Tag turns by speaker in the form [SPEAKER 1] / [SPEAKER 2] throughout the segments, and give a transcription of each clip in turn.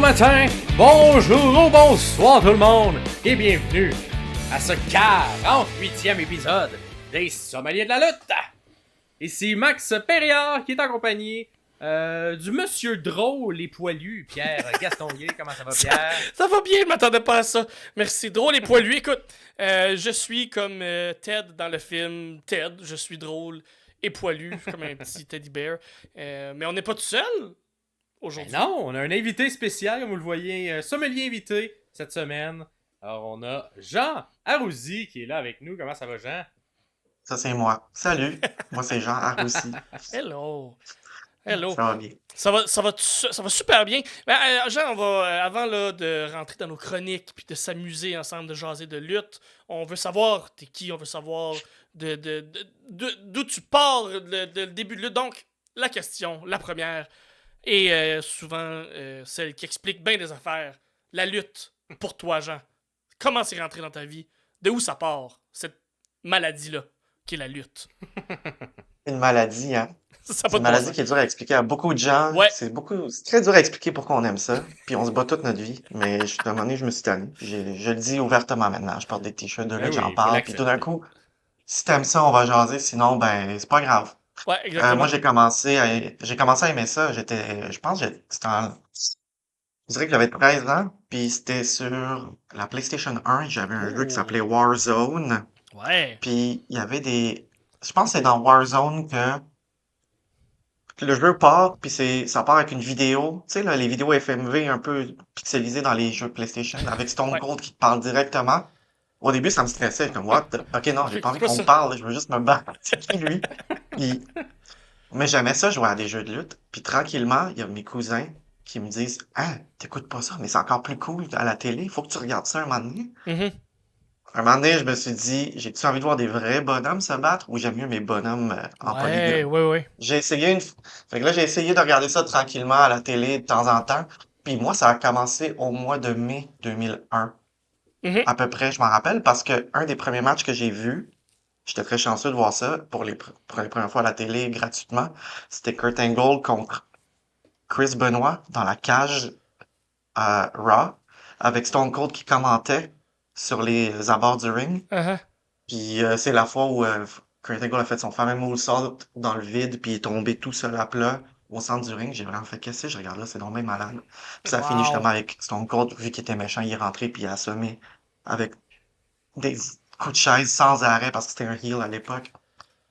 [SPEAKER 1] matin, bonjour ou bonsoir tout le monde, et bienvenue à ce 48e épisode des Sommeliers de la lutte. Ici Max Perriard qui est en compagnie du monsieur drôle et poilu, Pierre Gastonguay. Comment ça va, Pierre?
[SPEAKER 2] Ça va bien, je m'attendais pas à ça. Merci, drôle et poilu. Écoute, je suis comme Ted dans le film Ted, je suis drôle et poilu, comme un petit teddy bear. Mais on n'est pas tout seul aujourd'hui.
[SPEAKER 1] Ben non, on a un invité spécial, comme vous le voyez, sommelier invité cette semaine. Alors on a Jean Arouzi qui est là avec nous. Comment ça va, Jean?
[SPEAKER 3] Ça, c'est moi. Salut, moi, c'est Jean Aroussi.
[SPEAKER 2] Hello. Hello.
[SPEAKER 3] Ça va bien.
[SPEAKER 2] Ça va super bien. Ben, Jean, on va, avant là, de rentrer dans nos chroniques puis de s'amuser ensemble, de jaser de lutte, on veut savoir t'es qui, on veut savoir d'où tu pars, le début de lutte. Donc, la question, la première, et souvent celle qui explique bien des affaires, la lutte, pour toi, Jean. Comment c'est rentré dans ta vie? De où ça part, cette maladie-là, qui est la lutte?
[SPEAKER 3] Une maladie, hein?
[SPEAKER 2] Ça
[SPEAKER 3] C'est
[SPEAKER 2] pas
[SPEAKER 3] une
[SPEAKER 2] de bon
[SPEAKER 3] maladie
[SPEAKER 2] sens.
[SPEAKER 3] qui est dure à expliquer à beaucoup de gens.
[SPEAKER 2] Ouais.
[SPEAKER 3] C'est très dur à expliquer pourquoi on aime ça. Puis on se bat toute notre vie. Mais à un moment donné, je me suis tanné. Puis je le dis ouvertement maintenant. Je porte des t-shirts de
[SPEAKER 1] Ben
[SPEAKER 3] lutte,
[SPEAKER 1] oui,
[SPEAKER 3] j'en
[SPEAKER 1] faut
[SPEAKER 3] parle. Puis tout d'un
[SPEAKER 1] l'accepter.
[SPEAKER 3] coup, si t'aimes ça, on va jaser. Sinon, ben, c'est pas grave.
[SPEAKER 2] Ouais, exactement.
[SPEAKER 3] Moi, j'ai commencé à aimer ça. Je pense, c'était je dirais que j'avais 13 ans. Puis c'était sur la PlayStation 1. J'avais un jeu qui s'appelait
[SPEAKER 2] Oh.
[SPEAKER 3] Warzone.
[SPEAKER 2] Ouais.
[SPEAKER 3] Puis il y avait je pense que c'est dans Warzone que le jeu part, puis ça part avec une vidéo. Tu sais, là, les vidéos FMV un peu pixelisées dans les jeux PlayStation, avec Stone
[SPEAKER 2] Ouais.
[SPEAKER 3] Cold qui te parle directement. Au début, ça me stressait. Comme, what? Ok, non, j'ai pas envie
[SPEAKER 2] Quoi
[SPEAKER 3] qu'on me
[SPEAKER 2] ça?
[SPEAKER 3] parle, je veux juste me battre. C'est qui, lui? Puis- Mais j'aimais ça, jouer à des jeux de lutte. Puis tranquillement, il y a mes cousins qui me disent, ah, t'écoutes pas ça, mais c'est encore plus cool à la télé, faut que tu regardes ça un moment donné.
[SPEAKER 2] Mhm.
[SPEAKER 3] Un moment donné, je me suis dit, j'ai-tu envie de voir des vrais bonhommes se battre ou j'aime mieux mes bonhommes en
[SPEAKER 2] Ouais,
[SPEAKER 3] polygone?
[SPEAKER 2] ouais.
[SPEAKER 3] J'ai essayé Fait que là, j'ai essayé de regarder ça tranquillement à la télé de temps en temps. Puis moi, ça a commencé au mois de mai 2001.
[SPEAKER 2] Mhm.
[SPEAKER 3] À peu près, je m'en rappelle, parce que un des premiers matchs que j'ai vus, j'étais très chanceux de voir ça pour les premières fois à la télé gratuitement. C'était Kurt Angle contre Chris Benoit dans la cage à Raw, avec Stone Cold qui commentait sur les abords du ring.
[SPEAKER 2] Uh-huh.
[SPEAKER 3] Puis c'est la fois où Kurt Angle a fait son fameux moonsault dans le vide, puis il est tombé tout seul à plat au centre du ring. J'ai vraiment fait qu'est-ce que je regarde là, c'est donc bien malade. Puis ça a fini
[SPEAKER 2] Wow.
[SPEAKER 3] justement avec Stone Cold, vu qu'il était méchant, il est rentré puis il a assommé avec des coups de chaise sans arrêt parce que c'était un heel à l'époque.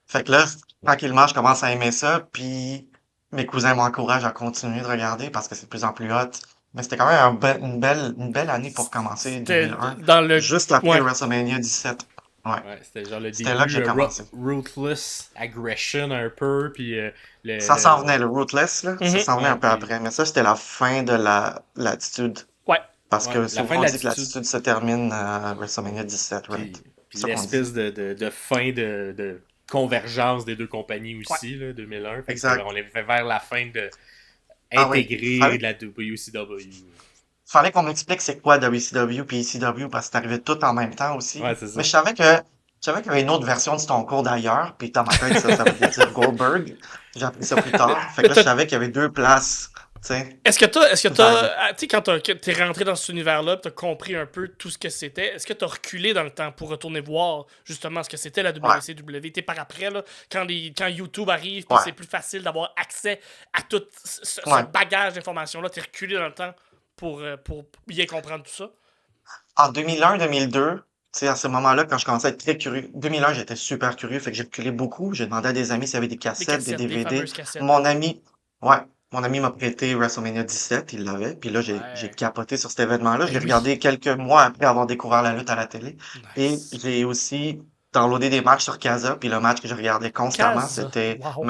[SPEAKER 3] Fait que là, tranquillement, je commence à aimer ça, puis mes cousins m'encouragent à continuer de regarder parce que c'est de plus en plus hot. Mais c'était quand même une belle année pour commencer
[SPEAKER 2] C'était
[SPEAKER 3] 2001,
[SPEAKER 2] dans le...
[SPEAKER 3] juste après
[SPEAKER 2] Ouais.
[SPEAKER 3] WrestleMania 17. Ouais.
[SPEAKER 1] Ouais, c'était genre le
[SPEAKER 3] C'était là que
[SPEAKER 1] début
[SPEAKER 3] j'ai commencé.
[SPEAKER 1] Ruthless Aggression un peu, puis
[SPEAKER 3] Ça s'en venait, le Rootless, là. Ça
[SPEAKER 2] Mhm.
[SPEAKER 3] s'en venait
[SPEAKER 1] ouais,
[SPEAKER 3] un peu
[SPEAKER 1] puis
[SPEAKER 3] après. Mais ça, c'était la fin de l'attitude.
[SPEAKER 2] Ouais.
[SPEAKER 3] Parce
[SPEAKER 1] ouais,
[SPEAKER 3] que
[SPEAKER 1] la fin de
[SPEAKER 3] souvent, on dit que
[SPEAKER 1] l'attitude,
[SPEAKER 3] l'attitude se termine à WrestleMania 17, right?
[SPEAKER 1] puis
[SPEAKER 3] C'est ça qu'on dit.
[SPEAKER 1] l'espèce de fin de convergence des deux compagnies
[SPEAKER 2] Ouais.
[SPEAKER 1] aussi, là, 2001. Fait que
[SPEAKER 3] Exact.
[SPEAKER 1] on les fait vers la fin de
[SPEAKER 3] Ah oui,
[SPEAKER 1] intégrer la WCW.
[SPEAKER 3] fallait qu'on m'explique c'est quoi WCW puis ECW parce que c'est arrivé tout en même temps aussi.
[SPEAKER 1] Ouais, c'est ça.
[SPEAKER 3] Mais je savais qu'il y avait une autre version de Stone Cold ailleurs, puis dans ma tête, ça voulait dire Goldberg. J'ai appris ça plus tard. Fait que là, je savais qu'il y avait deux places, tu sais.
[SPEAKER 2] Est-ce que
[SPEAKER 3] Vagues.
[SPEAKER 2] tu sais, quand t'es rentré dans cet univers-là, t'as compris un peu tout ce que c'était, est-ce que t'as reculé dans le temps pour retourner voir justement ce que c'était la
[SPEAKER 3] Ouais,
[SPEAKER 2] WCW? T'es par après, là, quand YouTube arrive, puis
[SPEAKER 3] ouais,
[SPEAKER 2] c'est plus facile d'avoir accès à tout ce
[SPEAKER 3] ouais.
[SPEAKER 2] bagage d'informations-là, t'es reculé dans le temps pour bien comprendre tout ça?
[SPEAKER 3] En 2001-2002, tu sais, à ce moment-là, quand je commençais à être très curieux, 2001, j'étais super curieux, fait que j'ai reculé beaucoup. J'ai demandé à des amis s'il y avait des
[SPEAKER 2] Des
[SPEAKER 3] cassettes, des
[SPEAKER 2] cassettes, des
[SPEAKER 3] DVD.
[SPEAKER 2] fameuses cassettes.
[SPEAKER 3] Mon ami, ouais, mon ami m'a prêté WrestleMania 17, il l'avait, puis là, j'ai
[SPEAKER 2] Ouais.
[SPEAKER 3] capoté sur cet événement-là. Je
[SPEAKER 2] Ben
[SPEAKER 3] l'ai
[SPEAKER 2] oui.
[SPEAKER 3] regardé quelques mois après avoir découvert la lutte à la télé. Et
[SPEAKER 2] Nice.
[SPEAKER 3] j'ai aussi downloadé des matchs sur Casa, puis le match que je regardais constamment,
[SPEAKER 2] Casa.
[SPEAKER 3] c'était
[SPEAKER 2] Wow.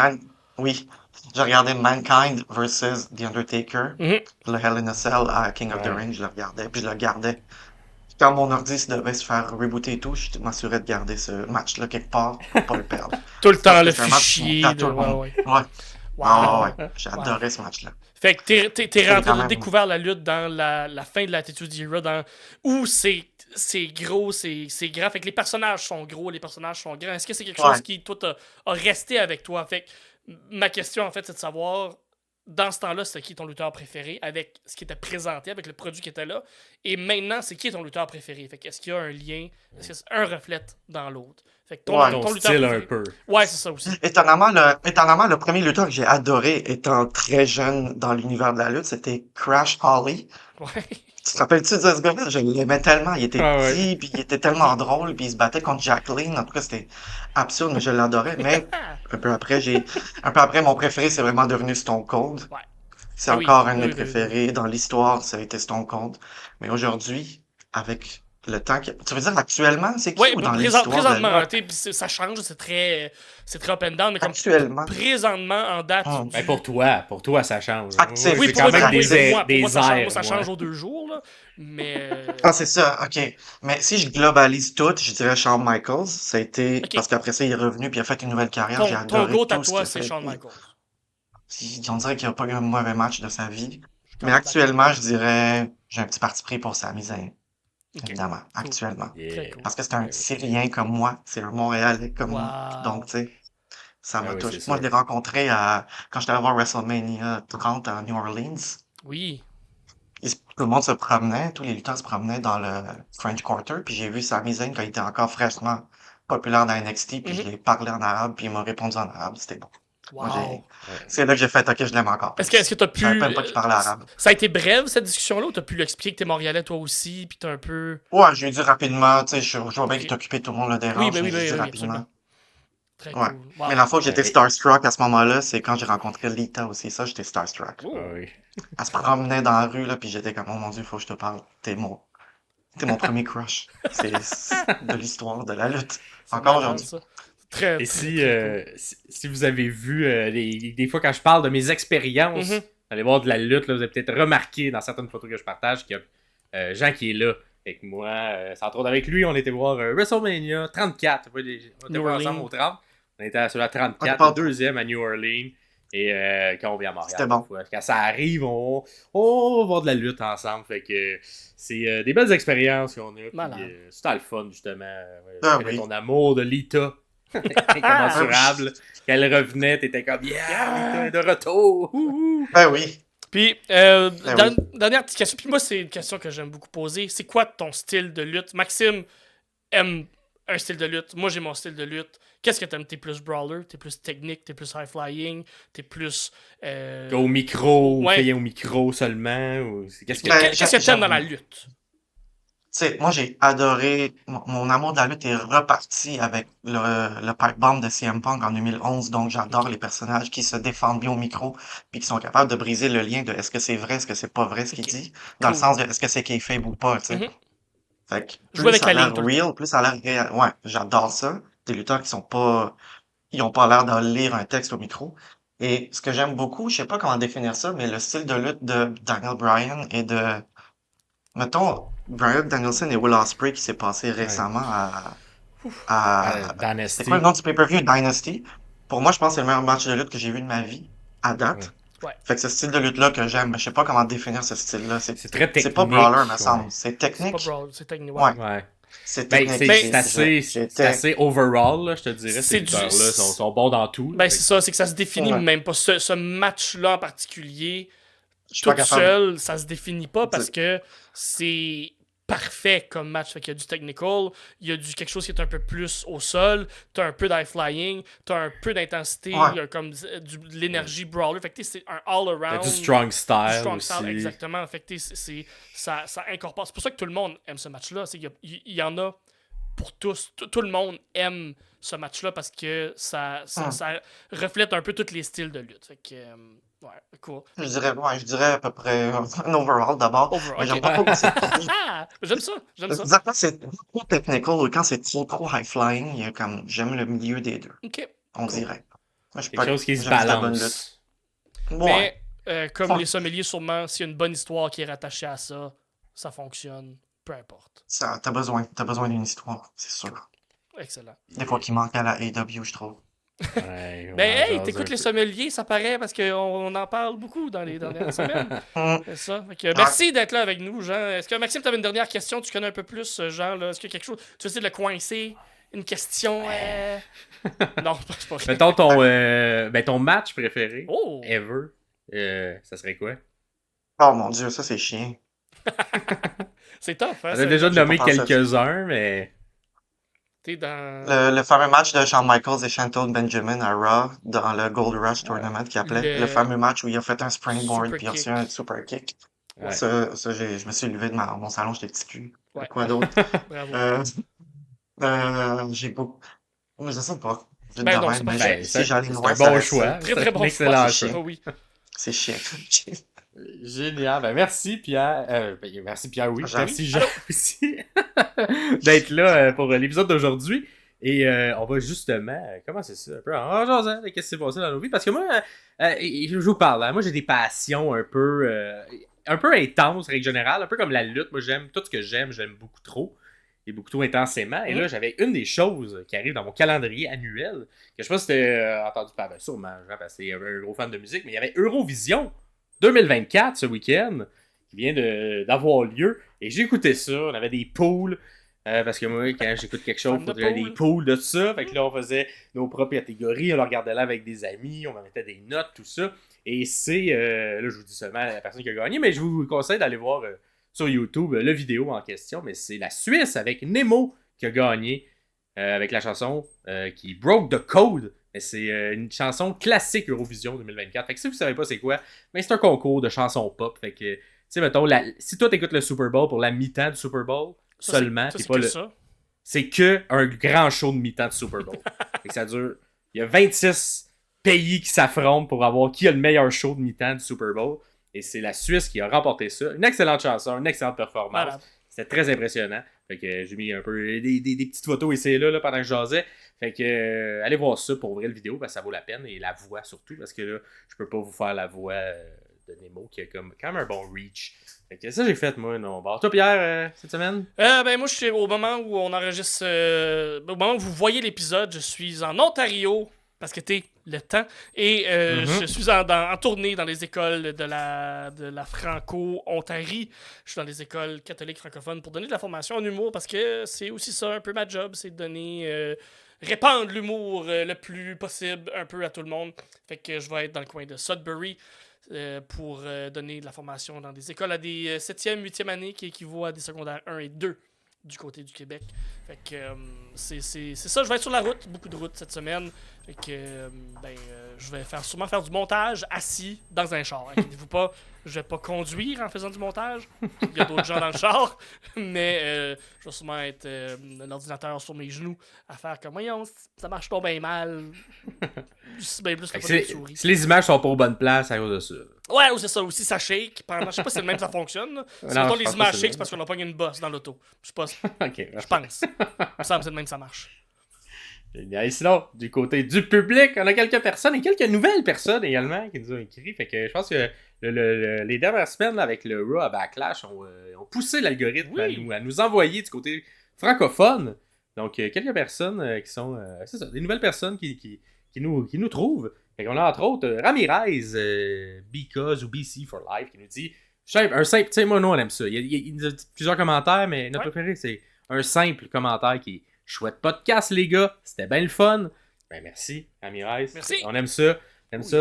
[SPEAKER 3] Oui, je regardais Mankind versus The Undertaker,
[SPEAKER 2] Mhm.
[SPEAKER 3] le Hell in a Cell à King of the
[SPEAKER 1] Ouais.
[SPEAKER 3] Ring, je le regardais, puis je le gardais. Quand mon ordi devait se faire rebooter et tout, je m'assurais de garder ce match-là quelque part pour pas le perdre.
[SPEAKER 2] Tout le
[SPEAKER 3] Parce
[SPEAKER 2] temps,
[SPEAKER 3] que
[SPEAKER 2] le
[SPEAKER 3] c'est un match qui montait
[SPEAKER 2] fichier
[SPEAKER 3] à
[SPEAKER 2] de...
[SPEAKER 3] tout le
[SPEAKER 2] Ouais,
[SPEAKER 3] monde.
[SPEAKER 2] ouais.
[SPEAKER 3] Ouais. Ah ouais,
[SPEAKER 2] Wow.
[SPEAKER 3] ouais. J'ai
[SPEAKER 2] Wow.
[SPEAKER 3] adoré ce match-là.
[SPEAKER 2] Fait que t'es
[SPEAKER 3] C'était
[SPEAKER 2] rentré,
[SPEAKER 3] quand
[SPEAKER 2] t'as
[SPEAKER 3] même.
[SPEAKER 2] découvert la lutte dans la fin de l'Attitude Era, où c'est gros, c'est grand. Fait que les personnages sont gros, les personnages sont grands. Est-ce que c'est quelque chose
[SPEAKER 3] Ouais.
[SPEAKER 2] qui, toi, a resté avec toi? Fait que ma question, en fait, c'est de savoir, dans ce temps-là, c'était qui ton lutteur préféré avec ce qui était présenté, avec le produit qui était là. Et maintenant, c'est qui ton lutteur préféré. Fait que est-ce qu'il y a un lien, est-ce que c'est un reflète dans l'autre. Fait que
[SPEAKER 3] Ouais.
[SPEAKER 1] Ton
[SPEAKER 2] lutteur
[SPEAKER 1] style
[SPEAKER 2] préféré.
[SPEAKER 1] un peu.
[SPEAKER 2] Ouais, c'est ça aussi.
[SPEAKER 3] Étonnamment, le premier lutteur que j'ai adoré étant très jeune dans l'univers de la lutte, c'était Crash Holly.
[SPEAKER 2] Ouais.
[SPEAKER 3] Tu te rappelles-tu de ce gars-là? Je l'aimais tellement. Il était
[SPEAKER 1] Ah ouais.
[SPEAKER 3] petit, puis il était tellement drôle, puis il se battait contre Jacqueline. En tout cas, c'était absurde, mais je l'adorais. Mais un peu après, mon préféré, c'est vraiment devenu Stone Cold.
[SPEAKER 2] Ouais.
[SPEAKER 3] C'est
[SPEAKER 2] Ah oui,
[SPEAKER 3] encore un de
[SPEAKER 2] oui,
[SPEAKER 3] mes
[SPEAKER 2] oui, oui,
[SPEAKER 3] préférés. Dans l'histoire, ça a été Stone Cold. Mais aujourd'hui, avec le temps tu veux dire actuellement, c'est qui
[SPEAKER 2] Ouais,
[SPEAKER 3] ou dans l'histoire de
[SPEAKER 2] présentement,
[SPEAKER 3] la...
[SPEAKER 2] tu sais, puis ça change, c'est très up and down, mais comme
[SPEAKER 3] Actuellement.
[SPEAKER 2] présentement, en date.
[SPEAKER 3] Hum.
[SPEAKER 1] Ben pour toi, ça change.
[SPEAKER 3] Actif.
[SPEAKER 1] Moi,
[SPEAKER 2] Oui,
[SPEAKER 1] j'ai
[SPEAKER 2] pour
[SPEAKER 1] quand
[SPEAKER 2] moi,
[SPEAKER 1] même
[SPEAKER 2] oui,
[SPEAKER 1] des
[SPEAKER 2] pour moi,
[SPEAKER 1] des
[SPEAKER 2] ça change,
[SPEAKER 1] airs,
[SPEAKER 2] moi, ça
[SPEAKER 1] moi.
[SPEAKER 2] change aux 2 jours, là. Mais.
[SPEAKER 3] Ah, c'est ça, ok. Mais si je globalise tout, je dirais Shawn Michaels. Ça a été...
[SPEAKER 2] Ok.
[SPEAKER 3] Parce qu'après ça, il est revenu, puis il a fait une nouvelle carrière. J'ai
[SPEAKER 2] Ton
[SPEAKER 3] adoré
[SPEAKER 2] goat à
[SPEAKER 3] tout ce
[SPEAKER 2] toi,
[SPEAKER 3] qu'il a
[SPEAKER 2] c'est
[SPEAKER 3] fait.
[SPEAKER 2] Shawn Michaels.
[SPEAKER 3] On dirait qu'il n'a pas eu un mauvais match de sa vie.
[SPEAKER 2] Je suis quand
[SPEAKER 3] Mais
[SPEAKER 2] même
[SPEAKER 3] actuellement, je dirais... J'ai un petit parti pris pour Sami Zayn.
[SPEAKER 2] Ok.
[SPEAKER 3] Évidemment,
[SPEAKER 2] Cool.
[SPEAKER 3] actuellement.
[SPEAKER 1] Yeah.
[SPEAKER 2] Très cool.
[SPEAKER 3] Parce que c'est un
[SPEAKER 1] Ben oui.
[SPEAKER 3] Syrien comme moi. C'est un Montréalais comme moi.
[SPEAKER 2] Wow.
[SPEAKER 3] Donc, tu sais, ça
[SPEAKER 1] Ben
[SPEAKER 3] me
[SPEAKER 1] oui,
[SPEAKER 3] touche.
[SPEAKER 1] c'est
[SPEAKER 3] Moi, je
[SPEAKER 1] sûr.
[SPEAKER 3] l'ai rencontré quand j'étais allé voir WrestleMania 30 à New Orleans.
[SPEAKER 2] Oui.
[SPEAKER 3] Tout le monde se promenait, tous les lutteurs se promenaient dans le French Quarter, puis j'ai vu Sami Zayn quand il était encore fraîchement populaire dans NXT, puis je
[SPEAKER 2] Mhm.
[SPEAKER 3] lui ai parlé en arabe, puis il m'a répondu en arabe, c'était bon. Moi,
[SPEAKER 2] Wow.
[SPEAKER 3] c'est là que j'ai fait, ok, je l'aime encore
[SPEAKER 2] Est-ce
[SPEAKER 3] plus.
[SPEAKER 2] que t'as
[SPEAKER 3] Je savais
[SPEAKER 2] pu.
[SPEAKER 3] même pas qu'il parlait arabe.
[SPEAKER 2] Ça a été bref, cette discussion-là, ou t'as pu lui expliquer que t'es Montréalais toi aussi, puis t'as un peu.
[SPEAKER 3] Ouais, je lui ai dit rapidement, tu sais, je vois bien
[SPEAKER 2] Ok.
[SPEAKER 3] qu'il est occupé, tout le monde le
[SPEAKER 2] Oui,
[SPEAKER 3] dérange,
[SPEAKER 2] ben
[SPEAKER 3] mais
[SPEAKER 2] oui,
[SPEAKER 3] je lui ai dit
[SPEAKER 2] oui, absolument.
[SPEAKER 3] rapidement.
[SPEAKER 2] Très
[SPEAKER 3] Ouais.
[SPEAKER 2] cool.
[SPEAKER 3] Mais
[SPEAKER 2] Wow.
[SPEAKER 3] la fois que j'étais
[SPEAKER 1] Ouais.
[SPEAKER 3] starstruck à ce moment-là, c'est quand j'ai rencontré Lita aussi, ça, j'étais starstruck.
[SPEAKER 2] Oh.
[SPEAKER 1] Ah oui.
[SPEAKER 3] Elle se promenait dans la rue, là, puis j'étais comme, oh mon Dieu, faut que je te parle. T'es mon premier crush. C'est de l'histoire de la lutte.
[SPEAKER 2] C'est
[SPEAKER 3] Encore
[SPEAKER 2] malade,
[SPEAKER 3] aujourd'hui.
[SPEAKER 2] ça. Très,
[SPEAKER 1] Et
[SPEAKER 2] très,
[SPEAKER 1] si,
[SPEAKER 2] très cool.
[SPEAKER 1] si vous avez vu, des fois quand je parle de mes expériences,
[SPEAKER 2] Mhm.
[SPEAKER 1] allez voir de la lutte, là, vous avez peut-être remarqué dans certaines photos que je partage qu'il y a Jean qui est là. Avec moi, c'est entre autres avec lui, on était voir WrestleMania 34. On était
[SPEAKER 2] New
[SPEAKER 1] pas
[SPEAKER 2] Orleans.
[SPEAKER 1] ensemble au 30. On était sur la 34,
[SPEAKER 3] pas-
[SPEAKER 1] le deuxième à New Orleans. Et quand on vient à Montréal,
[SPEAKER 3] C'était bon.
[SPEAKER 1] des fois, quand ça arrive, on va voir de la lutte ensemble. Fait que c'est des belles expériences qu'on a. Puis,
[SPEAKER 2] Malade.
[SPEAKER 1] c'était le fun, justement.
[SPEAKER 3] Ah
[SPEAKER 1] Connaître
[SPEAKER 3] oui.
[SPEAKER 1] ton amour de Lita. Incommensurable. Qu'elle revenait, t'étais comme, yeah, Lita est de retour. Ouhou.
[SPEAKER 3] Ben oui.
[SPEAKER 2] Puis,
[SPEAKER 3] oui.
[SPEAKER 2] dernière petite question. Puis moi, c'est une question que j'aime beaucoup poser. C'est quoi ton style de lutte? Maxime aime un style de lutte. Moi, j'ai mon style de lutte. Qu'est-ce que t'aimes? T'es plus brawler? T'es plus technique? T'es plus high-flying? T'es plus...
[SPEAKER 1] Au micro,
[SPEAKER 2] Ouais.
[SPEAKER 1] payé au micro seulement. Qu'est-ce que
[SPEAKER 3] Ben,
[SPEAKER 2] Qu'est-ce que t'aimes dans la lutte?
[SPEAKER 3] Tu sais, moi, j'ai adoré. Mon amour de la lutte est reparti avec le pipe bomb de CM Punk en 2011. Donc, j'adore les personnages qui se défendent bien au micro puis qui sont capables de briser le lien de est-ce que c'est vrai, est-ce que c'est pas vrai ce qu'il
[SPEAKER 2] Ok.
[SPEAKER 3] dit, dans le
[SPEAKER 2] Cool.
[SPEAKER 3] sens de est-ce que c'est kayfabe ou pas, tu sais.
[SPEAKER 2] Mhm.
[SPEAKER 3] Fait que
[SPEAKER 2] Jouer avec
[SPEAKER 3] plus ça a
[SPEAKER 2] la ligne
[SPEAKER 3] l'air
[SPEAKER 2] tout le
[SPEAKER 3] real, plus ça a l'air réel. Ouais, j'adore ça. Des lutteurs qui sont pas, ils ont pas l'air de lire un texte au micro. Et ce que j'aime beaucoup, je sais pas comment définir ça, mais le style de lutte de Daniel Bryan et de, mettons, Bryan Danielson et Will Ospreay qui s'est passé récemment c'est
[SPEAKER 1] Dynasty.
[SPEAKER 3] quoi le nom du pay-per-view? Dynasty. Pour moi, je pense que c'est le meilleur match de lutte que j'ai vu de ma vie, à date.
[SPEAKER 2] Ouais.
[SPEAKER 3] Fait que ce style de lutte-là que j'aime, mais je sais pas comment définir ce style-là.
[SPEAKER 1] C'est très technique.
[SPEAKER 3] C'est pas brawler, me
[SPEAKER 1] ouais.
[SPEAKER 3] semble. C'est
[SPEAKER 2] C'est
[SPEAKER 3] technique.
[SPEAKER 2] pas brawler, c'est technique.
[SPEAKER 3] Ouais.
[SPEAKER 1] Ouais.
[SPEAKER 3] C'est
[SPEAKER 1] Ben,
[SPEAKER 3] technique.
[SPEAKER 1] c'est assez overall, là, je te dirais.
[SPEAKER 2] C'est
[SPEAKER 1] Ces
[SPEAKER 2] du-
[SPEAKER 1] lutteurs-là sont bons dans tout.
[SPEAKER 2] Ben,
[SPEAKER 1] Fait
[SPEAKER 2] c'est
[SPEAKER 1] que-
[SPEAKER 2] ça, c'est que ça se définit
[SPEAKER 3] Ouais.
[SPEAKER 2] même pas. Ce match-là en particulier,
[SPEAKER 3] Je suis
[SPEAKER 2] tout
[SPEAKER 3] pas capable.
[SPEAKER 2] seul, ça se définit pas parce que c'est parfait comme match. Fait qu'il y a du technical, il y a quelque chose qui est un peu plus au sol, t'as un peu d'high flying, t'as un peu d'intensité,
[SPEAKER 3] Ouais.
[SPEAKER 2] il y a comme de l'énergie brawler. Fait que tu sais, c'est un all
[SPEAKER 1] Il y a
[SPEAKER 2] around.
[SPEAKER 1] du strong style
[SPEAKER 2] Du strong
[SPEAKER 1] aussi.
[SPEAKER 2] style, exactement. Fait que ça incorpore. C'est pour ça que tout le monde aime ce match-là. C'est qu'il y en a pour tous. Tout le monde aime ce match-là parce que ça reflète un peu tous les styles de lutte. Fait que, ouais, cool.
[SPEAKER 3] Je dirais à peu près un overall d'abord.
[SPEAKER 2] Overall,
[SPEAKER 3] Mais j'aime
[SPEAKER 2] ok.
[SPEAKER 3] pas trop quand c'est
[SPEAKER 2] J'aime ça, j'aime ça.
[SPEAKER 3] exactement, c'est trop technical ou quand c'est trop high flying, il y a comme j'aime le milieu des deux,
[SPEAKER 2] Ok.
[SPEAKER 3] on
[SPEAKER 2] Cool.
[SPEAKER 3] dirait. Moi, je suis
[SPEAKER 1] Quelque
[SPEAKER 3] pas
[SPEAKER 1] chose qui se
[SPEAKER 3] j'aime juste la bonne lutte.
[SPEAKER 1] balance.
[SPEAKER 3] Ouais.
[SPEAKER 2] Mais comme
[SPEAKER 3] Ouais.
[SPEAKER 2] les sommeliers, sûrement, s'il y a une bonne histoire qui est rattachée à ça, ça fonctionne. Peu importe.
[SPEAKER 3] Ça, t'as besoin d'une histoire, c'est sûr.
[SPEAKER 2] Excellent.
[SPEAKER 3] Des fois qu'il manque à la AEW, je trouve.
[SPEAKER 1] Ouais,
[SPEAKER 2] Ben hey,
[SPEAKER 1] jase
[SPEAKER 2] t'écoutes
[SPEAKER 1] un
[SPEAKER 2] les
[SPEAKER 1] peu.
[SPEAKER 2] sommeliers, ça paraît, parce qu'on en parle beaucoup dans les dernières semaines.
[SPEAKER 3] Hum,
[SPEAKER 2] C'est ça. Fait que, merci d'être là avec nous, Jean. Est-ce que Maxime, t'avais une dernière question? Tu connais un peu plus, Jean, là? Est-ce qu'il y a quelque chose? Tu veux essayer de le coincer? Une question? Non, c'est pas vrai.
[SPEAKER 1] Mettons ton match préféré,
[SPEAKER 2] Oh!
[SPEAKER 1] ever. ça serait quoi?
[SPEAKER 3] Oh mon Dieu, ça c'est chiant.
[SPEAKER 2] C'est tough, hein?
[SPEAKER 1] On a déjà
[SPEAKER 3] j'ai
[SPEAKER 1] nommé
[SPEAKER 3] pas pensé à ça.
[SPEAKER 1] quelques-uns, mais...
[SPEAKER 2] T'es dans
[SPEAKER 3] Le fameux match de Shawn Michaels et Shelton Benjamin à Raw dans le Gold Rush Tournament qu'il appelait. Le fameux match où il a fait un springboard
[SPEAKER 2] super
[SPEAKER 3] puis il a reçu
[SPEAKER 2] kick.
[SPEAKER 3] un super kick.
[SPEAKER 1] Ouais.
[SPEAKER 3] Ça je me suis levé de mon salon, j'étais petit cul.
[SPEAKER 2] Ouais.
[SPEAKER 3] Quoi d'autre?
[SPEAKER 2] Bravo.
[SPEAKER 3] J'ai beaucoup. Mais je sais pas. Vite
[SPEAKER 2] Ben
[SPEAKER 3] de
[SPEAKER 2] non,
[SPEAKER 3] même,
[SPEAKER 2] c'est
[SPEAKER 3] mais
[SPEAKER 2] parfait.
[SPEAKER 3] si j'allais
[SPEAKER 1] c'est
[SPEAKER 3] loin,
[SPEAKER 1] un
[SPEAKER 3] ça
[SPEAKER 1] bon
[SPEAKER 3] reste
[SPEAKER 1] choix.
[SPEAKER 3] ça.
[SPEAKER 2] Très,
[SPEAKER 1] C'est
[SPEAKER 2] très
[SPEAKER 1] un
[SPEAKER 2] bon
[SPEAKER 1] excellent
[SPEAKER 3] choix.
[SPEAKER 1] choix.
[SPEAKER 2] Ah oui.
[SPEAKER 3] C'est chiant.
[SPEAKER 1] Génial. Ben, merci, Pierre. Merci, Pierre, oui.
[SPEAKER 3] J'arrive.
[SPEAKER 1] Merci, Jean, aussi, d'être là pour l'épisode d'aujourd'hui. Et on va justement commencer ça un peu en jasant de qu'est-ce qui s'est passé dans nos vies. Parce que moi, je vous parle, hein, moi j'ai des passions un peu intenses, règle générale, un peu comme la lutte. Moi, j'aime tout ce que j'aime beaucoup trop. Et beaucoup trop intensément. Et là, j'avais une des choses qui arrive dans mon calendrier annuel, que je sais pas si t'as entendu parler, sûrement, Jean, parce que t'es un gros fan de musique, mais il y avait Eurovision 2024 ce week-end, qui vient d'avoir lieu. Et j'ai écouté ça, on avait des poules, parce que moi, quand j'écoute quelque chose, il faut que j'aie des poules de ça. Fait que là, on faisait nos propres catégories, on le regardait là avec des amis, on mettait des notes, tout ça. Et c'est, là, je vous dis seulement la personne qui a gagné, mais je vous conseille d'aller voir sur YouTube le vidéo en question. Mais c'est la Suisse avec Nemo qui a gagné avec la chanson qui Broke the Code. Mais c'est une chanson classique Eurovision 2024. Fait que si vous savez pas c'est quoi, mais c'est un concours de chansons pop. Fait que, tu sais, mettons, si toi t'écoutes le Super Bowl pour la mi-temps du Super Bowl, seulement,
[SPEAKER 2] c'est
[SPEAKER 1] pas
[SPEAKER 2] que ça.
[SPEAKER 1] c'est que un grand show de mi-temps de Super Bowl. Fait que ça dure. Il y a 26 pays qui s'affrontent pour avoir qui a le meilleur show de mi-temps du Super Bowl. Et c'est la Suisse qui a remporté ça. Une excellente chanson, une excellente performance.
[SPEAKER 2] Malade.
[SPEAKER 1] C'était très impressionnant. Fait que j'ai mis un peu des petites photos ici et là pendant que je jasais. Fait que allez voir ça pour ouvrir le vidéo parce que ça vaut la peine. Et la voix surtout, parce que là, je peux pas vous faire la voix de Nemo qui a quand même un bon reach. Fait que ça j'ai fait moi, non. Bon, toi Pierre, cette semaine?
[SPEAKER 2] Ben moi je suis au moment où on enregistre au moment où vous voyez l'épisode, je suis en Ontario parce que t'es le temps et je suis en tournée dans les écoles de la Franco-Ontarie. Je suis dans les écoles catholiques francophones pour donner de la formation en humour parce que c'est aussi ça un peu ma job, c'est de donner répandre l'humour le plus possible un peu à tout le monde. Fait que je vais être dans le coin de Sudbury pour donner de la formation dans des écoles à des 7e, 8e années qui équivaut à des secondaires 1 et 2 du côté du Québec. Fait que c'est ça, je vais être sur la route, beaucoup de routes cette semaine. Fait que je vais sûrement faire du montage assis dans un char. Inquiétez-vous pas, je vais pas conduire en faisant du montage. Il y a d'autres gens dans le char, mais je vais sûrement être l'ordinateur sur mes genoux à faire comme voyons, ça marche pas bien mal. C'est bien plus que pas de souris.
[SPEAKER 1] Si les images sont pas aux bonnes places à cause de ça.
[SPEAKER 2] Ouais, ou c'est ça aussi, ça shake. Je sais pas si c'est le même ça fonctionne. Là. Si mettons les images shake, c'est parce qu'on a pas une bosse dans l'auto. Je sais pas.
[SPEAKER 1] Ok,
[SPEAKER 2] je pense. Il me semble que c'est le même ça marche.
[SPEAKER 1] Et sinon, du côté du public, on a quelques personnes et quelques nouvelles personnes également qui nous ont écrit. Fait que je pense que les dernières semaines là, avec le Raw à Backlash ont poussé l'algorithme à nous envoyer du côté francophone. Donc, quelques personnes qui sont... c'est ça, des nouvelles personnes qui nous trouvent. Fait qu'on a entre autres Ramirez, Because ou BC for Life, qui nous dit un simple... Tu sais, moi, nous, on aime ça. Il nous a dit plusieurs commentaires, mais notre préféré, c'est un simple commentaire qui est chouette podcast, les gars. C'était bien le fun. Ben, merci, Ramirez.
[SPEAKER 2] Merci.
[SPEAKER 1] On aime ça.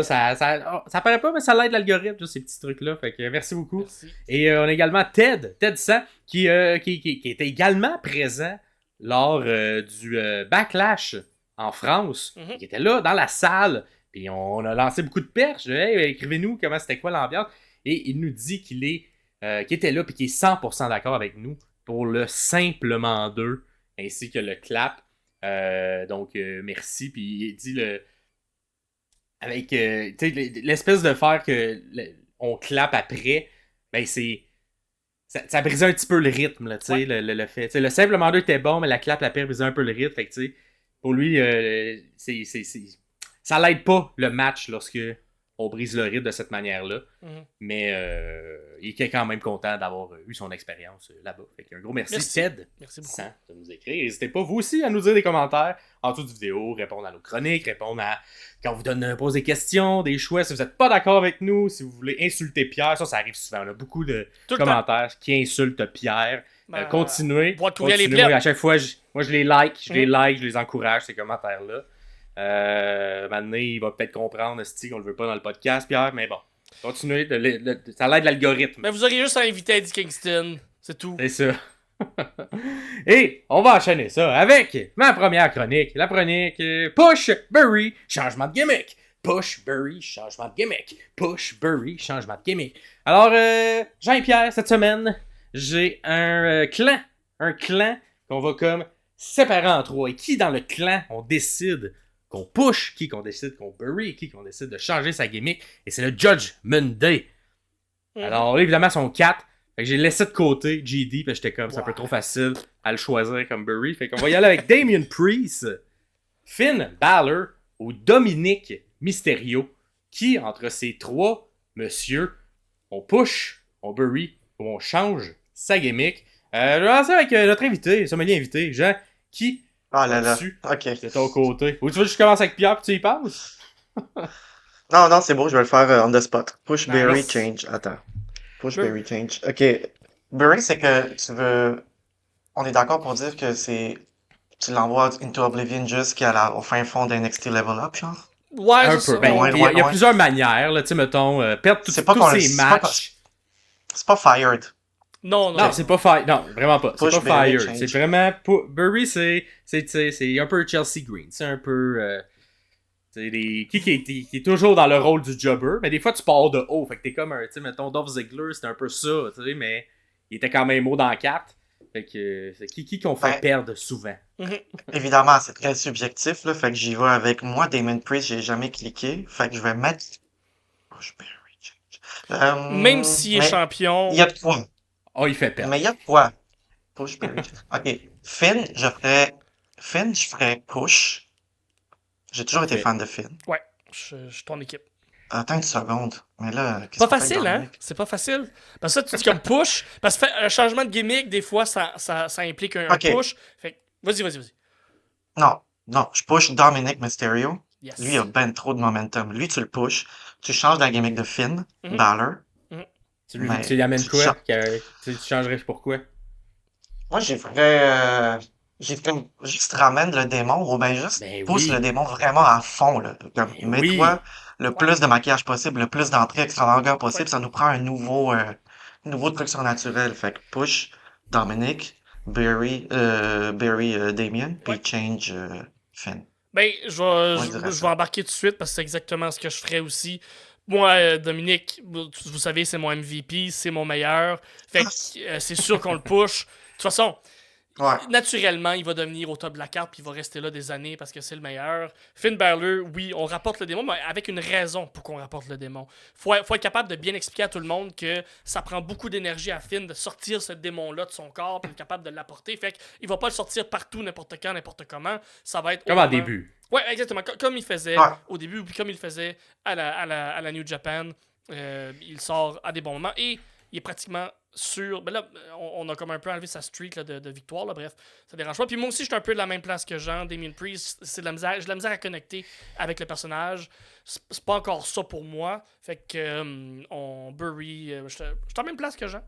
[SPEAKER 1] Ça paraît pas, mais ça l'aide l'algorithme, juste ces petits trucs-là. Fait que merci beaucoup.
[SPEAKER 2] Merci.
[SPEAKER 1] Et on a également Ted Sang, qui était également présent lors du Backlash en France, qui était là dans la salle. Puis on a lancé beaucoup de perches. Hey, écrivez-nous comment c'était quoi l'ambiance. Et il nous dit qu'il était là et qu'il est 100% d'accord avec nous pour le Simplement 2 ainsi que le clap. Donc merci. Puis il dit avec l'espèce de faire que on clap après, ben c'est ça brisait un petit peu le rythme là, le fait. T'sais, le Simplement 2 était bon, mais la clap après brisait un peu le rythme. Fait que pour lui, ça l'aide pas le match lorsque on brise le rythme de cette manière-là. Mais il est quand même content d'avoir eu son expérience là-bas. Fait qu'un gros merci Ted.
[SPEAKER 2] Merci beaucoup.
[SPEAKER 1] Sans de nous écrire. N'hésitez pas vous aussi à nous dire des commentaires en dessous de vidéo, répondre à nos chroniques, répondre à quand on vous pose des questions, des choix. Si vous n'êtes pas d'accord avec nous, si vous voulez insulter Pierre, ça arrive souvent. On a beaucoup de commentaires qui insultent Pierre. Continuez.
[SPEAKER 2] Continuez.
[SPEAKER 1] À chaque fois, moi je les like, je les encourage, ces commentaires-là. Maintenant, il va peut-être comprendre qu'on le veut pas dans le podcast, Pierre, mais bon. Continuez, ça l'aide l'algorithme.
[SPEAKER 2] Mais vous auriez juste à inviter Eddie Kingston, c'est tout.
[SPEAKER 1] C'est ça. Et on va enchaîner ça avec ma première chronique. La chronique Push, Bury, changement de gimmick. Push, Bury, changement de gimmick. Push, Bury, changement de gimmick. Alors, Jean-Pierre, cette semaine, j'ai un clan. Un clan qu'on va comme séparer en trois. Et qui dans le clan, on décide qu'on push, qui qu'on décide qu'on bury, qui qu'on décide de changer sa gimmick. Et c'est le Judgment Day. Alors là, évidemment, ils sont 4. Fait que j'ai laissé de côté GD, parce que j'étais comme, c'est un peu trop facile à le choisir comme Bury. Fait qu'on va y aller avec Damien Priest, Finn Balor ou Dominic Mysterio. Qui, entre ces trois monsieur, on push, on bury ou on change sa gimmick. Je vais lancer avec notre invité, le sommelier invité, Jean, qui
[SPEAKER 3] Ah là là.
[SPEAKER 1] dessus,
[SPEAKER 3] Ok.
[SPEAKER 1] c'est ton côté. Ou tu veux que je commence avec Pierre puis tu y passes?
[SPEAKER 3] Non, non, c'est bon, je vais le faire on the spot. Push,
[SPEAKER 1] Nice.
[SPEAKER 3] Berry, change. Attends. Push, Berry, change. Ok. Berry, c'est que tu veux. On est d'accord pour dire que c'est. Tu l'envoies into Oblivion au fin fond d'un NXT Level Up, genre?
[SPEAKER 2] Ouais,
[SPEAKER 1] Un
[SPEAKER 2] c'est
[SPEAKER 1] peu.
[SPEAKER 2] ça.
[SPEAKER 1] Ben,
[SPEAKER 3] Ouais,
[SPEAKER 1] il y a
[SPEAKER 3] ouais.
[SPEAKER 1] plusieurs manières, là, tu sais, mettons, perdre
[SPEAKER 3] C'est pas
[SPEAKER 1] tous
[SPEAKER 3] qu'on le-
[SPEAKER 1] ces
[SPEAKER 3] c'est pas
[SPEAKER 1] matchs.
[SPEAKER 3] C'est pas fired.
[SPEAKER 2] Non,
[SPEAKER 1] Non, c'est pas Fire. Non, vraiment pas. C'est
[SPEAKER 3] Push,
[SPEAKER 1] pas
[SPEAKER 3] Berry,
[SPEAKER 1] Fire.
[SPEAKER 3] change.
[SPEAKER 1] C'est vraiment. Bury, c'est un peu Chelsea Green. C'est un peu. C'est qui est toujours dans le rôle du jobber. Mais des fois, tu pars de haut. Fait que t'es comme un. Tu sais, mettons, Dolph Ziggler, c'était un peu ça. Tu sais, mais il était quand même haut dans 4. Fait que. C'est qui qu'on fait
[SPEAKER 3] Ben,
[SPEAKER 1] perdre souvent.
[SPEAKER 3] Évidemment, c'est très subjectif, là. Fait que j'y vais avec moi, Damon Priest, j'ai jamais cliqué. Fait que je vais mettre. Push, Berry, change.
[SPEAKER 2] Même s'il est
[SPEAKER 3] mais
[SPEAKER 2] champion.
[SPEAKER 3] il y a de quoi.
[SPEAKER 1] Oh, il fait perdre.
[SPEAKER 3] Mais il y a de quoi. Push, Berry, change. Ok. Finn, je ferais push. J'ai toujours été
[SPEAKER 1] Parfait.
[SPEAKER 3] fan de Finn.
[SPEAKER 2] Ouais, je suis ton équipe.
[SPEAKER 3] Attends une seconde. Mais là, qu'est-ce
[SPEAKER 2] Pas
[SPEAKER 3] qu'on fait
[SPEAKER 2] facile,
[SPEAKER 3] avec
[SPEAKER 2] hein?
[SPEAKER 3] Dominic?
[SPEAKER 2] C'est pas facile. Parce que ça, tu dis comme push. Parce que un changement de gimmick, des fois, ça implique un
[SPEAKER 3] Ok.
[SPEAKER 2] push. Fait que, vas-y.
[SPEAKER 3] Non, non, je push Dominic Mysterio.
[SPEAKER 2] Yes.
[SPEAKER 3] Lui, il a ben trop de momentum. Lui, tu le pushes. Tu changes la gimmick de Finn,
[SPEAKER 2] Mhm.
[SPEAKER 3] Balor.
[SPEAKER 1] Tu
[SPEAKER 3] Mais
[SPEAKER 1] lui amènes
[SPEAKER 3] tu
[SPEAKER 1] quoi?
[SPEAKER 3] changes-
[SPEAKER 1] Tu changerais pourquoi?
[SPEAKER 3] Moi, j'ai comme, juste ramène le démon ou ben juste
[SPEAKER 1] Ben
[SPEAKER 3] pousse
[SPEAKER 1] oui.
[SPEAKER 3] le démon vraiment à fond, là. Comme,
[SPEAKER 1] Ben
[SPEAKER 3] mets-toi le
[SPEAKER 2] Ouais.
[SPEAKER 3] plus de maquillage possible, le plus d'entrées extravagantes possible. Ça nous prend un nouveau truc surnaturel. Fait que push Dominic, Barry, Damien, puis
[SPEAKER 2] Ouais.
[SPEAKER 3] change Finn.
[SPEAKER 2] Ben,
[SPEAKER 3] On
[SPEAKER 2] je
[SPEAKER 3] dirait
[SPEAKER 2] vais
[SPEAKER 3] ça.
[SPEAKER 2] embarquer tout de suite parce que c'est exactement ce que je ferais aussi. Moi, Dominique, vous savez, c'est mon MVP, c'est mon meilleur. Fait que c'est sûr qu'on le push. De toute façon,
[SPEAKER 3] Ouais.
[SPEAKER 2] naturellement, il va devenir au top de la carte puis il va rester là des années parce que c'est le meilleur. Finn Balor, oui, on rapporte le démon, mais avec une raison pour qu'on rapporte le démon. Faut être capable de bien expliquer à tout le monde que ça prend beaucoup d'énergie à Finn de sortir ce démon-là de son corps puis être capable de l'apporter. Fait qu'il va pas le sortir partout, n'importe quand, n'importe comment. Ça va être
[SPEAKER 1] Comme en début.
[SPEAKER 2] Ouais, exactement. Comme il faisait
[SPEAKER 3] Ouais.
[SPEAKER 2] au début, puis comme il faisait à la New Japan, il sort à des bons moments et il est pratiquement sûr. Ben là, on a comme un peu enlevé sa streak là, de victoire, là, bref, ça dérange pas. Puis moi aussi, je suis un peu de la même place que Jean, Damien Priest. J'ai de la misère à connecter avec le personnage. C'est pas encore ça pour moi. Fait que on bury. Je suis en même place que Jean.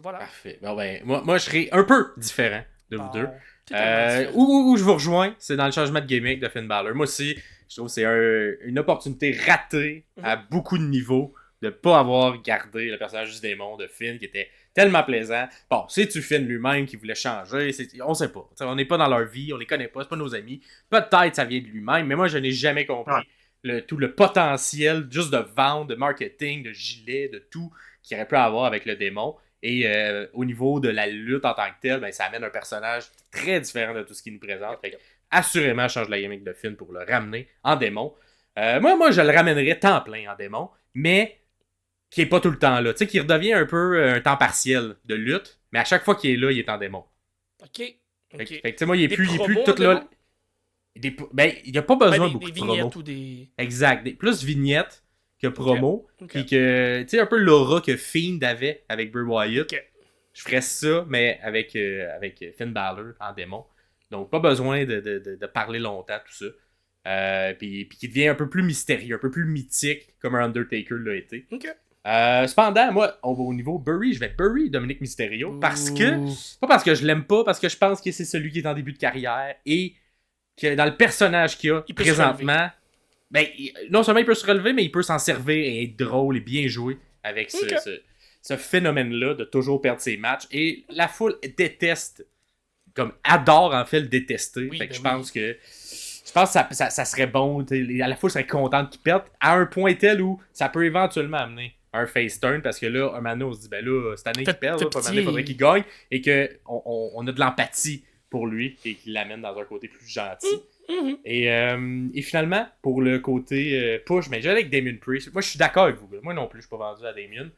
[SPEAKER 2] Voilà.
[SPEAKER 1] Parfait. Bon, ben, moi, je serais un peu différent de vous
[SPEAKER 2] Bon,
[SPEAKER 1] deux.
[SPEAKER 2] t'es tellement différent.
[SPEAKER 1] Où je vous rejoins, c'est dans le changement de gimmick de Finn Balor. Moi aussi, je trouve que c'est une opportunité ratée à beaucoup de niveaux de pas avoir gardé le personnage du démon de Finn qui était tellement plaisant. Bon, c'est-tu Finn lui-même qui voulait changer? On sait pas. T'sais, on n'est pas dans leur vie, on les connaît pas, c'est pas nos amis. Peut-être ça vient de lui-même, mais moi je n'ai jamais compris tout le potentiel juste de vente, de marketing, de gilet, de tout qu'il aurait pu avoir avec le démon. Et au niveau de la lutte en tant que telle, ben, ça amène un personnage très différent de tout ce qu'il nous présente. Fait que, assurément, je change la gimmick de Finn pour le ramener en démon. Moi, je le ramènerais temps plein en démon, mais qui est pas tout le temps là. Tu sais, qui redevient un peu un temps partiel de lutte, mais à chaque fois qu'il est là, il est en démon.
[SPEAKER 2] Ok.
[SPEAKER 1] Fait que,
[SPEAKER 2] Ok.
[SPEAKER 1] tu sais, moi, il est
[SPEAKER 2] Des
[SPEAKER 1] plus
[SPEAKER 2] promos
[SPEAKER 1] tout
[SPEAKER 2] en
[SPEAKER 1] là.
[SPEAKER 2] démon?
[SPEAKER 1] Ben, il n'y a pas besoin
[SPEAKER 2] Ben,
[SPEAKER 1] beaucoup
[SPEAKER 2] des
[SPEAKER 1] de promos.
[SPEAKER 2] vignettes ou des.
[SPEAKER 1] Exact. Plus vignettes que promos.
[SPEAKER 2] Ok.
[SPEAKER 1] Puis que, tu sais, un peu l'aura que Fiend avait avec Bray Wyatt.
[SPEAKER 2] Ok.
[SPEAKER 1] Je ferais ça, mais avec Finn Balor en démon. Donc, pas besoin de parler longtemps, tout ça. Puis qui devient un peu plus mystérieux, un peu plus mythique, comme un Undertaker l'a été.
[SPEAKER 2] Ok.
[SPEAKER 1] Cependant, moi, au niveau Bury, je vais Bury Dominic Mysterio parce que, pas parce que je l'aime pas, parce que je pense que c'est celui qui est en début de carrière et que dans le personnage qu'il a
[SPEAKER 2] Il peut se
[SPEAKER 1] présentement, Ben, non seulement il peut se relever, mais il peut s'en servir et être drôle et bien jouer avec ce phénomène-là de toujours perdre ses matchs. Et la foule déteste, comme adore en fait le détester.
[SPEAKER 2] Oui,
[SPEAKER 1] fait que
[SPEAKER 2] ben
[SPEAKER 1] je pense que ça serait bon. La foule serait contente qu'il perde à un point tel où ça peut éventuellement amener un face turn parce que là, un moment donné, on se dit, ben là, cette année qu'il perd, il faudrait qu'il gagne et qu'on a de l'empathie pour lui et qu'il l'amène dans un côté plus gentil. Et finalement, pour le côté push, mais j'allais avec Damien Priest. Moi, je suis d'accord avec vous. Moi non plus, je suis pas vendu à Damien.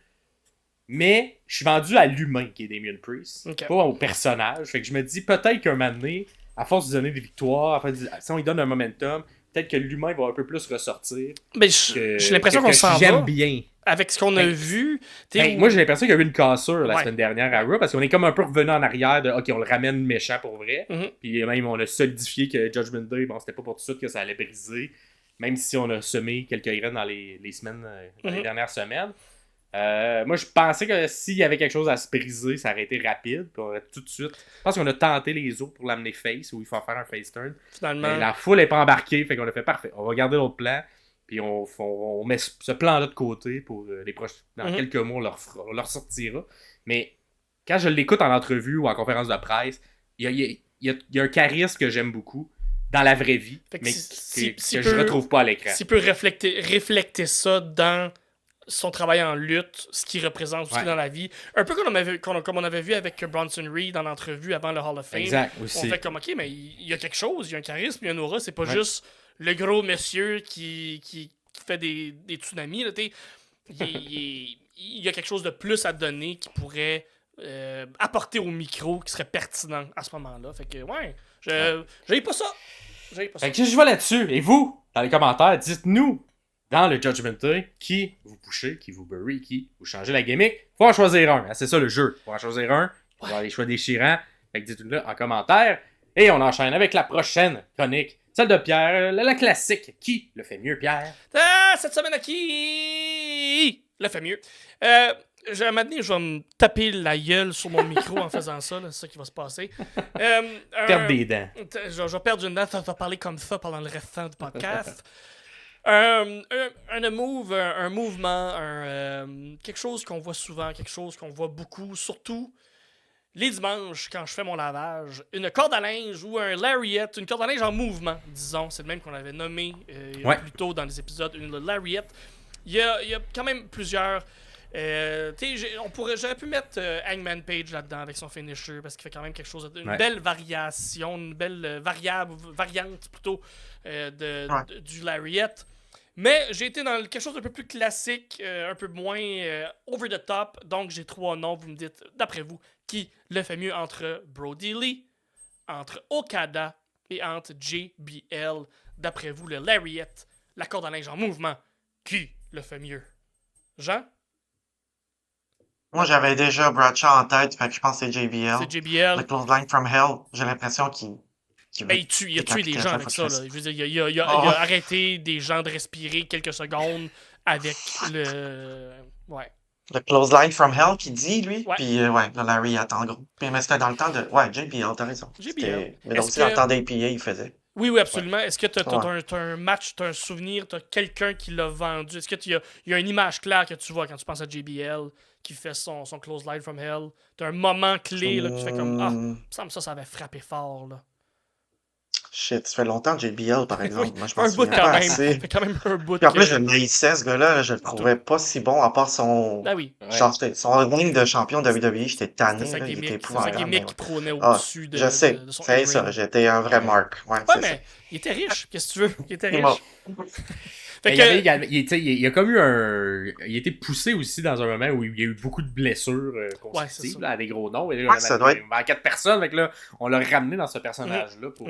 [SPEAKER 1] Mais je suis vendu à l'humain qui est Damien Priest.
[SPEAKER 2] Okay.
[SPEAKER 1] Pas au personnage. Fait que je me dis peut-être qu'un moment donné, à force de donner des victoires, si on lui donne un momentum, peut-être que l'humain va un peu plus ressortir.
[SPEAKER 2] Mais j'ai l'impression qu'on s'en va.
[SPEAKER 1] J'aime bien.
[SPEAKER 2] Avec ce qu'on a vu.
[SPEAKER 1] Moi, j'ai l'impression qu'il y a eu une cassure la semaine dernière à Raw parce qu'on est comme un peu revenu en arrière de OK, on le ramène méchant pour vrai. Puis même, on a solidifié que Judgment Day, bon, c'était pas pour tout de suite que ça allait briser. Même si on a semé quelques graines dans les semaines, dans les dernières semaines. Moi, je pensais que s'il y avait quelque chose à se briser, ça aurait été rapide. Puis on aurait tout de suite. Je pense qu'on a tenté les autres pour l'amener face où il faut faire un face turn.
[SPEAKER 2] Finalement.
[SPEAKER 1] Mais la foule n'est pas embarquée, fait qu'on a fait parfait. On va garder l'autre plan. Puis on met ce plan-là de côté pour les prochains. Dans quelques mois, on leur sortira. Mais quand je l'écoute en entrevue ou en conférence de presse, il y a un charisme que j'aime beaucoup dans la vraie vie, mais que je retrouve pas à l'écran.
[SPEAKER 2] S'il peut refléter ça dans son travail en lutte, ce qu'il représente aussi dans la vie. Un peu comme on avait vu avec Bronson Reed en entrevue avant le Hall of Fame.
[SPEAKER 1] Exact, aussi.
[SPEAKER 2] On fait comme, OK, mais il y a quelque chose, il y a un charisme, il y a une aura, c'est pas juste le gros monsieur qui fait des tsunamis. Là, il y a quelque chose de plus à donner qui pourrait apporter au micro, qui serait pertinent à ce moment-là. Fait que, j'aille pas ça.
[SPEAKER 1] Fait que je vais là-dessus. Et vous, dans les commentaires, dites-nous dans le Judgment Day qui vous pushez, qui vous bury, qui vous changez la gimmick. Faut en choisir un. C'est ça le jeu. Faut en choisir un. Faut avoir les choix déchirants. Fait que dites-le en commentaire. Et on enchaîne avec la prochaine chronique. Celle de Pierre, la classique. Qui le fait mieux, Pierre?
[SPEAKER 2] Cette semaine, qui le fait mieux? Maintenant, je vais me taper la gueule sur mon micro en faisant ça. C'est ça qui va se passer.
[SPEAKER 1] Perdre des dents.
[SPEAKER 2] Je vais perdre une dent. Tu vas parler comme ça pendant le restant du podcast. Un mouvement, quelque chose qu'on voit souvent, quelque chose qu'on voit beaucoup, surtout les dimanches quand je fais mon lavage. Une corde à linge ou un lariat, une corde à linge en mouvement, disons. C'est le même qu'on avait nommé plus tôt dans les épisodes, une lariat. Il y a quand même plusieurs... j'aurais pu mettre Hangman Page là-dedans avec son finisher parce qu'il fait quand même quelque chose une belle variation, une belle variante plutôt du lariat. Mais j'ai été dans quelque chose d'un peu plus classique, un peu moins over the top. Donc j'ai 3 noms. Vous me dites, d'après vous, qui le fait mieux entre Brody Lee, entre Okada et entre JBL. D'après vous, le lariat, la corde à linge en mouvement, qui le fait mieux? Jean?
[SPEAKER 3] Moi, j'avais déjà Bradshaw en tête, fait que je pense que c'est JBL.
[SPEAKER 2] C'est JBL.
[SPEAKER 3] Le Close Line from Hell, j'ai l'impression qu'il
[SPEAKER 2] il a tué des gens avec ça. Là. Je veux dire, il a arrêté des gens de respirer quelques secondes avec le... Ouais.
[SPEAKER 3] Le Close Line from Hell qui dit, lui.
[SPEAKER 2] Ouais.
[SPEAKER 3] Puis, le Lariat, en gros. Mais c'était dans le temps de... Ouais, JBL, t'as raison.
[SPEAKER 2] JBL.
[SPEAKER 3] Mais donc, aussi dans le temps d'APA, il faisait.
[SPEAKER 2] Oui, absolument. Est-ce que t'as un match, t'as un souvenir, t'as quelqu'un qui l'a vendu? Est-ce qu'il y a une image claire que tu vois quand tu penses à JBL qui fait son Close Line from Hell? T'as un moment clé là, que tu fais comme... Ah, il me semble ça avait frappé fort, là.
[SPEAKER 3] Shit, ça fait longtemps de JBL, par exemple.
[SPEAKER 2] Oui,
[SPEAKER 3] moi, je pense
[SPEAKER 2] un bout
[SPEAKER 3] que
[SPEAKER 2] quand même.
[SPEAKER 3] assez.
[SPEAKER 2] Ça fait quand même un bout.
[SPEAKER 3] Puis en plus, je le haïssais, ce gars-là. Je le trouvais pas si bon, à part son...
[SPEAKER 2] Ah oui.
[SPEAKER 3] Genre, son règne de champion de WWE, j'étais tanné.
[SPEAKER 2] C'était sa
[SPEAKER 3] il était
[SPEAKER 2] gimmick
[SPEAKER 3] épouvantable.
[SPEAKER 2] qui prônait au-dessus de
[SPEAKER 3] je sais,
[SPEAKER 2] de son
[SPEAKER 3] c'est
[SPEAKER 2] in-ring.
[SPEAKER 3] ça. J'étais un vrai Mark. Ouais,
[SPEAKER 2] mais il était riche. Qu'est-ce que tu veux? Il était riche.
[SPEAKER 1] Fait que... il a comme eu un... Il a été poussé aussi dans un moment où il y a eu beaucoup de blessures consécutives à des gros noms.
[SPEAKER 3] Ça doit être...
[SPEAKER 1] 4 personnes. Fait que là, on l'a ramené dans ce personnage-là pour...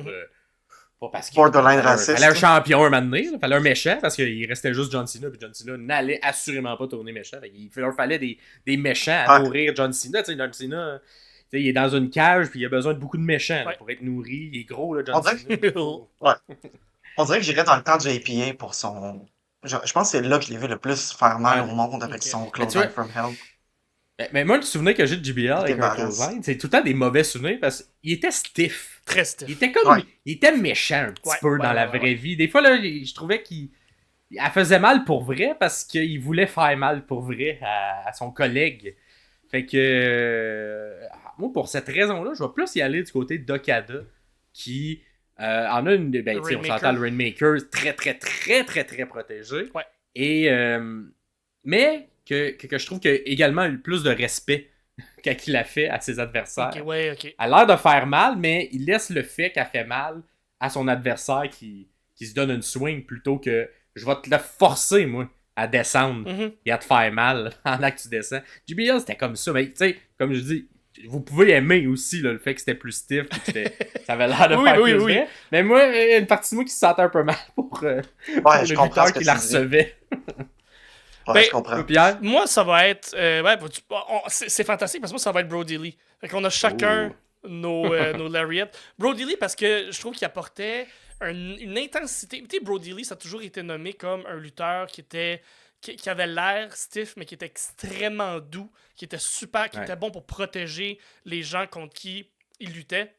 [SPEAKER 1] Pas parce qu'il
[SPEAKER 3] fallait
[SPEAKER 1] un champion un moment donné, il fallait un méchant parce qu'il restait juste John Cena, puis John Cena n'allait assurément pas tourner méchant. Il leur fallait des méchants à nourrir John Cena. Tu sais, John Cena, il est dans une cage, puis il a besoin de beaucoup de méchants là, pour être nourri. Il est gros, là, John Cena.
[SPEAKER 3] On dirait que j'irais dans le temps du APA pour son... Je pense que c'est là que je l'ai vu le plus faire mal au monde avec son Close Line from Hell.
[SPEAKER 1] Mais moi, le souvenir que j'ai de JBL avec un Close Line, c'est tout le temps des mauvais souvenirs parce qu'il était stiff.
[SPEAKER 2] Très stiff.
[SPEAKER 1] Il était comme... Il était méchant un petit peu dans la vraie vie. Des fois, là, je trouvais qu'il Elle faisait mal pour vrai parce qu'il voulait faire mal pour vrai à son collègue. Fait que moi, pour cette raison-là, je vais plus y aller du côté d'Okada qui en a une. Ben, tu sais, on s'entend le Rainmaker très, très, très, très, très protégé.
[SPEAKER 2] Ouais.
[SPEAKER 1] Et. Mais que je trouve qu'il a également eu plus de respect quand il a fait à ses adversaires.
[SPEAKER 2] Ok, ouais, ok.
[SPEAKER 1] Elle a l'air de faire mal, mais il laisse le fait qu'elle fait mal à son adversaire qui se donne une swing plutôt que je vais te le forcer, moi, à descendre et à te faire mal pendant que tu descends. JBL, c'était comme ça, mais tu sais, comme je dis, vous pouvez aimer aussi là, le fait que c'était plus stiff, que ça avait l'air de faire plus vrai. Mais moi, il y a une partie de moi qui se sentait un peu mal pour le lutteur qui la recevait.
[SPEAKER 3] Ouais, je comprends.
[SPEAKER 1] Pierre?
[SPEAKER 2] Moi, ça va être. C'est fantastique parce que moi, ça va être Brody Lee. Fait qu'on a chacun nos lariats. Brody Lee, parce que je trouve qu'il apportait une intensité. Tu sais, Brody Lee, ça a toujours été nommé comme un lutteur qui avait l'air stiff, mais qui était extrêmement doux, qui était super, qui était bon pour protéger les gens contre qui il luttait.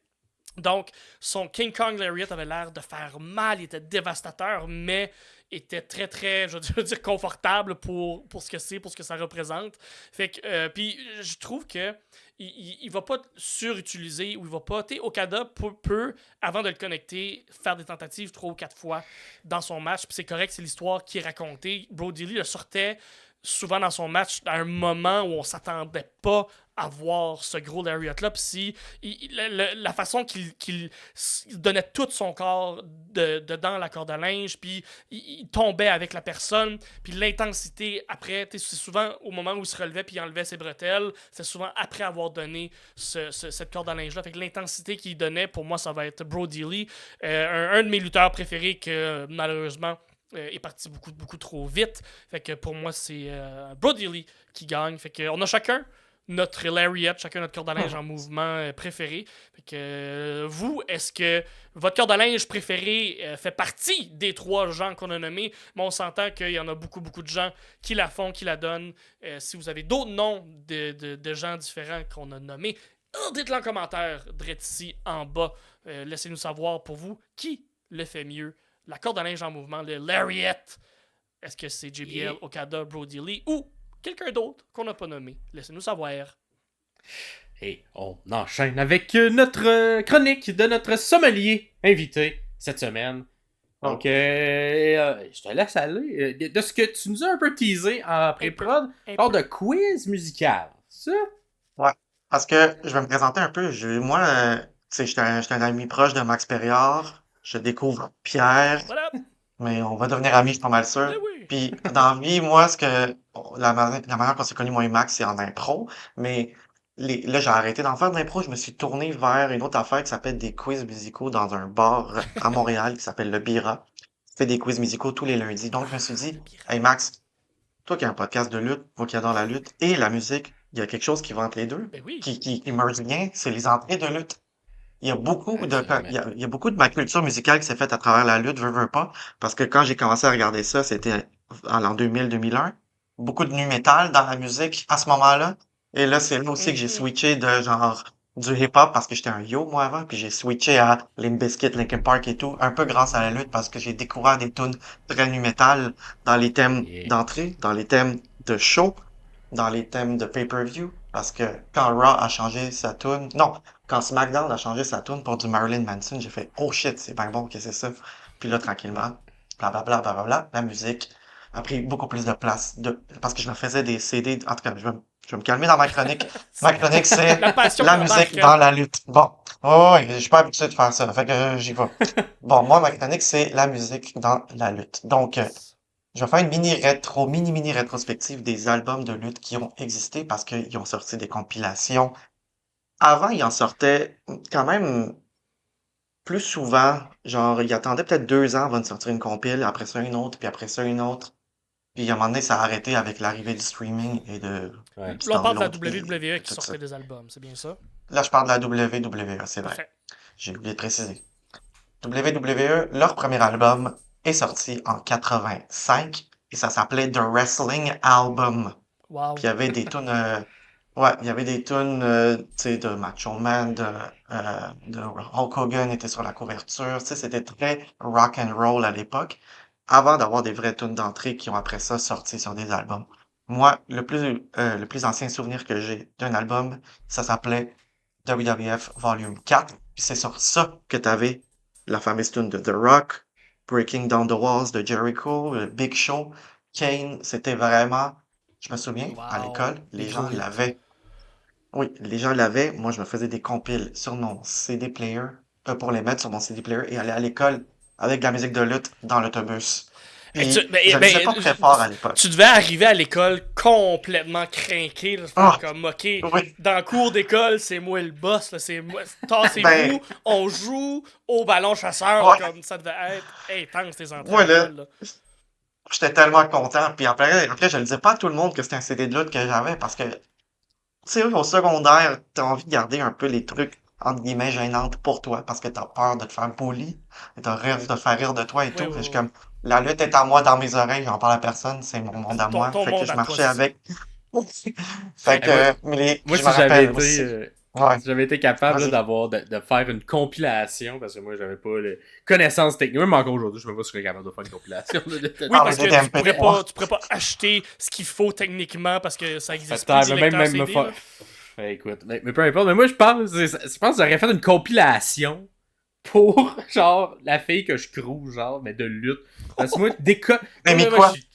[SPEAKER 2] Donc, son King Kong Lariat avait l'air de faire mal, il était dévastateur, mais était très, très, je veux dire, confortable pour ce que c'est, pour ce que ça représente. Fait que, puis je trouve que il va pas surutiliser ou il va pas, tu sais, Okada peut, avant de le connecter, faire des tentatives 3 ou 4 fois dans son match, puis c'est correct, c'est l'histoire qui est racontée. Brody Lee le sortait souvent dans son match à un moment où on s'attendait pas à voir ce gros lariat-là. Puis si la façon qu'il donnait tout son corps dedans la corde à linge, puis il tombait avec la personne, puis l'intensité après, c'est souvent au moment où il se relevait puis il enlevait ses bretelles, c'est souvent après avoir donné cette corde à linge-là. Fait que l'intensité qu'il donnait, pour moi, ça va être Brody Lee, un de mes lutteurs préférés que malheureusement est parti beaucoup trop vite. Fait que pour moi, c'est Brody Lee qui gagne. Fait que on a chacun notre lariat, chacun notre corde à linge en mouvement préféré. Fait que vous, est-ce que votre corde à linge préférée fait partie des 3 gens qu'on a nommés? Mais on s'entend qu'il y en a beaucoup de gens qui la font, qui la donnent. Si vous avez d'autres noms de gens différents qu'on a nommés, dites-le en commentaire, direct ici en bas. Laissez-nous savoir pour vous qui le fait mieux. La corde à linge en mouvement, le lariat. Est-ce que c'est JBL, Okada, Brody Lee ou quelqu'un d'autre qu'on n'a pas nommé? Laissez-nous savoir.
[SPEAKER 1] Et on enchaîne avec notre chronique de notre sommelier invité cette semaine. Donc, je te laisse aller. De ce que tu nous as un peu teasé en pré-prod, hors de quiz musical, ça?
[SPEAKER 3] Ouais, parce que je vais me présenter un peu. Moi, tu sais, j'étais un ami proche de Max Perriard. Je découvre Pierre.
[SPEAKER 2] Voilà.
[SPEAKER 3] Mais on va devenir amis, je suis pas mal sûr.
[SPEAKER 2] Oui.
[SPEAKER 3] Puis dans la vie, moi, la manière qu'on s'est connus, moi et Max, c'est en impro. Mais là, j'ai arrêté d'en faire de l'impro. Je me suis tourné vers une autre affaire qui s'appelle des quiz musicaux dans un bar à Montréal qui s'appelle Le Bira. Je fais des quiz musicaux tous les lundis. Donc, je me suis dit, hey Max, toi qui as un podcast de lutte, moi qui adore la lutte et la musique, il y a quelque chose qui va entre les deux,
[SPEAKER 2] Ben oui.
[SPEAKER 3] qui merge bien, c'est les entrées de lutte. Il y a beaucoup de ma culture musicale qui s'est faite à travers la lutte, veux pas, parce que quand j'ai commencé à regarder ça, c'était en l'an 2000-2001. Beaucoup de nu metal dans la musique à ce moment-là. Et là, c'est là aussi que j'ai switché de genre du hip-hop parce que j'étais un yo moi avant, puis j'ai switché à Limp Bizkit, Linkin Park et tout, un peu grâce à la lutte parce que j'ai découvert des tunes très nu metal dans les thèmes d'entrée, dans les thèmes de show, dans les thèmes de pay-per-view, parce que quand Raw a changé sa tune, non, quand SmackDown a changé sa tune pour du Marilyn Manson, j'ai fait oh shit, c'est bien bon, qu'est-ce que c'est ça? Puis là, tranquillement, blablabla, blablabla, la musique a pris beaucoup plus de place parce que je me faisais des CD. En tout cas, je vais me calmer dans ma chronique. Ma chronique, c'est la musique dans la lutte. Bon, ouais, je suis pas habitué de faire ça, fait que j'y vais. Bon, moi, ma chronique, c'est la musique dans la lutte. Donc, je vais faire une mini rétrospective des albums de lutte qui ont existé parce qu'ils ont sorti des compilations. Avant, ils en sortaient quand même plus souvent. Genre, ils attendaient peut-être 2 ans avant de sortir une compile, après ça une autre, puis après ça une autre. Puis à un moment donné, ça a arrêté avec l'arrivée du streaming et de...
[SPEAKER 2] Là, on parle de la WWE qui sortait des albums, c'est bien ça?
[SPEAKER 3] Là, je parle de la WWE, c'est vrai.
[SPEAKER 2] Parfait.
[SPEAKER 3] J'ai oublié de préciser. WWE, leur premier album est sorti en 85 et ça s'appelait The Wrestling Album.
[SPEAKER 2] Wow.
[SPEAKER 3] Puis il y avait des tunes... il y avait des tunes, tu sais, de Macho Man, de Hulk Hogan était sur la couverture. Tu sais, c'était très rock and roll à l'époque. avant d'avoir des vraies tunes d'entrée qui ont après ça sorti sur des albums. Moi, le plus ancien souvenir que j'ai d'un album, ça s'appelait WWF Volume 4. Puis c'est sur ça que tu avais la fameuse tune de The Rock, Breaking Down the Walls de Jericho, Big Show, Kane. C'était vraiment, je me souviens, à
[SPEAKER 2] Wow.
[SPEAKER 3] l'école, les
[SPEAKER 2] Des
[SPEAKER 3] gens
[SPEAKER 2] gros hits.
[SPEAKER 3] l'avaient. Oui, les gens l'avaient. Moi, je me faisais des compiles sur mon CD player, pour les mettre sur mon CD player et aller à l'école avec de la musique de lutte dans l'autobus.
[SPEAKER 2] Hey,
[SPEAKER 3] Puis, je ne sais pas très fort à l'époque.
[SPEAKER 2] Tu devais arriver à l'école complètement crinqué, là,
[SPEAKER 3] Ah!
[SPEAKER 2] comme ok,
[SPEAKER 3] Oui,
[SPEAKER 2] dans le cours d'école, c'est moi le boss, là, c'est moi. Tassez-vous,
[SPEAKER 3] Ben-
[SPEAKER 2] on joue au ballon chasseur,
[SPEAKER 3] Ouais.
[SPEAKER 2] comme ça devait être. Hey, intense tes entrées
[SPEAKER 3] Ouais,
[SPEAKER 2] à
[SPEAKER 3] là.
[SPEAKER 2] l'école, là.
[SPEAKER 3] j'étais tellement content. Puis après, je ne disais pas à tout le monde que c'était un CD de lutte que j'avais parce que, tu sais, au secondaire, t'as envie de garder un peu les trucs, entre guillemets, gênantes pour toi parce que t'as peur de te faire bully, de te faire rire de toi et tout.
[SPEAKER 2] Oui,
[SPEAKER 3] Fait que je suis
[SPEAKER 2] oui.
[SPEAKER 3] comme, la lutte est à moi dans mes oreilles, j'en parle à personne, c'est mon monde à
[SPEAKER 2] Ton-
[SPEAKER 3] moi.
[SPEAKER 2] ton
[SPEAKER 3] Fait que
[SPEAKER 2] monde
[SPEAKER 3] je
[SPEAKER 2] à
[SPEAKER 3] marchais
[SPEAKER 2] toi, c'est
[SPEAKER 3] avec. Fait que,
[SPEAKER 1] moi- Moi,
[SPEAKER 3] je
[SPEAKER 1] si
[SPEAKER 3] me
[SPEAKER 1] j'avais
[SPEAKER 3] rappelle
[SPEAKER 1] été,
[SPEAKER 3] aussi.
[SPEAKER 1] euh,
[SPEAKER 3] Ouais.
[SPEAKER 1] si j'avais été capable là,
[SPEAKER 3] Vas-y.
[SPEAKER 1] de faire une compilation, parce que moi, j'avais pas les connaissances techniques. Même encore aujourd'hui, je sais même pas si je serais capable de faire une compilation.
[SPEAKER 2] Oui,
[SPEAKER 3] Ah,
[SPEAKER 2] parce
[SPEAKER 3] mais
[SPEAKER 2] que
[SPEAKER 3] des
[SPEAKER 2] tu pourrais
[SPEAKER 3] MP3.
[SPEAKER 2] pas, tu pourrais pas acheter ce qu'il faut techniquement parce que ça existe
[SPEAKER 1] Peut-être,
[SPEAKER 2] plus,
[SPEAKER 1] mais
[SPEAKER 2] des
[SPEAKER 1] même,
[SPEAKER 2] lecteurs
[SPEAKER 1] même me
[SPEAKER 2] CD,
[SPEAKER 1] faire.
[SPEAKER 2] là.
[SPEAKER 1] Écoute, mais peu importe. Mais moi, je pense que j'aurais fait une compilation pour, genre, la fille que je crouse, genre, mais de lutte. Parce que moi,
[SPEAKER 3] Mais
[SPEAKER 1] moi,
[SPEAKER 3] quoi?
[SPEAKER 1] je suis-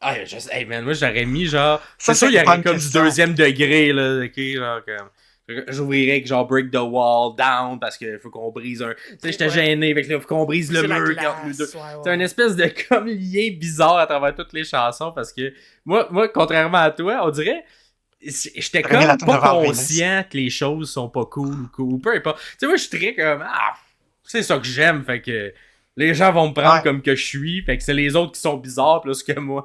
[SPEAKER 1] Ah, hey, man, moi, j'aurais mis, genre.
[SPEAKER 3] Ça,
[SPEAKER 1] C'est sûr,
[SPEAKER 3] c'est
[SPEAKER 1] il y
[SPEAKER 3] une
[SPEAKER 1] aurait
[SPEAKER 3] bonne
[SPEAKER 1] comme
[SPEAKER 3] question.
[SPEAKER 1] du deuxième degré, là, ok, genre, comme. J'ouvrirais avec genre Break the Wall Down parce qu'il faut qu'on brise un. Tu sais, j'étais
[SPEAKER 2] Ouais.
[SPEAKER 1] gêné, avec là, faut qu'on brise le
[SPEAKER 2] C'est la
[SPEAKER 1] mur entre nous deux.
[SPEAKER 2] glace, ouais,
[SPEAKER 1] C'est un
[SPEAKER 2] ouais.
[SPEAKER 1] espèce de comme lien bizarre à travers toutes les chansons parce que moi contrairement à toi, on dirait. J'étais
[SPEAKER 3] T'aurais mis la
[SPEAKER 1] comme
[SPEAKER 3] toune de
[SPEAKER 1] pas
[SPEAKER 3] Val Venis.
[SPEAKER 1] conscient que les choses sont pas cool, peu importe. Tu sais, moi, je suis très comme. Ah, c'est ça que j'aime, fait que. Les gens vont me prendre
[SPEAKER 3] Ouais.
[SPEAKER 1] comme que je suis, fait que c'est les autres qui sont bizarres plus que moi.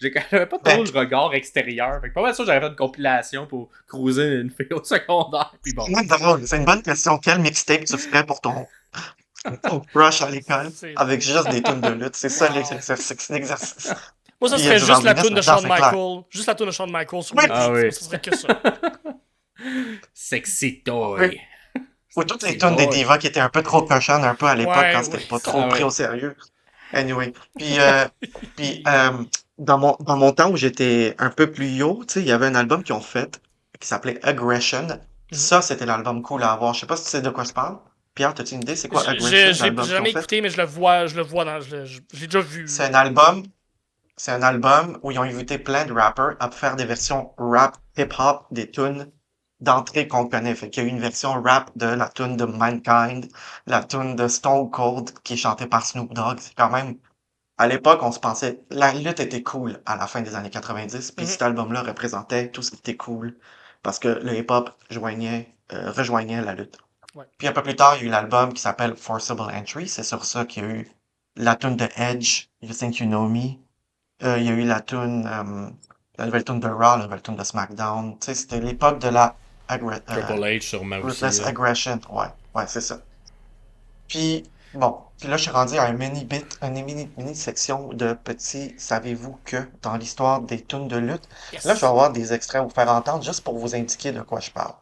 [SPEAKER 1] J'avais pas trop
[SPEAKER 3] Ben.
[SPEAKER 1] le regard extérieur. Fait que pas mal ça, j'aurais fait une compilation pour cruiser une fille au secondaire. Puis bon.
[SPEAKER 3] Ouais, drôle. C'est une bonne question. Quel mixtape tu ferais pour ton crush à l'école
[SPEAKER 2] C'est
[SPEAKER 3] avec juste des tunes de lutte? C'est ça
[SPEAKER 2] Wow.
[SPEAKER 3] l'exercice.
[SPEAKER 2] Moi, ça
[SPEAKER 3] Puis,
[SPEAKER 2] serait
[SPEAKER 3] du
[SPEAKER 2] juste la
[SPEAKER 3] Val Venis
[SPEAKER 2] tune de
[SPEAKER 3] là-dedans,
[SPEAKER 2] Shawn
[SPEAKER 3] c'est clair.
[SPEAKER 2] Michael. Juste la tune de Shawn Michael sur
[SPEAKER 3] Oui.
[SPEAKER 2] repeat.
[SPEAKER 1] Ah oui.
[SPEAKER 2] Ça serait que ça.
[SPEAKER 1] Sexy toy.
[SPEAKER 3] Oui. Ou toutes les
[SPEAKER 1] C'est
[SPEAKER 3] tunes des
[SPEAKER 1] boy.
[SPEAKER 3] divas qui étaient un peu trop cochonnes un peu à l'époque
[SPEAKER 2] Ouais,
[SPEAKER 3] quand c'était
[SPEAKER 2] oui.
[SPEAKER 3] pas trop
[SPEAKER 1] Ah
[SPEAKER 3] pris
[SPEAKER 1] ouais.
[SPEAKER 3] au sérieux. Anyway. Puis dans mon temps où j'étais un peu plus yo, tu sais, il y avait un album qu'ils ont fait qui s'appelait Aggression. Ça, c'était l'album cool à avoir. Je sais pas si tu sais de quoi je parle. Pierre, t'as-tu une idée? C'est quoi Aggression,
[SPEAKER 2] J'ai
[SPEAKER 3] l'album qu'ils ont
[SPEAKER 2] jamais
[SPEAKER 3] fait?
[SPEAKER 2] écouté, mais je le vois dans. J'ai déjà vu.
[SPEAKER 3] C'est un album où ils ont invité plein de rappers à faire des versions rap, hip-hop, des tunes d'entrée qu'on connaît. Fait qu'il y a eu une version rap de la tune de Mankind, la tune de Stone Cold qui est chantée par Snoop Dogg. C'est quand même, à l'époque, on se pensait, la lutte était cool à la fin des années 90, puis
[SPEAKER 2] Mhm.
[SPEAKER 3] cet album-là représentait tout ce qui était cool parce que le hip-hop rejoignait la lutte.
[SPEAKER 2] Ouais.
[SPEAKER 3] Puis un peu plus tard, il y a eu l'album qui s'appelle Forcible Entry. C'est sur ça qu'il y a eu la tune de Edge, You Think You Know Me. Il y a eu la nouvelle tune de Raw, la nouvelle tune de SmackDown. Tu sais, c'était l'époque de la
[SPEAKER 1] Triple H sûrement aussi.
[SPEAKER 3] Ruthless
[SPEAKER 1] là.
[SPEAKER 3] Aggression. Ouais, c'est ça. Puis, bon, puis là, je suis rendu à une mini section de petits savez-vous que dans l'histoire des tunes de lutte.
[SPEAKER 2] Yes.
[SPEAKER 3] Là, je vais avoir des extraits à vous faire entendre juste pour vous indiquer de quoi je parle.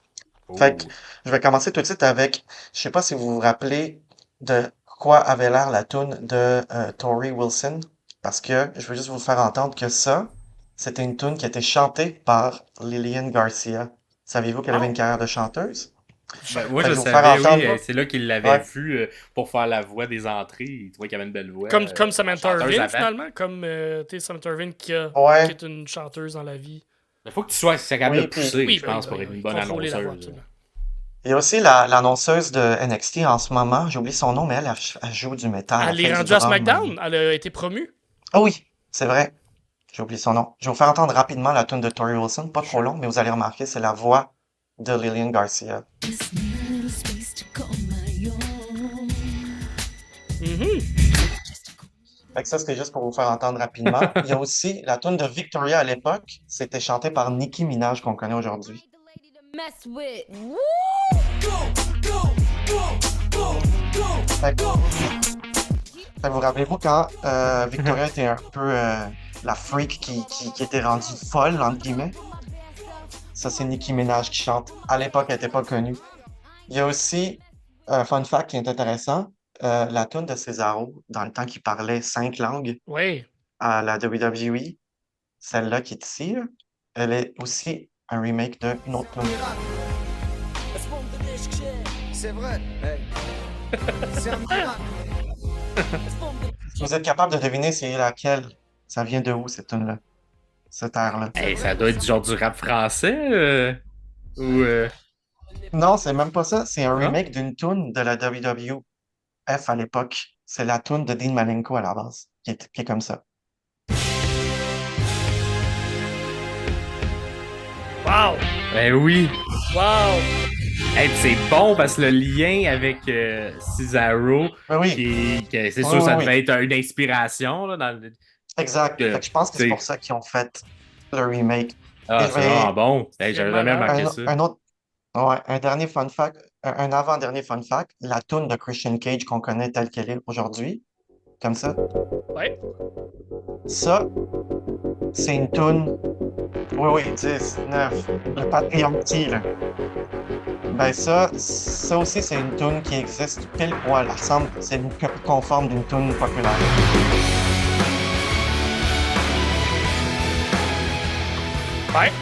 [SPEAKER 1] Oh.
[SPEAKER 3] Fait que je vais commencer tout de suite avec, je sais pas si vous vous rappelez de quoi avait l'air la tune de Tori Wilson, parce que je veux juste vous faire entendre que ça, c'était une tune qui a été chantée par Lillian Garcia. Saviez-vous qu'elle avait une carrière de chanteuse?
[SPEAKER 1] Ben, moi,
[SPEAKER 3] Fait
[SPEAKER 1] je
[SPEAKER 3] que je vais vous faire
[SPEAKER 1] savais, oui,
[SPEAKER 3] entendre.
[SPEAKER 1] c'est là qu'il l'avait
[SPEAKER 3] Ouais.
[SPEAKER 1] vu pour faire la voix des entrées. Il trouvait qu'il avait une belle voix.
[SPEAKER 2] Comme Samantha
[SPEAKER 1] chanteuse
[SPEAKER 2] Irvin,
[SPEAKER 1] avant.
[SPEAKER 2] finalement. Comme tu sais, Samantha Irvin qui
[SPEAKER 3] Ouais.
[SPEAKER 2] est une chanteuse dans la vie.
[SPEAKER 1] Il faut que tu sois capable
[SPEAKER 3] Oui,
[SPEAKER 1] de
[SPEAKER 3] puis-
[SPEAKER 1] pousser,
[SPEAKER 2] Oui,
[SPEAKER 1] je pense, pour être une bonne
[SPEAKER 2] contrôler la voix,
[SPEAKER 1] annonceuse.
[SPEAKER 2] absolument.
[SPEAKER 3] Il y a aussi l'annonceuse de NXT en ce moment, j'ai oublié son nom, mais elle joue du métal.
[SPEAKER 2] Elle
[SPEAKER 3] fait
[SPEAKER 2] est
[SPEAKER 3] du
[SPEAKER 2] rendue à
[SPEAKER 3] drum.
[SPEAKER 2] SmackDown. Elle a été promue.
[SPEAKER 3] Ah oui, c'est vrai. J'ai oublié son nom. Je vais vous faire entendre rapidement la tune de Tori Wilson, pas trop long, mais vous allez remarquer, c'est la voix de Lillian Garcia.
[SPEAKER 4] This little space to call my own.
[SPEAKER 2] Mhm.
[SPEAKER 3] Fait que ça, c'était juste pour vous faire entendre rapidement. Il y a aussi la tune de Victoria à l'époque, c'était chanté par Nicki Minaj qu'on connaît aujourd'hui.
[SPEAKER 4] Mess with. Woo!
[SPEAKER 3] Fait que vous rappelez-vous quand Victoria était un peu la freak qui était rendue folle, entre guillemets? Ça, c'est Nicki Minaj qui chante. À l'époque, elle n'était pas connue. Il y a aussi un fun fact qui est intéressant. la tune de Cesaro, dans le temps qu'il parlait 5 langues
[SPEAKER 2] Oui.
[SPEAKER 3] à la WWE, celle-là qui est ici, là, elle est aussi un remake d'une autre tune.
[SPEAKER 5] C'est vrai. Hey. C'est un miracle.
[SPEAKER 3] Si vous êtes capable de deviner c'est laquelle, ça vient de où cette tune-là? Cette air-là.
[SPEAKER 1] Hey, ça doit être genre du rap français ou
[SPEAKER 3] Non, c'est même pas ça. C'est un
[SPEAKER 1] Non?
[SPEAKER 3] remake d'une tune de la WWF à l'époque. C'est la tune de Dean Malenko à la base, qui est comme ça.
[SPEAKER 2] Wow!
[SPEAKER 1] Ben oui.
[SPEAKER 2] Wow!
[SPEAKER 1] Hey, pis c'est bon parce que le lien avec Cesaro,
[SPEAKER 3] Ben oui,
[SPEAKER 1] c'est
[SPEAKER 3] Oui,
[SPEAKER 1] sûr ça
[SPEAKER 3] oui,
[SPEAKER 1] devait être une inspiration là, dans le.
[SPEAKER 3] exact. Fait que je pense que c'est
[SPEAKER 1] t'sais,
[SPEAKER 3] pour ça qu'ils ont fait le remake.
[SPEAKER 1] Ah,
[SPEAKER 3] Et je
[SPEAKER 1] c'est vraiment
[SPEAKER 3] vais-
[SPEAKER 1] bon. Hey, j'avais jamais
[SPEAKER 2] malade.
[SPEAKER 1] remarqué
[SPEAKER 3] un,
[SPEAKER 1] ça.
[SPEAKER 3] un autre, ouais, un dernier fun fact, un avant-dernier fun fact, la tune de Christian Cage qu'on connaît telle qu'elle est aujourd'hui, comme ça,
[SPEAKER 2] Ouais.
[SPEAKER 3] ça, c'est une tune, oui, 10, 9, le patriarcat, là. Ben ça aussi, c'est une tune qui existe pile poil. Elle ressemble, c'est une copie conforme d'une tune populaire.
[SPEAKER 2] Ouais.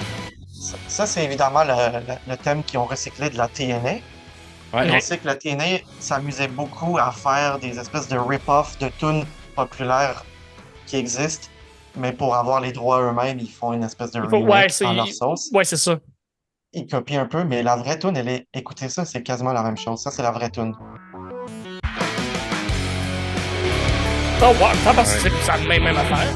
[SPEAKER 3] Ça, c'est évidemment le thème qu'ils ont recyclé de la TNA. Et
[SPEAKER 1] Ouais.
[SPEAKER 3] on sait que la TNA s'amusait beaucoup à faire des espèces de rip-off de tunes populaires qui existent, mais pour avoir les droits eux-mêmes, ils font une espèce de
[SPEAKER 2] Ouais,
[SPEAKER 3] remake
[SPEAKER 2] c'est
[SPEAKER 3] à leur sauce.
[SPEAKER 2] ouais, c'est ça.
[SPEAKER 3] Ils copient un peu, mais la vraie tune, elle est... Écoutez ça, c'est quasiment la même chose. Ça, c'est la vraie tune.
[SPEAKER 2] Oh, wow, ça parce que c'est la même affaire.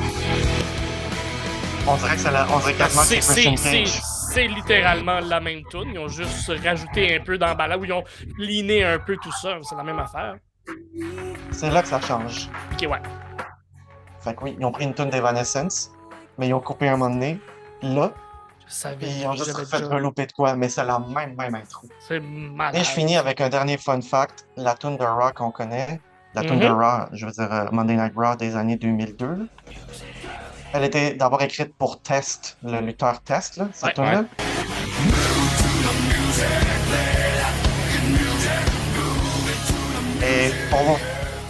[SPEAKER 3] On dirait que on dirait quasiment que c'est Christian Cage.
[SPEAKER 2] C'est littéralement la même tune. Ils ont juste rajouté un peu d'emballage ou ils ont liné un peu tout ça. C'est la même affaire.
[SPEAKER 3] C'est là que ça change.
[SPEAKER 2] Ok, ouais.
[SPEAKER 3] Fait que oui, ils ont pris une tune d'Evanescence, mais ils ont coupé un moment donné, là,
[SPEAKER 2] Je savais.
[SPEAKER 3] puis ils ont juste
[SPEAKER 2] j'avais
[SPEAKER 3] fait
[SPEAKER 2] déjà-
[SPEAKER 3] relouper de quoi, mais c'est la même intro.
[SPEAKER 2] C'est malade.
[SPEAKER 3] Et je finis avec un dernier fun fact, la tune de Raw qu'on connaît, la tune
[SPEAKER 2] Mhm.
[SPEAKER 3] de Raw, je veux dire Monday Night Raw des années 2002, là. Elle était d'abord écrite pour Test, le lutteur Test, là, cette
[SPEAKER 2] Ouais.
[SPEAKER 3] tune-là. Et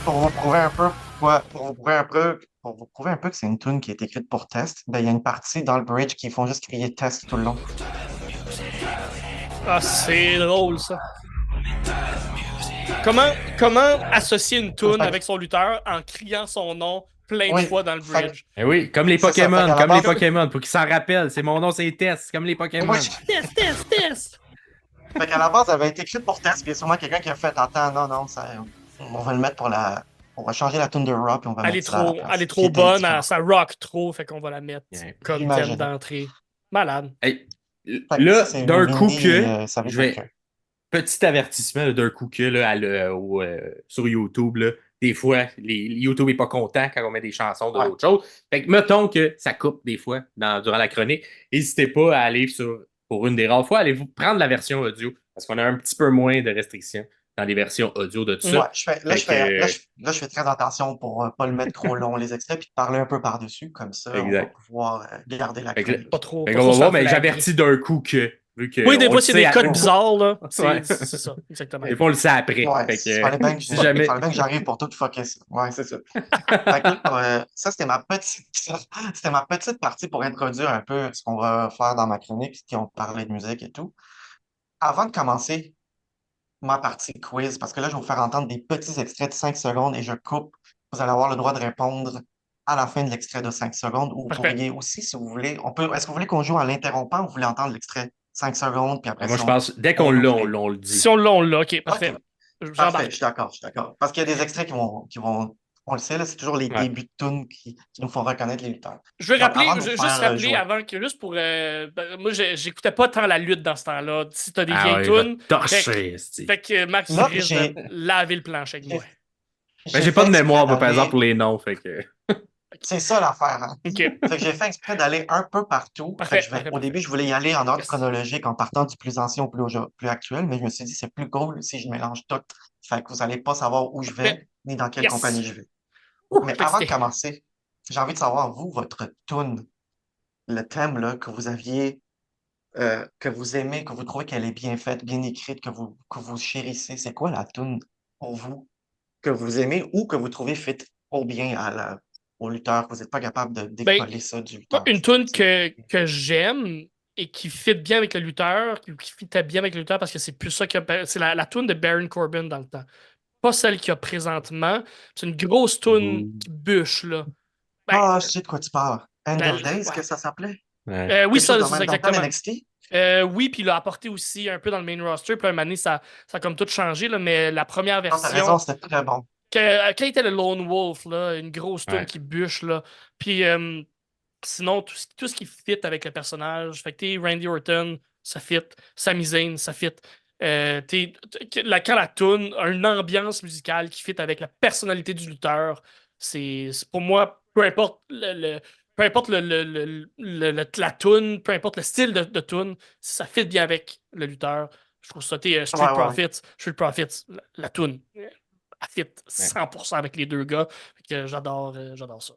[SPEAKER 3] pour vous prouver un peu pour vous prouver un peu que c'est une tune qui est écrite pour Test, ben, il y a une partie dans le bridge qui font juste crier Test tout le long.
[SPEAKER 2] Ah, c'est drôle, ça. Comment associer une tune avec son lutteur en criant son nom plein de
[SPEAKER 3] Oui,
[SPEAKER 2] fois dans le
[SPEAKER 3] fait-
[SPEAKER 2] bridge?
[SPEAKER 1] Eh oui, comme les
[SPEAKER 3] C'est ça, fait
[SPEAKER 1] Pokémon,
[SPEAKER 3] qu'à la
[SPEAKER 1] comme les
[SPEAKER 3] base-
[SPEAKER 1] Pokémon, pour qu'ils s'en rappellent. C'est mon nom, c'est Test, comme les Pokémon.
[SPEAKER 3] Oui.
[SPEAKER 2] Test!
[SPEAKER 3] Fait qu'à la base, elle avait été écrite pour Test, puis il y a sûrement quelqu'un qui a fait attends, non, on va le mettre on va changer la tune de Raw, puis on va
[SPEAKER 2] Elle est
[SPEAKER 3] mettre ça à la
[SPEAKER 2] trop,
[SPEAKER 3] place.
[SPEAKER 2] elle est
[SPEAKER 3] Qui
[SPEAKER 2] trop
[SPEAKER 3] était
[SPEAKER 2] bonne,
[SPEAKER 3] différent.
[SPEAKER 2] ça rock trop, fait qu'on va la mettre
[SPEAKER 1] Yeah.
[SPEAKER 2] comme
[SPEAKER 3] J'imagine.
[SPEAKER 2] thème d'entrée. Malade.
[SPEAKER 1] Hey,
[SPEAKER 3] Fait que
[SPEAKER 1] là,
[SPEAKER 3] ça, c'est
[SPEAKER 1] d'un
[SPEAKER 3] une
[SPEAKER 1] coup
[SPEAKER 3] indie,
[SPEAKER 1] que,
[SPEAKER 3] ça
[SPEAKER 1] je
[SPEAKER 3] veut
[SPEAKER 1] vais,
[SPEAKER 3] dire que-
[SPEAKER 1] petit avertissement là, d'un coup que là, sur YouTube, là, des fois, YouTube est pas content quand on met des chansons de
[SPEAKER 3] Ouais.
[SPEAKER 1] d'autres choses. Fait que mettons que ça coupe des fois durant la chronique. N'hésitez pas à aller pour une des rares fois, allez-vous prendre la version audio parce qu'on a un petit peu moins de restrictions dans les versions audio de tout ça.
[SPEAKER 3] Ouais, je fais très attention pour pas le mettre trop long, les extraits, puis de parler un peu par-dessus, comme ça, on va
[SPEAKER 1] Exact.
[SPEAKER 3] pouvoir garder la
[SPEAKER 1] Fait que
[SPEAKER 3] chronique.
[SPEAKER 2] Pas trop.
[SPEAKER 1] Fait
[SPEAKER 2] Pas
[SPEAKER 1] qu'on
[SPEAKER 2] trop
[SPEAKER 1] va
[SPEAKER 2] se
[SPEAKER 1] voir,
[SPEAKER 2] faire
[SPEAKER 1] mais
[SPEAKER 2] flaguer.
[SPEAKER 1] j'avertis d'un coup que, vu que.
[SPEAKER 2] Oui, des
[SPEAKER 1] on
[SPEAKER 2] fois,
[SPEAKER 1] le
[SPEAKER 2] c'est
[SPEAKER 1] sait
[SPEAKER 2] des
[SPEAKER 1] à-
[SPEAKER 2] codes bizarres, là.
[SPEAKER 1] Ouais.
[SPEAKER 2] C'est ça, exactement.
[SPEAKER 1] Des fois, on le sait après.
[SPEAKER 3] Ouais,
[SPEAKER 1] Fait que,
[SPEAKER 3] il fallait bien que,
[SPEAKER 1] si jamais.
[SPEAKER 3] il fallait bien que j'arrive pour tout fucker ça. Ouais, c'est ça. Fait que, ça, c'était ma petite partie pour introduire un peu ce qu'on va faire dans ma chronique, qui ont parlé de musique et tout. Avant de commencer ma partie quiz, parce que là, je vais vous faire entendre des petits extraits de 5 secondes et je coupe. Vous allez avoir le droit de répondre à la fin de l'extrait de 5 secondes. Ou vous
[SPEAKER 2] Parfait.
[SPEAKER 3] pourriez aussi, si vous voulez, est-ce que vous voulez qu'on joue en l'interrompant ou vous voulez entendre l'extrait 5 secondes, puis après
[SPEAKER 1] Moi,
[SPEAKER 3] ça,
[SPEAKER 1] je pense, dès qu'on l'a, on le dit.
[SPEAKER 2] Si on l'a, ok, parfait.
[SPEAKER 3] Parfait,
[SPEAKER 2] J'embarque.
[SPEAKER 3] je suis d'accord. Parce qu'il y a des extraits on le sait, là, c'est toujours les
[SPEAKER 1] Ouais.
[SPEAKER 3] débuts de tunes qui nous font reconnaître les lutteurs.
[SPEAKER 2] Je veux
[SPEAKER 3] Donc,
[SPEAKER 2] rappeler,
[SPEAKER 3] avant de vous
[SPEAKER 2] juste
[SPEAKER 3] faire,
[SPEAKER 2] rappeler
[SPEAKER 3] jouer.
[SPEAKER 2] avant que, juste pour. Moi, j'écoutais pas tant la lutte dans ce temps-là. Si t'as des
[SPEAKER 1] Ah
[SPEAKER 2] vieilles
[SPEAKER 1] ouais,
[SPEAKER 2] tunes.
[SPEAKER 1] je vais torcher, esti.
[SPEAKER 2] Fait que Max
[SPEAKER 3] Là,
[SPEAKER 2] risque de laver le plancher avec moi.
[SPEAKER 1] Ben, j'ai pas de
[SPEAKER 3] fait
[SPEAKER 1] mémoire, moi,
[SPEAKER 3] exprès
[SPEAKER 1] par exemple,
[SPEAKER 3] d'aller-
[SPEAKER 1] pour les noms. Fait que.
[SPEAKER 3] C'est ça l'affaire, hein.
[SPEAKER 2] Ok.
[SPEAKER 3] Fait que j'ai fait exprès d'aller un peu partout.
[SPEAKER 2] Parfait,
[SPEAKER 3] Fait que
[SPEAKER 2] parfait,
[SPEAKER 3] au début, je voulais y aller en ordre
[SPEAKER 2] Yes.
[SPEAKER 3] chronologique, en partant du plus ancien au plus actuel, mais je me suis dit, c'est plus cool si je mélange tout. Fait que vous n'allez pas savoir où je vais,
[SPEAKER 2] Parfait.
[SPEAKER 3] ni dans quelle
[SPEAKER 2] Yes.
[SPEAKER 3] compagnie je vais. Mais
[SPEAKER 2] Fait
[SPEAKER 3] avant de
[SPEAKER 2] que
[SPEAKER 3] commencer, j'ai envie de savoir, vous, votre tune, le thème là, que vous aviez, que vous aimez, que vous trouvez qu'elle est bien faite, bien écrite, que vous chérissez, c'est quoi la tune pour vous que vous aimez ou que vous trouvez fit trop bien au lutteur, que vous n'êtes pas capable de
[SPEAKER 2] Ben,
[SPEAKER 3] décoller ça du
[SPEAKER 2] moi,
[SPEAKER 3] lutteur.
[SPEAKER 2] une tune que j'aime et qui fit bien avec le lutteur, qui fitait bien avec le lutteur parce que c'est plus ça que c'est la tune de Baron Corbin dans le temps. Pas celle qu'il y a présentement. C'est une grosse tune qui bûche, là. Ben,
[SPEAKER 3] Ah, je sais de quoi tu parles. End
[SPEAKER 2] la-
[SPEAKER 3] of Days,
[SPEAKER 2] ouais.
[SPEAKER 3] que ça s'appelait?
[SPEAKER 2] Oui,
[SPEAKER 3] Quelque chose
[SPEAKER 2] ça,
[SPEAKER 3] dans
[SPEAKER 2] c'est
[SPEAKER 3] même dans le temps
[SPEAKER 2] exactement.
[SPEAKER 3] d'NXT?
[SPEAKER 2] Oui, puis il l'a apporté aussi un peu dans le main roster. Puis un moment donné, ça a comme tout changé, là, mais la première
[SPEAKER 3] Non, t'as
[SPEAKER 2] version,
[SPEAKER 3] raison, c'était très bon.
[SPEAKER 2] quand il était le Lone Wolf, là, une grosse tune
[SPEAKER 1] Ouais.
[SPEAKER 2] qui bûche, là. Puis sinon, tout ce qui fit avec le personnage, fait que Randy Orton, ça fit. Sami Zayn, ça fit. Quand la tune a une ambiance musicale qui fit avec la personnalité du lutteur, pour moi, peu importe peu importe la tune, peu importe le style de tune, si ça fit bien avec le lutteur, je trouve ça, Street
[SPEAKER 3] Ouais, ouais.
[SPEAKER 2] Profits, la tune, elle fit 100% avec les deux gars. Fait que j'adore ça.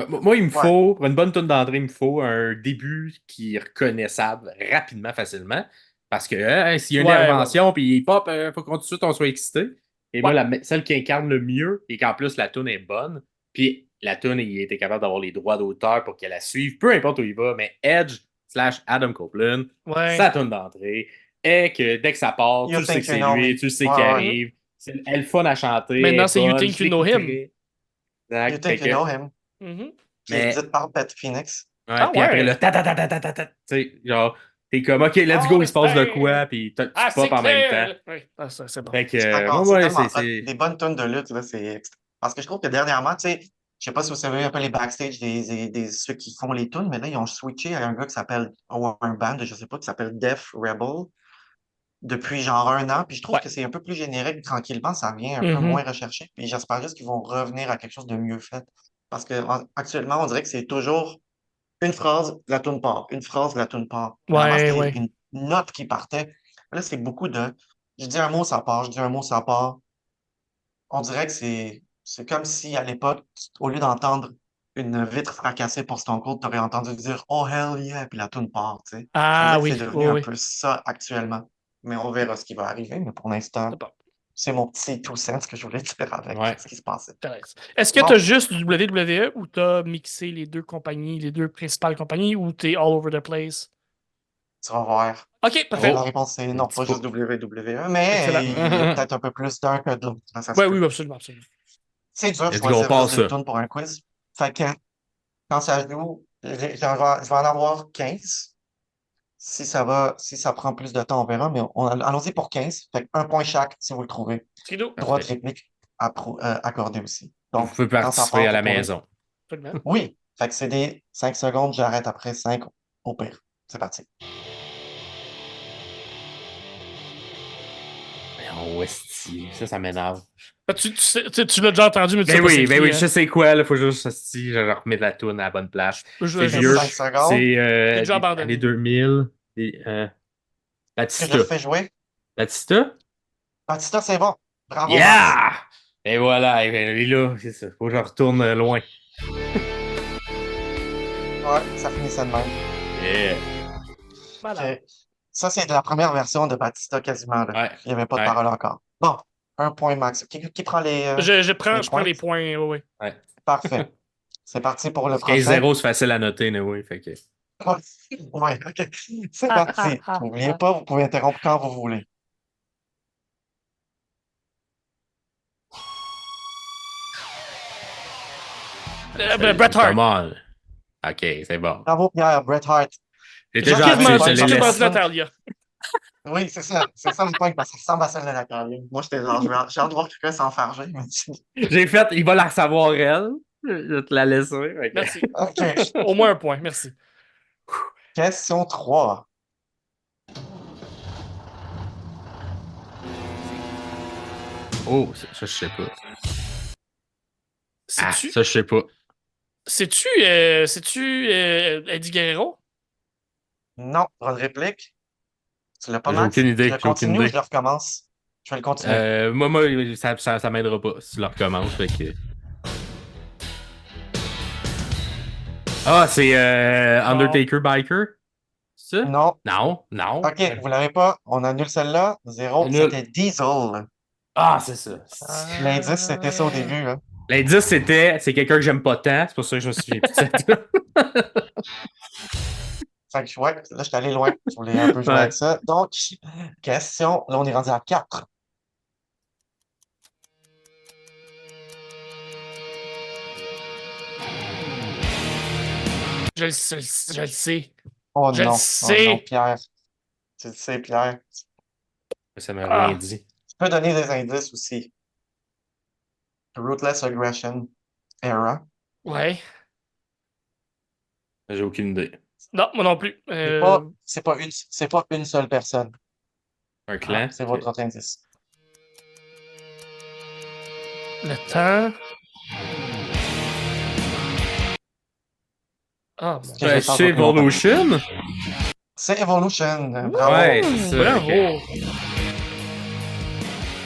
[SPEAKER 1] Moi, il me
[SPEAKER 3] Ouais.
[SPEAKER 1] faut, pour une bonne tonne d'entrée, il me faut un début qui est reconnaissable rapidement, facilement. Parce que s'il y a une
[SPEAKER 2] Ouais,
[SPEAKER 1] intervention, puis il pop, faut qu'on tout de suite on soit excité. Et
[SPEAKER 2] Ouais.
[SPEAKER 1] moi, celle qui incarne le mieux, et qu'en plus la tune est bonne, puis la tune, il était capable d'avoir les droits d'auteur pour qu'elle la suive, peu importe où il va, mais Edge / Adam Copeland,
[SPEAKER 2] Ouais.
[SPEAKER 1] sa tune d'entrée, et que dès que ça part, tu
[SPEAKER 3] You
[SPEAKER 1] le sais
[SPEAKER 3] Think
[SPEAKER 1] que
[SPEAKER 3] You
[SPEAKER 1] c'est
[SPEAKER 3] Know
[SPEAKER 1] lui,
[SPEAKER 3] Me.
[SPEAKER 1] tu le sais
[SPEAKER 3] Ouais,
[SPEAKER 1] qu'il
[SPEAKER 3] ouais.
[SPEAKER 1] arrive. Elle est fun à chanter.
[SPEAKER 2] Maintenant,
[SPEAKER 1] elle est
[SPEAKER 2] c'est You
[SPEAKER 1] bonne,
[SPEAKER 2] Think
[SPEAKER 1] je
[SPEAKER 2] You Know Him.
[SPEAKER 1] l'écouterai.
[SPEAKER 3] You
[SPEAKER 1] Exact.
[SPEAKER 3] Think
[SPEAKER 1] Fait
[SPEAKER 3] You
[SPEAKER 1] que-
[SPEAKER 3] Know Him,
[SPEAKER 2] Mhm.
[SPEAKER 3] qui est
[SPEAKER 1] mais
[SPEAKER 3] dite par Beth Phoenix.
[SPEAKER 1] ouais,
[SPEAKER 2] Ah
[SPEAKER 1] puis après
[SPEAKER 2] ouais.
[SPEAKER 1] le ta, tu sais, genre, t'es comme, OK, let's go,
[SPEAKER 2] Oh,
[SPEAKER 1] il se passe de
[SPEAKER 2] c'est-
[SPEAKER 1] quoi, puis tu
[SPEAKER 2] Ah,
[SPEAKER 1] pop
[SPEAKER 2] c'est
[SPEAKER 1] en même temps.
[SPEAKER 2] clair! Oui, c'est bon.
[SPEAKER 1] Fait que,
[SPEAKER 3] Je suis d'accord,
[SPEAKER 1] moi,
[SPEAKER 3] c'est
[SPEAKER 1] ouais,
[SPEAKER 3] tellement hot.
[SPEAKER 1] c'est.
[SPEAKER 3] Des bonnes tonnes de lutte, là, c'est parce que je trouve que dernièrement, tu sais, je sais pas si vous savez un peu les backstage ceux qui font les tunes, mais là, ils ont switché à un gars qui s'appelle, ou un band, je sais pas, qui s'appelle Def Rebel depuis genre 1 an, puis je trouve
[SPEAKER 2] Ouais.
[SPEAKER 3] que c'est un peu plus générique, tranquillement, ça vient un peu
[SPEAKER 2] Mhm.
[SPEAKER 3] moins recherché, puis j'espère juste qu'ils vont revenir à quelque chose de mieux fait. Parce que actuellement, on dirait que c'est toujours une phrase, la tune part, une phrase, la tune part. Mais avant,
[SPEAKER 2] Ouais,
[SPEAKER 3] c'était
[SPEAKER 2] ouais.
[SPEAKER 3] une note qui partait. Là, c'est beaucoup de je dis un mot, ça part, je dis un mot, ça part. On dirait que c'est comme si à l'époque, au lieu d'entendre une vitre fracassée pour Stone Cold, tu aurais entendu dire Oh hell yeah, puis la tune part, tu sais. On
[SPEAKER 2] Ah
[SPEAKER 3] dirait que c'est
[SPEAKER 2] oui,
[SPEAKER 3] devenu
[SPEAKER 2] oui,
[SPEAKER 3] un
[SPEAKER 2] oui.
[SPEAKER 3] peu ça actuellement. Mais on verra ce qui va arriver. Mais pour l'instant,
[SPEAKER 2] C'est bon.
[SPEAKER 3] c'est mon petit tout sens que je voulais dire avec
[SPEAKER 1] Ouais.
[SPEAKER 3] ce qui se passait.
[SPEAKER 2] Intéressant. Est-ce que
[SPEAKER 3] Bon.
[SPEAKER 2] tu as juste du WWE ou tu as mixé les deux compagnies, les deux principales compagnies, ou tu es all over the place?
[SPEAKER 3] Tu vas voir.
[SPEAKER 2] Ok, parfait.
[SPEAKER 3] La réponse est non,
[SPEAKER 1] petit
[SPEAKER 3] pas
[SPEAKER 1] peu.
[SPEAKER 3] juste WWE, mais
[SPEAKER 2] Excellent.
[SPEAKER 3] il y a peut-être un peu plus d'un que d'autres. Ça se
[SPEAKER 2] Ouais,
[SPEAKER 3] peut.
[SPEAKER 2] oui, absolument, absolument.
[SPEAKER 3] C'est dur de
[SPEAKER 1] Let's go, on
[SPEAKER 3] choisir
[SPEAKER 1] passe
[SPEAKER 3] juste une
[SPEAKER 1] ça.
[SPEAKER 3] tune pour un quiz. Fait que quand ça joue, je vais en avoir 15. Si ça prend plus de temps, on verra, mais allons-y pour 15. Fait que un point chaque si vous le trouvez.
[SPEAKER 2] Trido.
[SPEAKER 3] Droit de
[SPEAKER 1] Parfait.
[SPEAKER 3] réplique accordé aussi.
[SPEAKER 1] Vous
[SPEAKER 3] Donc,
[SPEAKER 1] pouvez
[SPEAKER 3] quand ça
[SPEAKER 1] participer
[SPEAKER 3] part,
[SPEAKER 1] à
[SPEAKER 3] vous
[SPEAKER 1] la
[SPEAKER 3] pourrez.
[SPEAKER 1] maison.
[SPEAKER 2] Absolument.
[SPEAKER 3] Oui, fait que c'est des 5 secondes, j'arrête après 5 au pire. C'est parti.
[SPEAKER 1] Oh, esti, ça m'énerve.
[SPEAKER 2] Tu l'as déjà entendu, mais tu sais pas c'est
[SPEAKER 1] Ben
[SPEAKER 2] qui,
[SPEAKER 1] oui,
[SPEAKER 2] hein.
[SPEAKER 1] je sais quoi, là, faut juste, esti, je remets la toune à la bonne place. C'est
[SPEAKER 2] Je-
[SPEAKER 1] vieux,
[SPEAKER 3] 5 secondes.
[SPEAKER 1] c'est
[SPEAKER 2] J'ai déjà
[SPEAKER 1] années
[SPEAKER 2] abandonné.
[SPEAKER 1] 2000.
[SPEAKER 3] Que
[SPEAKER 1] Batista.
[SPEAKER 3] je fais jouer.
[SPEAKER 1] Batista?
[SPEAKER 3] Batista, c'est bon. Bravo, Max.
[SPEAKER 1] Yeah! Et voilà, et là, c'est ça. Faut que je retourne loin.
[SPEAKER 3] Ouais, ça finissait de même.
[SPEAKER 1] Yeah.
[SPEAKER 2] Voilà.
[SPEAKER 3] Ok. Ça, c'est la première version de Batista quasiment. Là.
[SPEAKER 1] Ouais.
[SPEAKER 3] Il n'y avait pas de
[SPEAKER 1] Ouais.
[SPEAKER 3] parole encore. Bon, un point max. Qui prend les
[SPEAKER 2] Je prends
[SPEAKER 3] points?
[SPEAKER 2] les points, oui.
[SPEAKER 1] Ouais.
[SPEAKER 3] Parfait. C'est parti pour le prochain.
[SPEAKER 1] 15-0, c'est facile à noter, oui. Fait que...
[SPEAKER 3] Ouais, ok. C'est parti. N'oubliez pas, vous pouvez interrompre quand vous voulez.
[SPEAKER 2] Bret Hart.
[SPEAKER 1] Come on. OK, c'est bon.
[SPEAKER 3] Bravo, Pierre, Bret Hart.
[SPEAKER 1] J'ai
[SPEAKER 3] J'ai
[SPEAKER 1] déjà
[SPEAKER 3] quasiment
[SPEAKER 1] appris, je
[SPEAKER 3] dit-
[SPEAKER 1] te les
[SPEAKER 2] Quasiment
[SPEAKER 1] laisse.
[SPEAKER 2] dit Natalia.
[SPEAKER 3] Oui, c'est ça. C'est ça le point, parce que ça ressemble à celle de la carrière. Moi, j'étais genre, j'ai hâte de voir quelqu'un s'enfarger. Mais...
[SPEAKER 1] J'ai fait, il va la recevoir, elle. Je vais te la laisser. Fait que-
[SPEAKER 2] Merci.
[SPEAKER 3] OK.
[SPEAKER 2] Au moins un point, merci.
[SPEAKER 3] Question 3.
[SPEAKER 1] Oh, ça, je sais pas. Ah,
[SPEAKER 2] C'est-tu
[SPEAKER 1] ça, je sais pas.
[SPEAKER 2] c'est-tu Eddie Guerrero?
[SPEAKER 3] Non, pas de réplique. Tu l'as pas,
[SPEAKER 1] J'ai
[SPEAKER 3] Max?
[SPEAKER 1] aucune idée,
[SPEAKER 3] Je
[SPEAKER 1] j'ai
[SPEAKER 3] le continue
[SPEAKER 1] aucune
[SPEAKER 3] ou
[SPEAKER 1] idée.
[SPEAKER 3] je le recommence? Je vais le continuer.
[SPEAKER 1] Moi, ça m'aidera pas si tu le recommences. Fait que... Ah, c'est Undertaker Biker? C'est ça?
[SPEAKER 3] Non.
[SPEAKER 1] Non, non.
[SPEAKER 3] OK, vous l'avez pas. On annule celle-là. 0.
[SPEAKER 1] Annule.
[SPEAKER 3] C'était Diesel.
[SPEAKER 1] Ah, c'est ça.
[SPEAKER 3] L'indice, c'était ça au début. Hein.
[SPEAKER 1] L'indice, c'est quelqu'un que j'aime pas tant. C'est pour ça que je me souviens plus de ça.
[SPEAKER 3] Fait que, ouais, là, je suis allé loin. Je voulais un peu jouer
[SPEAKER 1] Ouais.
[SPEAKER 3] avec ça. Donc, question. Là, on est rendu à 4.
[SPEAKER 2] Je le sais.
[SPEAKER 3] Oh
[SPEAKER 2] Je le
[SPEAKER 3] non. Oh
[SPEAKER 2] sais.
[SPEAKER 3] non, Pierre. Tu le sais, Pierre.
[SPEAKER 1] Ça m'a
[SPEAKER 2] Ah.
[SPEAKER 1] rien dit.
[SPEAKER 3] Tu peux donner des indices aussi. Ruthless Aggression Era.
[SPEAKER 2] Ouais.
[SPEAKER 1] J'ai aucune idée.
[SPEAKER 2] Non, moi non plus.
[SPEAKER 3] C'est pas une seule personne.
[SPEAKER 1] Un clan?
[SPEAKER 3] C'est
[SPEAKER 1] Ok.
[SPEAKER 3] votre autre indice.
[SPEAKER 2] Le temps. Ah, mon
[SPEAKER 3] Que je pense
[SPEAKER 1] C'est
[SPEAKER 3] pas plus longtemps.
[SPEAKER 1] Evolution?
[SPEAKER 3] C'est Evolution. Bravo.
[SPEAKER 1] Ouais, c'est ça.
[SPEAKER 2] Bravo.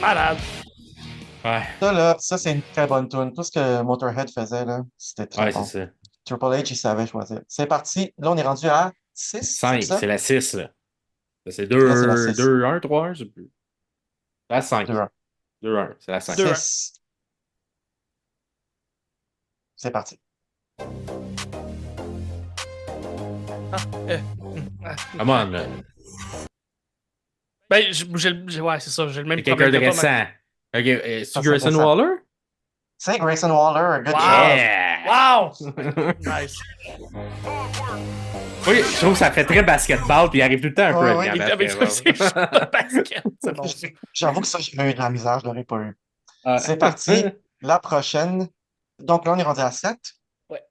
[SPEAKER 2] Malade.
[SPEAKER 1] Ouais,
[SPEAKER 3] Ça, là, ça, c'est une très bonne tune. Tout ce que Motorhead faisait, là, c'était très
[SPEAKER 1] ouais,
[SPEAKER 3] bon.
[SPEAKER 1] c'est ça.
[SPEAKER 3] Triple H, il savait choisir. C'est parti. Là, on est rendu à 6,
[SPEAKER 1] 5,
[SPEAKER 3] c'est ça?
[SPEAKER 1] c'est la 6, là. C'est
[SPEAKER 3] Là, c'est la
[SPEAKER 1] 2,
[SPEAKER 3] 6.
[SPEAKER 1] 2, 1, 3, 1, je sais plus. La 5.
[SPEAKER 3] 2, 1.
[SPEAKER 1] 2, 1, c'est la 5.
[SPEAKER 3] 6. C'est parti.
[SPEAKER 1] Come on, là.
[SPEAKER 2] Ben, ouais, c'est ça. J'ai le même
[SPEAKER 1] C'est quelqu'un
[SPEAKER 2] problème
[SPEAKER 1] de
[SPEAKER 2] que toi,
[SPEAKER 1] récent. Ok, c'est
[SPEAKER 3] Ça,
[SPEAKER 1] Grayson
[SPEAKER 3] 100%.
[SPEAKER 1] Waller?
[SPEAKER 3] C'est Grayson Waller. Good
[SPEAKER 2] Wow.
[SPEAKER 3] job.
[SPEAKER 1] Yeah!
[SPEAKER 2] Wow! Nice.
[SPEAKER 1] Oui, je trouve que ça fait très basketball, puis il arrive tout le temps un peu
[SPEAKER 3] Ouais,
[SPEAKER 1] avec
[SPEAKER 3] ouais,
[SPEAKER 1] un
[SPEAKER 2] Avec toi, c'est
[SPEAKER 1] basketball.
[SPEAKER 2] juste de basket. C'est bon.
[SPEAKER 3] J'avoue que ça, j'ai eu de la misère, je l'aurais pas eu.
[SPEAKER 1] Ah.
[SPEAKER 3] C'est parti. La prochaine. Donc là, on est rendu à 7.
[SPEAKER 2] Ouais.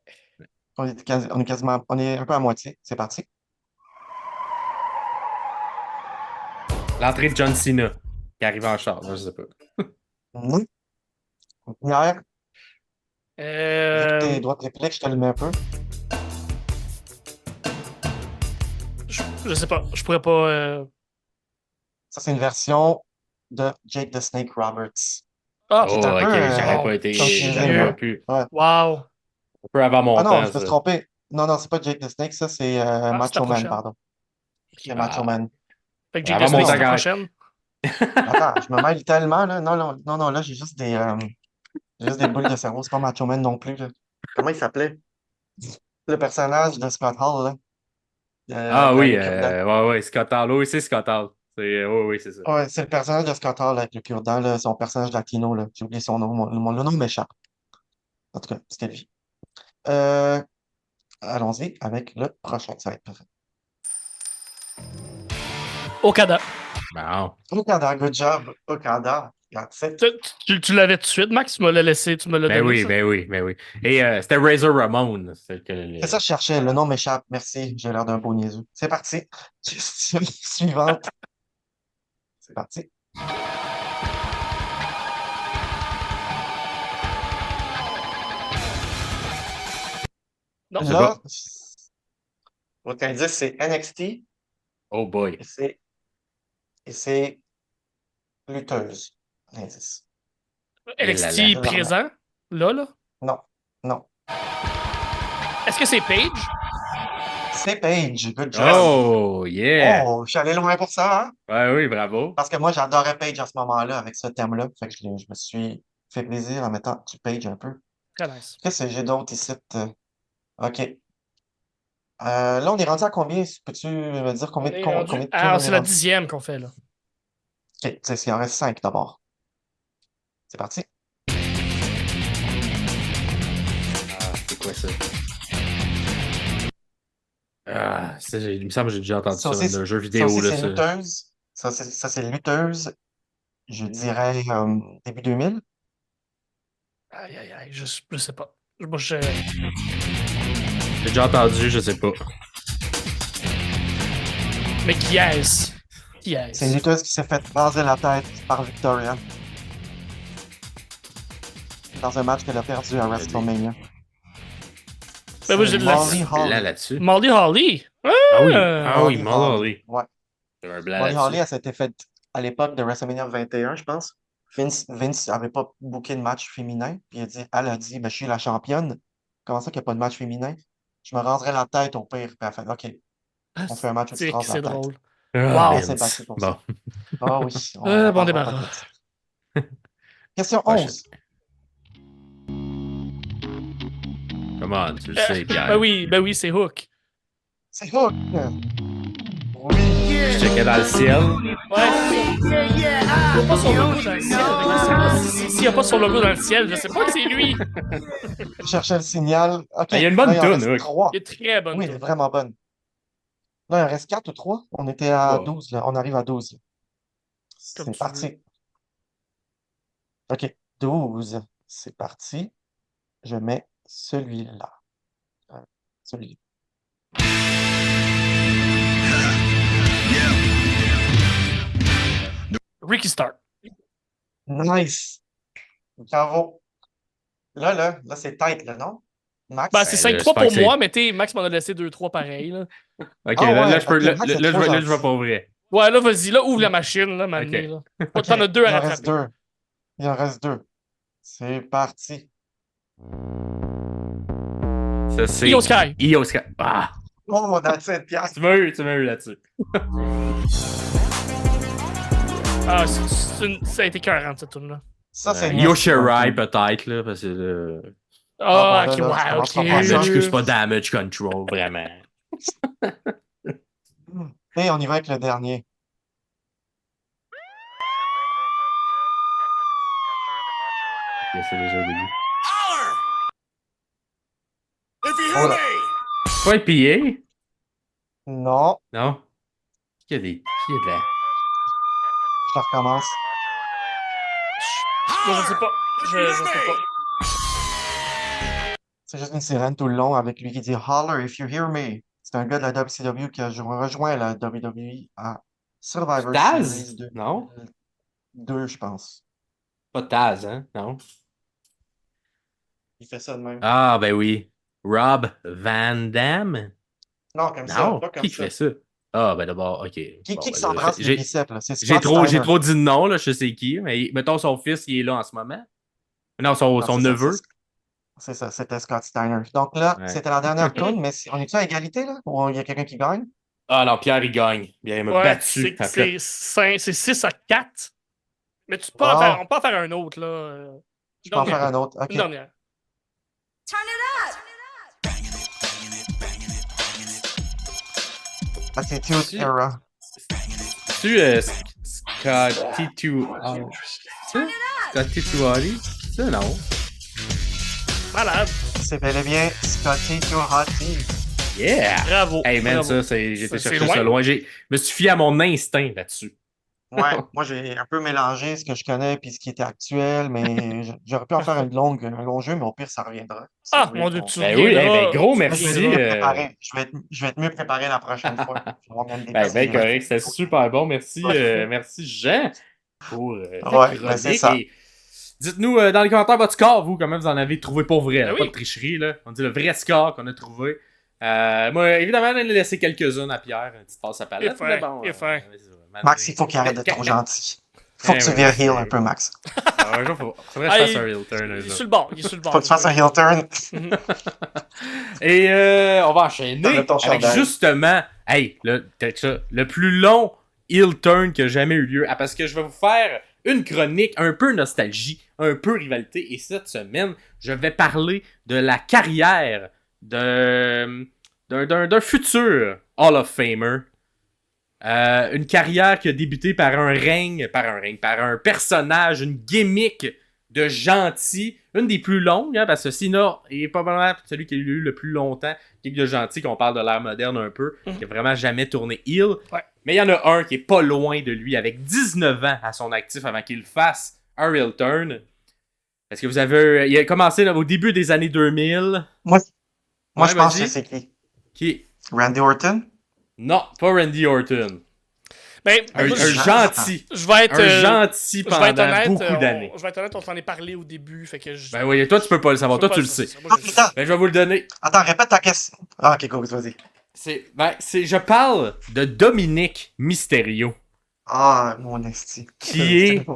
[SPEAKER 3] On est quasiment, on est un peu à moitié. C'est parti.
[SPEAKER 1] L'entrée de John Cena, qui arrive en char, je sais pas.
[SPEAKER 3] Non. Hier, vu que tes
[SPEAKER 2] Euh,
[SPEAKER 3] doigts de réplique, je te le mets un peu.
[SPEAKER 2] je sais pas. Je pourrais pas.
[SPEAKER 3] Ça, c'est une version de Jake the Snake Roberts.
[SPEAKER 2] Ah!
[SPEAKER 1] Oh,
[SPEAKER 3] est un
[SPEAKER 1] ok,
[SPEAKER 3] peu,
[SPEAKER 1] j'aurais
[SPEAKER 2] wow.
[SPEAKER 1] pas été.
[SPEAKER 3] confusing,
[SPEAKER 1] J'aurais
[SPEAKER 3] là.
[SPEAKER 1] pas pu.
[SPEAKER 2] Wow.
[SPEAKER 1] Un peu avant mon
[SPEAKER 3] Ah non,
[SPEAKER 1] temps,
[SPEAKER 3] je me
[SPEAKER 1] ça.
[SPEAKER 3] suis trompé. Non, non, c'est pas Jake the Snake, ça, c'est
[SPEAKER 2] c'est la
[SPEAKER 3] Macho Man,
[SPEAKER 2] prochaine.
[SPEAKER 3] pardon. C'est
[SPEAKER 2] Ah.
[SPEAKER 3] Macho Man.
[SPEAKER 2] Fait que Jake
[SPEAKER 1] Avant
[SPEAKER 2] the
[SPEAKER 1] mon
[SPEAKER 2] Snake, c'est
[SPEAKER 1] temps,
[SPEAKER 2] la
[SPEAKER 1] gars.
[SPEAKER 2] prochaine.
[SPEAKER 3] Attends, je me mêle tellement, là. Non, non, non, non, là, j'ai juste des boules de cerveau. C'est pas Macho Man non plus, là. Comment il s'appelait? Le personnage de Scott Hall, là.
[SPEAKER 1] Ah
[SPEAKER 3] Avec
[SPEAKER 1] oui,
[SPEAKER 3] le cure-dent.
[SPEAKER 1] ouais, Scott Hall. Oui, c'est Scott Hall. Oui, c'est ça.
[SPEAKER 3] Ouais, c'est le personnage de Scott Hall avec le cure-dent, là, son personnage latino, là. J'ai oublié son nom. Le nom m'échappe. En tout cas, c'était lui. Euh, allons-y avec le prochain. Ça va être parfait.
[SPEAKER 2] Okada.
[SPEAKER 1] Bon.
[SPEAKER 3] Okada, good job. Okada. That's it.
[SPEAKER 2] Tu l'avais tout de suite, Max? Tu me l'as laissé, tu me l'as
[SPEAKER 1] Ben
[SPEAKER 2] donné.
[SPEAKER 1] oui,
[SPEAKER 2] Ça?
[SPEAKER 1] ben oui, ben oui. Et c'était Razor Ramon.
[SPEAKER 3] C'est ça que je cherchais. Le nom m'échappe. Merci. J'ai l'air d'un beau niaiseux. C'est parti. Question suivante. C'est parti.
[SPEAKER 2] Non.
[SPEAKER 1] C'est
[SPEAKER 3] Là, votre indice, c'est NXT
[SPEAKER 1] Oh boy.
[SPEAKER 3] et c'est lutteuse. L'indice.
[SPEAKER 2] NXT
[SPEAKER 1] Et
[SPEAKER 3] là là.
[SPEAKER 2] présent. Là.
[SPEAKER 3] Non, non.
[SPEAKER 2] Est-ce que c'est Paige?
[SPEAKER 3] C'est Paige. Good job.
[SPEAKER 1] Oh, yeah.
[SPEAKER 3] Oh, je suis allé loin pour ça, hein?
[SPEAKER 1] Ouais, oui, bravo.
[SPEAKER 3] Parce que moi, j'adorais Paige à ce moment-là avec ce thème-là. Fait que je me suis fait plaisir en mettant du Paige un peu.
[SPEAKER 2] Très nice.
[SPEAKER 3] Qu'est-ce que j'ai d'autre ici? OK. Là, on est rendu à combien? Peux-tu me dire combien de
[SPEAKER 2] rendu...
[SPEAKER 3] combien de
[SPEAKER 2] Ah,
[SPEAKER 3] tours on
[SPEAKER 2] c'est
[SPEAKER 3] est
[SPEAKER 2] la
[SPEAKER 3] rendu?
[SPEAKER 2] 10e qu'on fait, là.
[SPEAKER 3] OK, il en reste 5 d'abord. C'est parti.
[SPEAKER 1] Ah, c'est quoi ça? Ah, il me semble que j'ai déjà entendu ça,
[SPEAKER 3] aussi,
[SPEAKER 1] dans un jeu
[SPEAKER 3] ça
[SPEAKER 1] vidéo,
[SPEAKER 3] aussi,
[SPEAKER 1] là.
[SPEAKER 3] c'est
[SPEAKER 1] Ça.
[SPEAKER 3] lutteuse. Ça, c'est lutteuse. Je dirais début 2000.
[SPEAKER 2] Aïe, je sais pas. Moi,
[SPEAKER 1] J'ai déjà entendu, je sais pas.
[SPEAKER 2] Mais qui est-ce? Qui
[SPEAKER 3] C'est une
[SPEAKER 2] est-ce?
[SPEAKER 3] lutteuse qui s'est fait raser la tête par Victoria. Dans un match qu'elle a perdu à WrestleMania.
[SPEAKER 2] Ben, moi, j'ai
[SPEAKER 3] C'est
[SPEAKER 2] de la-
[SPEAKER 3] Molly
[SPEAKER 1] Blanc
[SPEAKER 3] Holly.
[SPEAKER 1] là-dess
[SPEAKER 2] Molly Holly.
[SPEAKER 1] Ah oui,
[SPEAKER 3] Molly
[SPEAKER 1] Molly
[SPEAKER 3] Holly. Ouais.
[SPEAKER 1] C'est un blanc
[SPEAKER 3] Molly Holly,
[SPEAKER 1] là-dessus.
[SPEAKER 3] elle s'était faite à l'époque de WrestleMania 21, je pense. Vince n'avait pas booké de match féminin. Puis elle a dit, ben, je suis la championne. Comment ça qu'il n'y a pas de match féminin? Je me raserai la tête au pire. Puis elle fait, OK, on fait un match où tu te rases la
[SPEAKER 2] C'est
[SPEAKER 3] tête.
[SPEAKER 2] drôle.
[SPEAKER 1] Ah,
[SPEAKER 2] Wow.
[SPEAKER 3] Elle s'est
[SPEAKER 1] Vince.
[SPEAKER 3] battue pour
[SPEAKER 1] Bon.
[SPEAKER 3] ça. Ah oui, on
[SPEAKER 2] Bon
[SPEAKER 3] parlera pas
[SPEAKER 2] débarras.
[SPEAKER 3] de ça. Question
[SPEAKER 1] Prochaine.
[SPEAKER 3] 11.
[SPEAKER 1] Comment, tu le sais, Pierre.
[SPEAKER 2] Ben oui, c'est Hook.
[SPEAKER 3] C'est Hook. Oui.
[SPEAKER 1] Je checkais dans le ciel.
[SPEAKER 2] Ouais. Il n'y a pas son logo dans le ciel. Je sais pas s'il n'y a pas son logo dans le ciel, je sais pas que c'est lui.
[SPEAKER 3] Je cherchais le signal. OK.
[SPEAKER 1] Ah, il y a une bonne
[SPEAKER 3] Là, il en
[SPEAKER 1] toune,
[SPEAKER 3] reste
[SPEAKER 1] Hook.
[SPEAKER 3] 3.
[SPEAKER 2] Il est très bonne.
[SPEAKER 3] Oui, elle est vraiment bonne. Là, il en reste 4 ou 3. On était à
[SPEAKER 1] Oh.
[SPEAKER 3] 12, là. On arrive à 12. là.
[SPEAKER 2] Comme
[SPEAKER 3] C'est
[SPEAKER 2] tu
[SPEAKER 3] parti. OK. 12. C'est parti. Je mets celui-là. Celui-là.
[SPEAKER 2] Ricky Starr.
[SPEAKER 3] Nice. Bravo. Là, c'est tête, là, non? Max?
[SPEAKER 2] Ben, c'est
[SPEAKER 1] là,
[SPEAKER 2] 5-3
[SPEAKER 1] j'espère
[SPEAKER 2] pour
[SPEAKER 1] que c'est-
[SPEAKER 2] moi, mais t'es, Max m'en a laissé 2-3 pareil. Là.
[SPEAKER 1] Ok,
[SPEAKER 3] Ah
[SPEAKER 1] là,
[SPEAKER 3] ouais,
[SPEAKER 1] je peux.
[SPEAKER 3] ok,
[SPEAKER 1] Là,
[SPEAKER 3] Max, c'est
[SPEAKER 1] là,
[SPEAKER 3] trop
[SPEAKER 1] je vais
[SPEAKER 3] gentil.
[SPEAKER 1] pour vrai.
[SPEAKER 2] Ouais, là, vas-y, là, ouvre la machine, là, maintenant.
[SPEAKER 1] Ok.
[SPEAKER 2] Là.
[SPEAKER 3] OK.
[SPEAKER 2] T'en as 2 à
[SPEAKER 3] Il en reste
[SPEAKER 2] rattraper.
[SPEAKER 3] 2. Il en reste 2. C'est parti.
[SPEAKER 1] Ça, c'est.
[SPEAKER 2] Io Sky.
[SPEAKER 1] Io Sky. Ah!
[SPEAKER 3] Oh, that's it, Pierre.
[SPEAKER 1] Tu m'as eu là-dessus.
[SPEAKER 2] Ah, ça a été 40, cette tune là.
[SPEAKER 3] Ça, c'est
[SPEAKER 1] Io
[SPEAKER 3] nasty,
[SPEAKER 1] Shirai,
[SPEAKER 3] ouais.
[SPEAKER 1] peut-être, là, parce que.
[SPEAKER 2] Ah,
[SPEAKER 3] bon,
[SPEAKER 2] ok,
[SPEAKER 3] là, tu
[SPEAKER 2] ouais,
[SPEAKER 3] commenceras
[SPEAKER 2] ok.
[SPEAKER 3] par ça.
[SPEAKER 1] J'excuse pas Damage Control, vraiment.
[SPEAKER 3] Et on y va avec le dernier.
[SPEAKER 1] C'est déjà le début.
[SPEAKER 3] Oh là.
[SPEAKER 1] Pas pillé?
[SPEAKER 3] Non,
[SPEAKER 1] Non? Qui a des. Qui a de la.
[SPEAKER 3] je recommence.
[SPEAKER 2] Moi, je sais pas. Je sais pas.
[SPEAKER 3] C'est juste une sirène tout le long avec lui qui dit Holler if you hear me. C'est un gars de la WCW qui a rejoint la WWE à Survivor
[SPEAKER 1] Taz?
[SPEAKER 3] Series 2.
[SPEAKER 1] Non?
[SPEAKER 3] 2, je pense.
[SPEAKER 1] Pas Taz, hein? Non?
[SPEAKER 3] Il fait ça de même.
[SPEAKER 1] Ah, ben oui. Rob Van Dam?
[SPEAKER 3] Non, comme ça,
[SPEAKER 1] Non?
[SPEAKER 3] pas comme
[SPEAKER 1] Qui
[SPEAKER 3] ça.
[SPEAKER 1] fait ça? Ah, ben d'abord, ok.
[SPEAKER 3] Qui
[SPEAKER 1] Bon,
[SPEAKER 3] qui
[SPEAKER 1] ben là,
[SPEAKER 3] s'embrasse les
[SPEAKER 1] j'ai-
[SPEAKER 3] biceps, là? C'est
[SPEAKER 1] J'ai
[SPEAKER 3] Scott
[SPEAKER 1] trop,
[SPEAKER 3] Steiner.
[SPEAKER 1] dit de nom, là, je sais qui, mais mettons son fils, il est là en ce moment. Non, son
[SPEAKER 3] Non, c'est ça,
[SPEAKER 1] neveu.
[SPEAKER 3] c'est ça, c'était Scott Steiner. Donc là,
[SPEAKER 1] Ouais.
[SPEAKER 3] c'était la dernière tourne, mais on est-tu à égalité, là? Ou il y a quelqu'un qui gagne?
[SPEAKER 1] Ah non, Pierre, il gagne. Il m'a
[SPEAKER 2] Ouais,
[SPEAKER 1] battu. Après.
[SPEAKER 2] c'est 6 à 4. Mais tu peux
[SPEAKER 3] Ah.
[SPEAKER 2] en faire, on peut en faire un autre, là.
[SPEAKER 3] Je peux en faire un autre. OK.
[SPEAKER 2] Une dernière.
[SPEAKER 3] Attitude
[SPEAKER 1] Si.
[SPEAKER 3] Era.
[SPEAKER 1] Tu Scotty to. Scotty to Holly? Ça, non.
[SPEAKER 2] Malade.
[SPEAKER 3] C'est bel et bien Scotty to Hottie.
[SPEAKER 1] Yeah!
[SPEAKER 2] Bravo.
[SPEAKER 1] Hey man,
[SPEAKER 2] Bravo.
[SPEAKER 1] j'ai été
[SPEAKER 2] C'est
[SPEAKER 1] chercher
[SPEAKER 2] loin.
[SPEAKER 1] ça loin. Je me suis fié à mon instinct là-dessus.
[SPEAKER 3] Ouais, moi j'ai un peu mélangé ce que je connais puis ce qui était actuel, mais j'aurais pu en faire un long jeu, mais au pire, ça reviendra. Si
[SPEAKER 2] Ah,
[SPEAKER 3] vous voulez
[SPEAKER 2] mon Dieu,
[SPEAKER 3] qu'on-
[SPEAKER 2] tu
[SPEAKER 1] Ben oui, hey,
[SPEAKER 2] reviendras.
[SPEAKER 1] ben gros
[SPEAKER 3] Je vais
[SPEAKER 1] merci.
[SPEAKER 3] être mieux préparé. Je vais être mieux préparé la prochaine fois. Je vais avoir même des
[SPEAKER 1] Ben
[SPEAKER 3] petits-
[SPEAKER 1] correct, c'était super bon. Merci, merci Jean pour ta
[SPEAKER 3] Ouais, ben, c'est
[SPEAKER 1] chronique.
[SPEAKER 3] ça.
[SPEAKER 1] Et dites-nous dans les commentaires votre score, vous, comment vous en avez trouvé pour vrai.
[SPEAKER 2] Ben
[SPEAKER 1] Là,
[SPEAKER 2] oui.
[SPEAKER 1] Pas de tricherie, là. On dit le vrai score qu'on a trouvé. Moi, évidemment, j'en ai laissé quelques-unes à Pierre, une petite passe à palette.
[SPEAKER 2] Il est fin,
[SPEAKER 1] mais bon,
[SPEAKER 2] il est fin.
[SPEAKER 3] Max, il faut qu'il arrête de trop gentil. Faut que tu
[SPEAKER 1] ouais,
[SPEAKER 3] vires
[SPEAKER 1] c'est-
[SPEAKER 3] heel un peu, Max.
[SPEAKER 1] Un jour, faudrait que je
[SPEAKER 2] Ah,
[SPEAKER 1] fasse un real turn.
[SPEAKER 2] Il
[SPEAKER 1] un
[SPEAKER 2] est
[SPEAKER 1] jour.
[SPEAKER 2] sur le bord. Il est sur le bord.
[SPEAKER 3] Faut que tu fasses un heel turn.
[SPEAKER 1] Et on va enchaîner
[SPEAKER 3] Enlève ton
[SPEAKER 1] avec
[SPEAKER 3] chandail.
[SPEAKER 1] justement, hey, le plus long heel turn qui a jamais eu lieu. Ah, parce que je vais vous faire une chronique un peu nostalgie, un peu rivalité. Et cette semaine, je vais parler de la carrière d'un futur Hall of Famer. Une carrière qui a débuté par un personnage, une gimmick de gentil, une des plus longues, hein, parce que Cena est probablement celui qui a eu le plus longtemps, gimmick de gentil, qu'on parle de l'ère moderne un peu, qui a vraiment jamais tourné heel.
[SPEAKER 2] Ouais.
[SPEAKER 1] Mais il y en a un qui est pas loin de lui, avec 19 ans à son actif avant qu'il fasse un real turn. Est-ce que vous avez... Il a commencé là, au début des années 2000.
[SPEAKER 3] Moi,
[SPEAKER 1] Ouais,
[SPEAKER 3] je pense
[SPEAKER 1] vas-y.
[SPEAKER 3] que c'est qui?
[SPEAKER 1] Qui...
[SPEAKER 3] Randy Orton?
[SPEAKER 1] Non, pas Randy Orton.
[SPEAKER 2] Ben,
[SPEAKER 1] Un
[SPEAKER 2] moi,
[SPEAKER 1] gentil.
[SPEAKER 2] je vais être.
[SPEAKER 1] Un gentil
[SPEAKER 2] je vais
[SPEAKER 1] pendant
[SPEAKER 2] être honnête.
[SPEAKER 1] beaucoup d'années.
[SPEAKER 2] Je vais être honnête, on s'en est parlé au début. Fait que je.
[SPEAKER 1] Ben oui, toi tu peux pas le savoir,
[SPEAKER 2] je peux
[SPEAKER 1] toi
[SPEAKER 2] pas
[SPEAKER 1] tu le sais.
[SPEAKER 2] ça, moi,
[SPEAKER 3] Ah,
[SPEAKER 2] je le sais.
[SPEAKER 3] putain!
[SPEAKER 1] Ben je vais vous le donner.
[SPEAKER 3] Attends, répète ta question. Ah, ok, go, vas-y.
[SPEAKER 1] Je parle de Dominique Mysterio,
[SPEAKER 3] Ah, mon esti.
[SPEAKER 1] qui est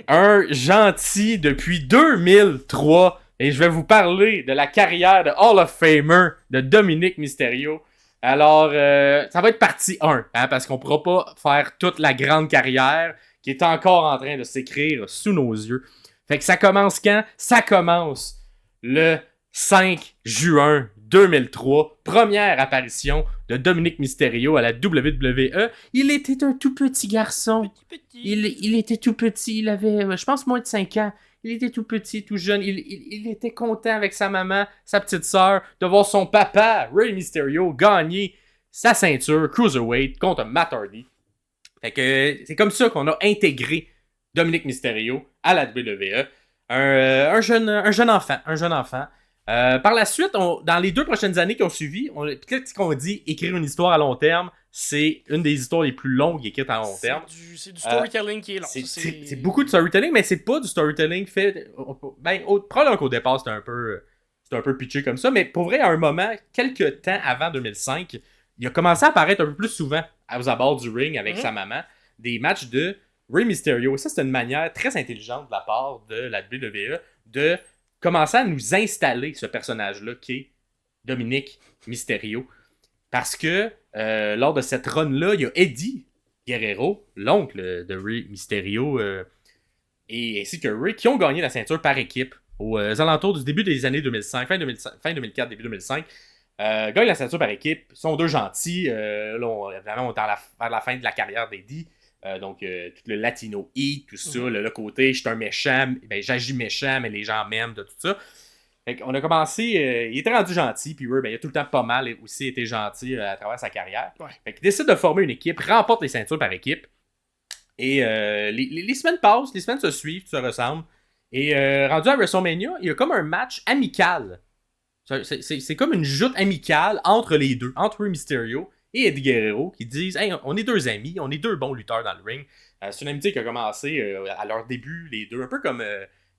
[SPEAKER 1] un gentil depuis 2003. Et je vais vous parler de la carrière de Hall of Famer de Dominique Mysterio. Alors, ça va être partie 1, hein, parce qu'on pourra pas faire toute la grande carrière qui est encore en train de s'écrire sous nos yeux. Fait que ça commence quand? Ça commence le 5 juin 2003. Première apparition de Dominic Mysterio à la WWE. Il était un tout petit garçon. Il était tout petit. Il avait, je pense, moins de 5 ans. Il était tout petit, tout jeune. Il était content avec sa maman, sa petite sœur, de voir son papa, Rey Mysterio, gagner sa ceinture Cruiserweight contre Matt Hardy. Fait que c'est comme ça qu'on a intégré Dominic Mysterio à la WWE. Un jeune enfant. Par la suite, dans les 2 prochaines années qui ont suivi, peut-être qu'on dit écrire une histoire à long terme, c'est une des histoires les plus longues écrites à long terme.
[SPEAKER 2] C'est du storytelling qui est long.
[SPEAKER 1] C'est beaucoup de storytelling, mais c'est pas du storytelling fait... probablement qu'au départ, c'était un peu pitché comme ça, mais pour vrai, à un moment, quelques temps avant 2005, il a commencé à apparaître un peu plus souvent aux abords du ring avec sa maman, des matchs de Rey Mysterio. Et ça, c'est une manière très intelligente de la part de la WWE de commencer à nous installer ce personnage-là qui est Dominic Mysterio. Parce que lors de cette run-là, il y a Eddie Guerrero, l'oncle de Rey Mysterio, et ainsi que Rey, qui ont gagné la ceinture par équipe aux alentours du début des années 2005, fin 2004, début 2005. Gagnent la ceinture par équipe, ils sont deux gentils. Là, on est vers la fin de la carrière d'Eddie. Donc, tout le Latino Heat, tout ça, le côté, je suis un méchant, ben, j'agis méchant, mais les gens m'aiment, de tout ça. Fait qu'on a commencé, il était rendu gentil, puis Rey, ben, il a tout le temps pas mal aussi été gentil à travers sa carrière.
[SPEAKER 2] Ouais.
[SPEAKER 1] Fait qu'il décide de former une équipe, remporte les ceintures par équipe, et les semaines passent, les semaines se suivent, tout se ressemble, et rendu à WrestleMania, il y a comme un match amical. C'est comme une joute amicale entre les deux, entre Rey Mysterio et Eddie Guerrero, qui disent hey, on est deux amis, on est deux bons lutteurs dans le ring. C'est une amitié qui a commencé à leur début, les deux, un peu comme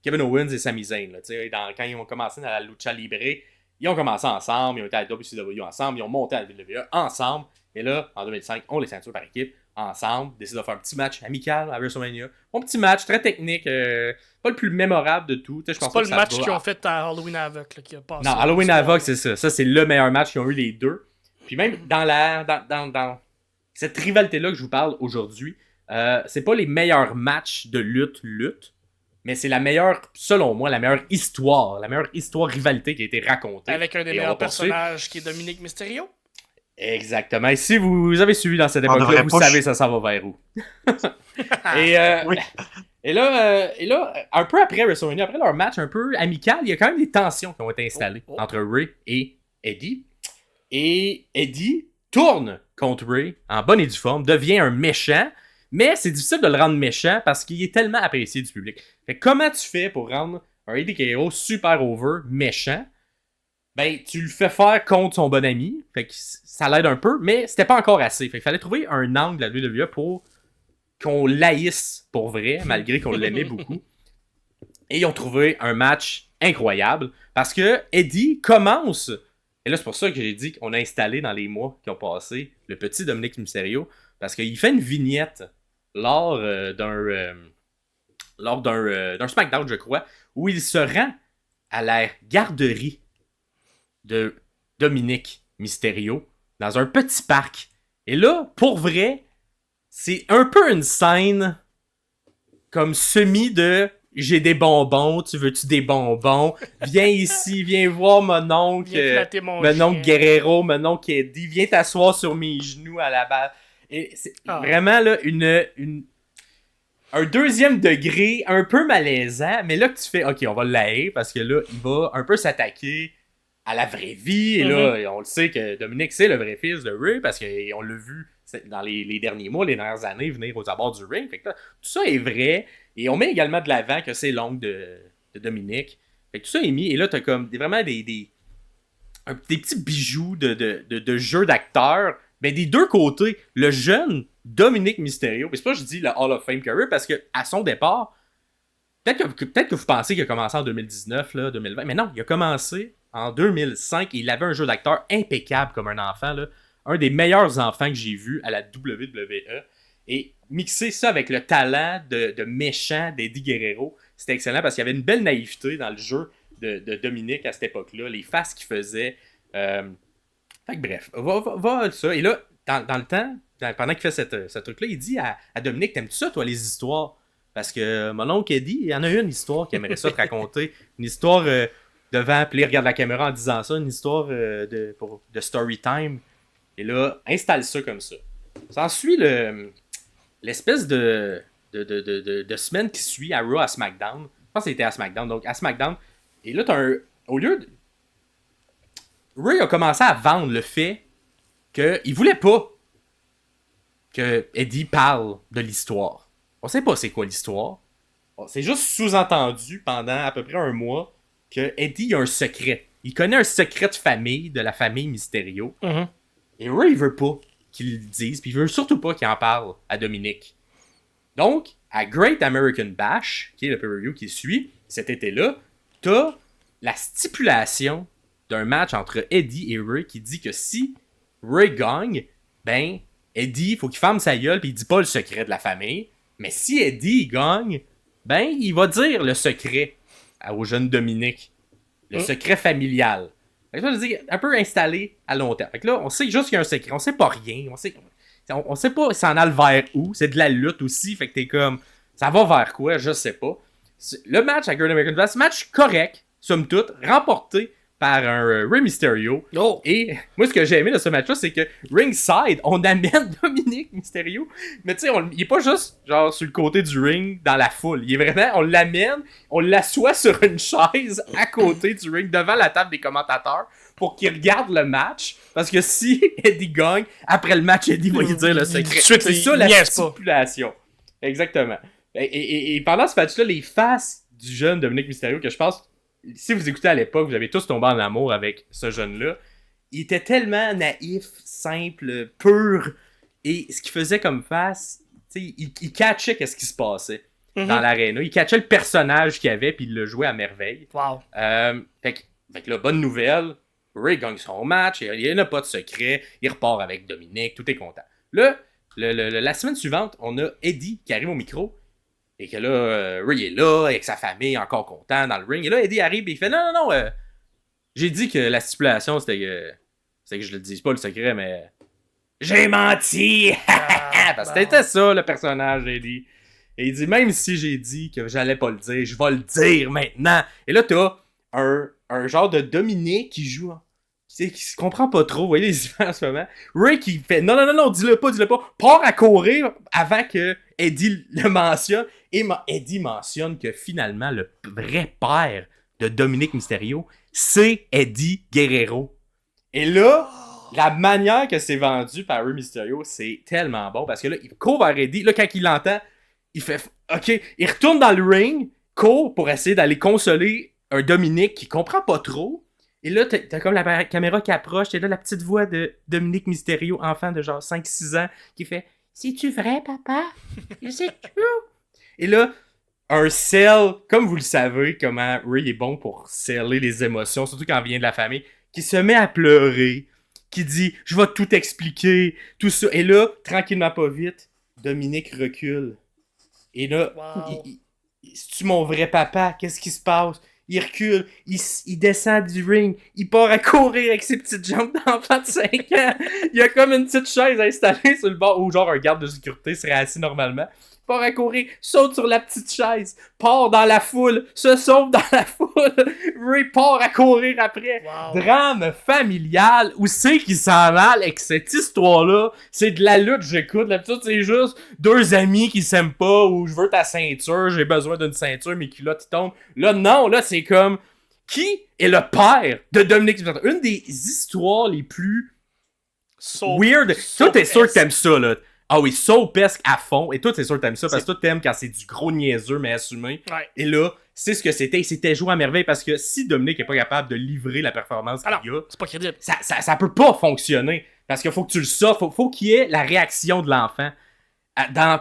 [SPEAKER 1] Kevin Owens et Sami Zayn. Là, quand ils ont commencé dans la Lucha Libre, ils ont commencé ensemble, ils ont été à la WCW ensemble, ils ont monté à la WWE ensemble. Et là, en 2005, on les ceintures par équipe, ensemble, décide de faire un petit match amical à WrestleMania. Un petit match très technique, pas le plus mémorable de tout.
[SPEAKER 2] C'est pas le match qu'ils ont fait à Halloween Havoc là, qui a passé.
[SPEAKER 1] Non, Halloween Havoc, c'est ça. Ça, c'est le meilleur match qu'ils ont eu les deux. Puis même dans cette rivalité-là que je vous parle aujourd'hui, c'est pas les meilleurs matchs de lutte, mais c'est la meilleure, selon moi, la meilleure histoire rivalité qui a été racontée.
[SPEAKER 2] Avec un des meilleurs personnages qui est Dominic Mysterio.
[SPEAKER 1] Exactement. Et si vous avez suivi dans cette époque-là, vous savez ça s'en va vers où.
[SPEAKER 3] Oui.
[SPEAKER 1] Et là, un peu après WrestleMania, après leur match un peu amical, il y a quand même des tensions qui ont été installées entre Rey et Eddie. Et Eddie tourne contre Rey en bonne et due forme, devient un méchant, mais c'est difficile de le rendre méchant parce qu'il est tellement apprécié du public. Fait que comment tu fais pour rendre un Eddie Guerrero super over, méchant? Ben, tu le fais faire contre son bon ami, fait que ça l'aide un peu, mais c'était pas encore assez. Fait qu'il fallait trouver un angle de la WWE pour qu'on l'haïsse pour vrai, malgré qu'on l'aimait beaucoup. Et ils ont trouvé un match incroyable, parce que Eddie commence... Et là, c'est pour ça que j'ai dit qu'on a installé dans les mois qui ont passé le petit Dominic Mysterio, parce qu'il fait une vignette lors d'un SmackDown, je crois, où il se rend à la garderie de Dominic Mysterio dans un petit parc. Et là, pour vrai, c'est un peu une scène comme semi de j'ai des bonbons, tu veux-tu des bonbons? Viens ici, viens voir mon oncle, mon oncle Guerrero, mon oncle Eddie, viens t'asseoir sur mes genoux à la balle. Et c'est vraiment là un deuxième degré un peu malaisant, mais là que tu fais, ok, on va l'haïr parce que là, il va un peu s'attaquer à la vraie vie. Et là, on le sait que Dominic, c'est le vrai fils de Rey parce qu'on l'a vu dans les derniers mois, les dernières années, venir aux abords du ring. Fait que là, tout ça est vrai. Et on met également de l'avant que c'est l'oncle de Dominic. Fait que tout ça est mis. Et là, t'as comme vraiment des petits bijoux de jeu d'acteurs. Ben, des deux côtés, le jeune Dominic Mysterio, puis c'est pas que je dis le Hall of Fame career, parce que à son départ, peut-être que vous pensez qu'il a commencé en 2019, là, 2020, mais non, il a commencé en 2005 et il avait un jeu d'acteur impeccable comme un enfant, là, un des meilleurs enfants que j'ai vu à la WWE. Et mixer ça avec le talent de méchant d'Eddie Guerrero, c'était excellent parce qu'il y avait une belle naïveté dans le jeu de Dominic à cette époque-là, les faces qu'il faisait. Fait que bref, va ça. Et là, dans le temps, pendant qu'il fait ce truc-là, il dit à Dominique, t'aimes-tu ça, toi, les histoires? Parce que mon oncle Eddie, il y en a une histoire qu'il aimerait ça te raconter. Une histoire devant, puis il regarde la caméra en disant ça, une histoire de story time. Et là, installe ça comme ça. S'ensuit l'espèce de semaine qui suit à Raw à SmackDown. Je pense que c'était à SmackDown. Donc, à SmackDown. Et là, au lieu de... Ray a commencé à vendre le fait qu'il voulait pas que Eddie parle de l'histoire. On sait pas c'est quoi l'histoire. C'est juste sous-entendu pendant à peu près un mois que Eddie a un secret. Il connaît un secret de famille, de la famille Mysterio.
[SPEAKER 2] Mhm.
[SPEAKER 1] Et Ray, il veut pas qu'il le dise, puis il veut surtout pas qu'il en parle à Dominique. Donc, à Great American Bash, qui est le pay-per-view qui suit, cet été-là, t'as la stipulation d'un match entre Eddie et Ray qui dit que si Ray gagne, ben, Eddie, il faut qu'il ferme sa gueule puis il dit pas le secret de la famille. Mais si Eddie gagne, ben, il va dire le secret au jeune Dominique. Le secret familial. Fait que ça, je veux dire, un peu installé à long terme. Fait que là, on sait juste qu'il y a un secret. On sait pas rien. On sait pas ça en a le vers où. C'est de la lutte aussi. Fait que t'es comme, ça va vers quoi? Je sais pas. Le match à Great American Bash, match correct, somme toute, remporté par un Rey Mysterio.
[SPEAKER 2] Oh.
[SPEAKER 1] Et moi, ce que j'ai aimé de ce match-là, c'est que ringside, on amène Dominique Mysterio. Mais tu sais, il est pas juste genre sur le côté du ring, dans la foule. Il est vraiment, on l'amène, on l'assoit sur une chaise à côté du ring, devant la table des commentateurs, pour qu'il regarde le match. Parce que si Eddie gagne, après le match, Eddie va lui dire le secret. C'est ça la stipulation. Exactement. Et pendant ce match-là, les faces du jeune Dominique Mysterio, que je pense, si vous écoutez à l'époque, vous avez tous tombé en amour avec ce jeune-là. Il était tellement naïf, simple, pur. Et ce qu'il faisait comme face, il catchait qu'est-ce qui se passait dans l'aréna. Il catchait le personnage qu'il avait, puis il le jouait à merveille.
[SPEAKER 2] Wow.
[SPEAKER 1] Fait que là, bonne nouvelle. Ray gagne son match, il n'a pas de secret. Il repart avec Dominique, tout est content. Là, la semaine suivante, on a Eddie qui arrive au micro. Et que là, Ray est là, avec sa famille, encore content dans le ring. Et là, Eddie arrive et il fait non, j'ai dit que la stipulation, c'était que je le dise pas le secret, mais j'ai menti! Parce que c'était ça, le personnage d'Eddie. Et il dit, même si j'ai dit que j'allais pas le dire, je vais le dire maintenant. Et là, t'as un genre de Dominique qui joue, qui se comprend pas trop, vous voyez les images en ce moment. Ray qui fait non, dis-le pas, part à courir avant que Eddie le mentionne. Et Eddie mentionne que finalement, le vrai père de Dominique Mysterio, c'est Eddie Guerrero. Et là, la manière que c'est vendu par Rey Mysterio, c'est tellement bon. Parce que là, il court vers Eddie. Là, quand il l'entend, il fait OK. Il retourne dans le ring, court pour essayer d'aller consoler un Dominique qui comprend pas trop. Et là, t'as comme la caméra qui approche. Et là, la petite voix de Dominique Mysterio, enfant de genre 5-6 ans, qui fait c'est-tu vrai, papa? C'est true? Et là, un sell, comme vous le savez, comment Ray est bon pour sceller les émotions, surtout quand il vient de la famille, qui se met à pleurer, qui dit je vais tout expliquer, tout ça. Et là, tranquillement pas vite, Dominique recule. Et là, c'est-tu mon vrai papa? Qu'est-ce qui se passe? Il recule, il descend du ring, il part à courir avec ses petites jambes d'enfant de 5 ans. Il y a comme une petite chaise installée sur le bord où genre un garde de sécurité serait assis normalement. Il part à courir, saute sur la petite chaise, part dans la foule, se sauve dans la foule. Ray part à courir après.
[SPEAKER 2] Wow.
[SPEAKER 1] Drame familial. Où c'est qu'il s'en mêle avec cette histoire-là? C'est de la lutte, j'écoute. L'habitude, c'est juste deux amis qui s'aiment pas ou je veux ta ceinture, j'ai besoin d'une ceinture, mes culottes tombent. Là, non, là, c'est comme qui est le père de Dominique Mysterio? Une des histoires les plus weird. Toi, t'es sûr que t'aimes ça, là. Ah oui, soapesque à fond. Et toi, t'es sûr que t'aimes ça parce que toi, t'aimes quand c'est du gros niaiseux mais assumé.
[SPEAKER 2] Ouais.
[SPEAKER 1] Et là, c'est ce que c'était. Il s'était joué à merveille parce que si Dominique est pas capable de livrer la performance qu'il y a,
[SPEAKER 2] c'est pas crédible.
[SPEAKER 1] Ça peut pas fonctionner. Parce qu'il faut que tu le saches. Faut qu'il y ait la réaction de l'enfant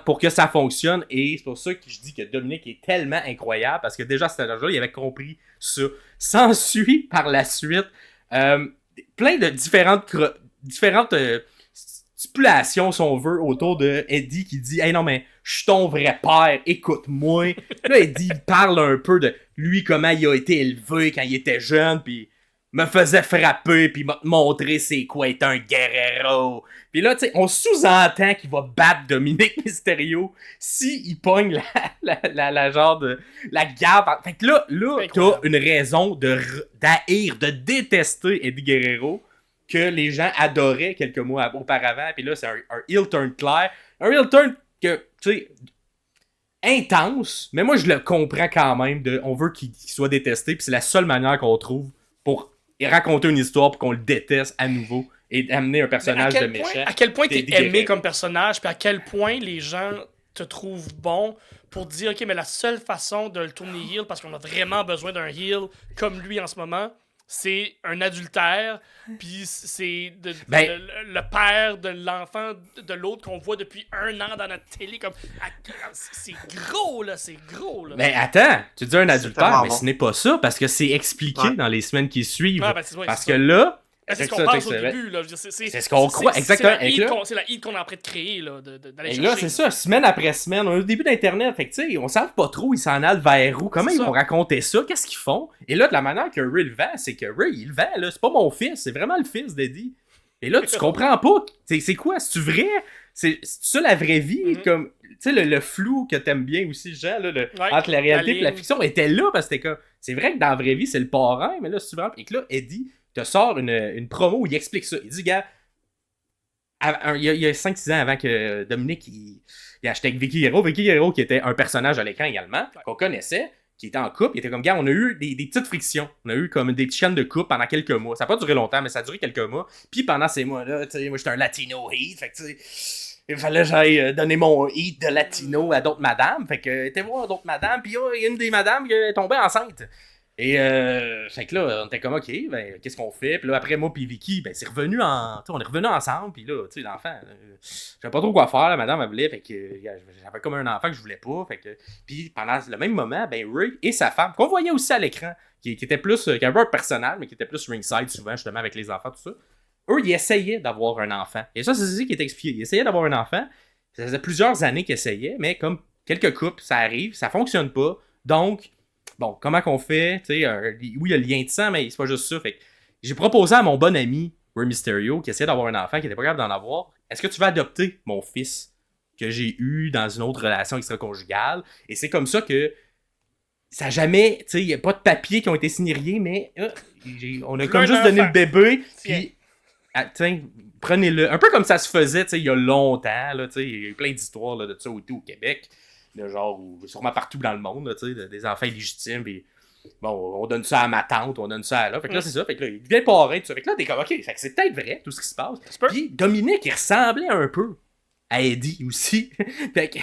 [SPEAKER 1] pour que ça fonctionne. Et c'est pour ça que je dis que Dominique est tellement incroyable parce que déjà, à cet âge-là, il avait compris ça. S'ensuit par la suite plein de différentes stipulations, si on veut, autour de Eddie qui dit « Hey non, mais je suis ton vrai père, écoute-moi. » Là, Eddie parle un peu de lui, comment il a été élevé quand il était jeune, puis me faisait frapper puis m'a montré c'est quoi être un guerrero. Puis là, tu sais, on sous-entend qu'il va battre Dominique Mysterio si il pogne la genre de la garde. Fait que là t'as une raison d'haïr, de détester Eddie Guerrero que les gens adoraient quelques mois auparavant. Puis là, c'est un heel turn clair. Un heel turn que, tu sais, intense, mais moi je le comprends quand même. On veut qu'il soit détesté, puis c'est la seule manière qu'on trouve pour raconter une histoire pour qu'on le déteste à nouveau et amener un personnage de méchant.
[SPEAKER 2] À quel point t'es
[SPEAKER 1] Eddie
[SPEAKER 2] aimé
[SPEAKER 1] Guerrero.
[SPEAKER 2] comme personnage, puis à quel point les gens te trouvent bon pour dire, ok, mais la seule façon de le tourner heel, parce qu'on a vraiment besoin d'un heel comme lui en ce moment, c'est un adultère, puis c'est le père de l'enfant de l'autre qu'on voit depuis 1 an dans notre télé. C'est gros, là, c'est gros, là.
[SPEAKER 1] Mais attends, tu dis un adultère,
[SPEAKER 3] tellement
[SPEAKER 1] mais
[SPEAKER 3] bon.
[SPEAKER 1] ce n'est pas ça, parce que c'est expliqué
[SPEAKER 3] Ouais.
[SPEAKER 1] dans les semaines qui suivent.
[SPEAKER 2] Ouais, ben, c'est
[SPEAKER 1] parce
[SPEAKER 2] ça.
[SPEAKER 1] que là...
[SPEAKER 2] C'est ce
[SPEAKER 1] check
[SPEAKER 2] qu'on
[SPEAKER 1] ça,
[SPEAKER 2] pense
[SPEAKER 1] check
[SPEAKER 2] au
[SPEAKER 1] ça.
[SPEAKER 2] début, là.
[SPEAKER 1] C'est ce qu'on croit, exactement. Et là-
[SPEAKER 2] C'est la hit qu'on est en train de créer, là, d'aller
[SPEAKER 1] Et
[SPEAKER 2] chercher.
[SPEAKER 1] là, c'est ça, semaine après semaine, on est au début d'Internet, fait que tu sais, on savent pas trop, ils s'en allent vers où, comment
[SPEAKER 2] C'est
[SPEAKER 1] ils
[SPEAKER 2] ça.
[SPEAKER 1] vont raconter ça, qu'est-ce qu'ils font. Et là, de la manière que Ray le vend, c'est que Ray, il le vend, là, c'est pas mon fils, c'est vraiment le fils d'Eddie. Et là, tu comprends pas, c'est quoi, c'est-tu vrai? C'est ça la vraie vie?
[SPEAKER 2] Mhm.
[SPEAKER 1] Comme, tu sais, le flou que t'aimes bien aussi, Jean, là,
[SPEAKER 2] Ouais,
[SPEAKER 1] entre la réalité
[SPEAKER 2] la
[SPEAKER 1] et la
[SPEAKER 2] ligne.
[SPEAKER 1] fiction, était là, parce que c'était comme, c'est vrai que dans la vraie vie, c'est le parrain, mais là, c'est vraiment... Et que là, Eddie te sort une promo où il explique ça. Il dit, gars, il y a 5-6 ans avant que Dominique il achetait avec Vicky Guerrero qui était un personnage à l'écran également, qu'on connaissait, qui était en couple, il était comme, gars, on a eu des petites frictions, on a eu comme des petites chaînes de couple pendant quelques mois, ça n'a pas duré longtemps, mais ça a duré quelques mois, puis pendant ces mois-là, tu sais, moi j'étais un latino heat, fait que tu sais, il fallait que j'aille donner mon heat de latino à d'autres madames, fait que t'es voir d'autres madames, puis il y a une des madames qui est tombée enceinte. Et fait que là, on était comme, ok, ben, qu'est-ce qu'on fait? Puis là, après, moi puis Vicky, ben, c'est revenu on est revenu ensemble, puis là, tu sais, l'enfant, je savais pas trop quoi faire, la madame, elle voulait, fait que j'avais comme un enfant que je voulais pas, fait que, puis pendant le même moment, ben, Ray et sa femme, qu'on voyait aussi à l'écran, qui était plus, qui avait un personnage, mais qui était plus ringside souvent, justement, avec les enfants, tout ça, eux, ils essayaient d'avoir un enfant. Et ça, c'est ce qui est expliqué. Ils essayaient d'avoir un enfant, ça faisait plusieurs années qu'ils essayaient, mais comme quelques couples, ça arrive, ça fonctionne pas, donc, bon, comment qu'on fait? Tu sais, oui, il y a le lien de sang, mais c'est pas juste ça. Fait que j'ai proposé à mon bon ami, Rey Mysterio, qui essayait d'avoir un enfant, qui était pas capable d'en avoir, est-ce que tu vas adopter mon fils que j'ai eu dans une autre relation extra-conjugale? Et c'est comme ça que ça a jamais, tu sais, il n'y a pas de papiers qui ont été signés, rien, mais on a comme juste donné le bébé, puis, tiens, prenez-le. Un peu comme ça se faisait, tu sais, il y a longtemps, là, tu sais, il y a eu plein d'histoires là, de ça au Québec. De genre, ou sûrement partout dans le monde, là, tu sais, des enfants illégitimes, pis bon, on donne ça à ma tante, on donne ça à là. Fait que là, c'est ça. Fait que là, il devient parrain, tout ça. Fait que là, t'es comme, ok, fait que c'est peut-être vrai, tout ce qui se passe. Puis Dominique, il ressemblait un peu à Eddie aussi. Fait que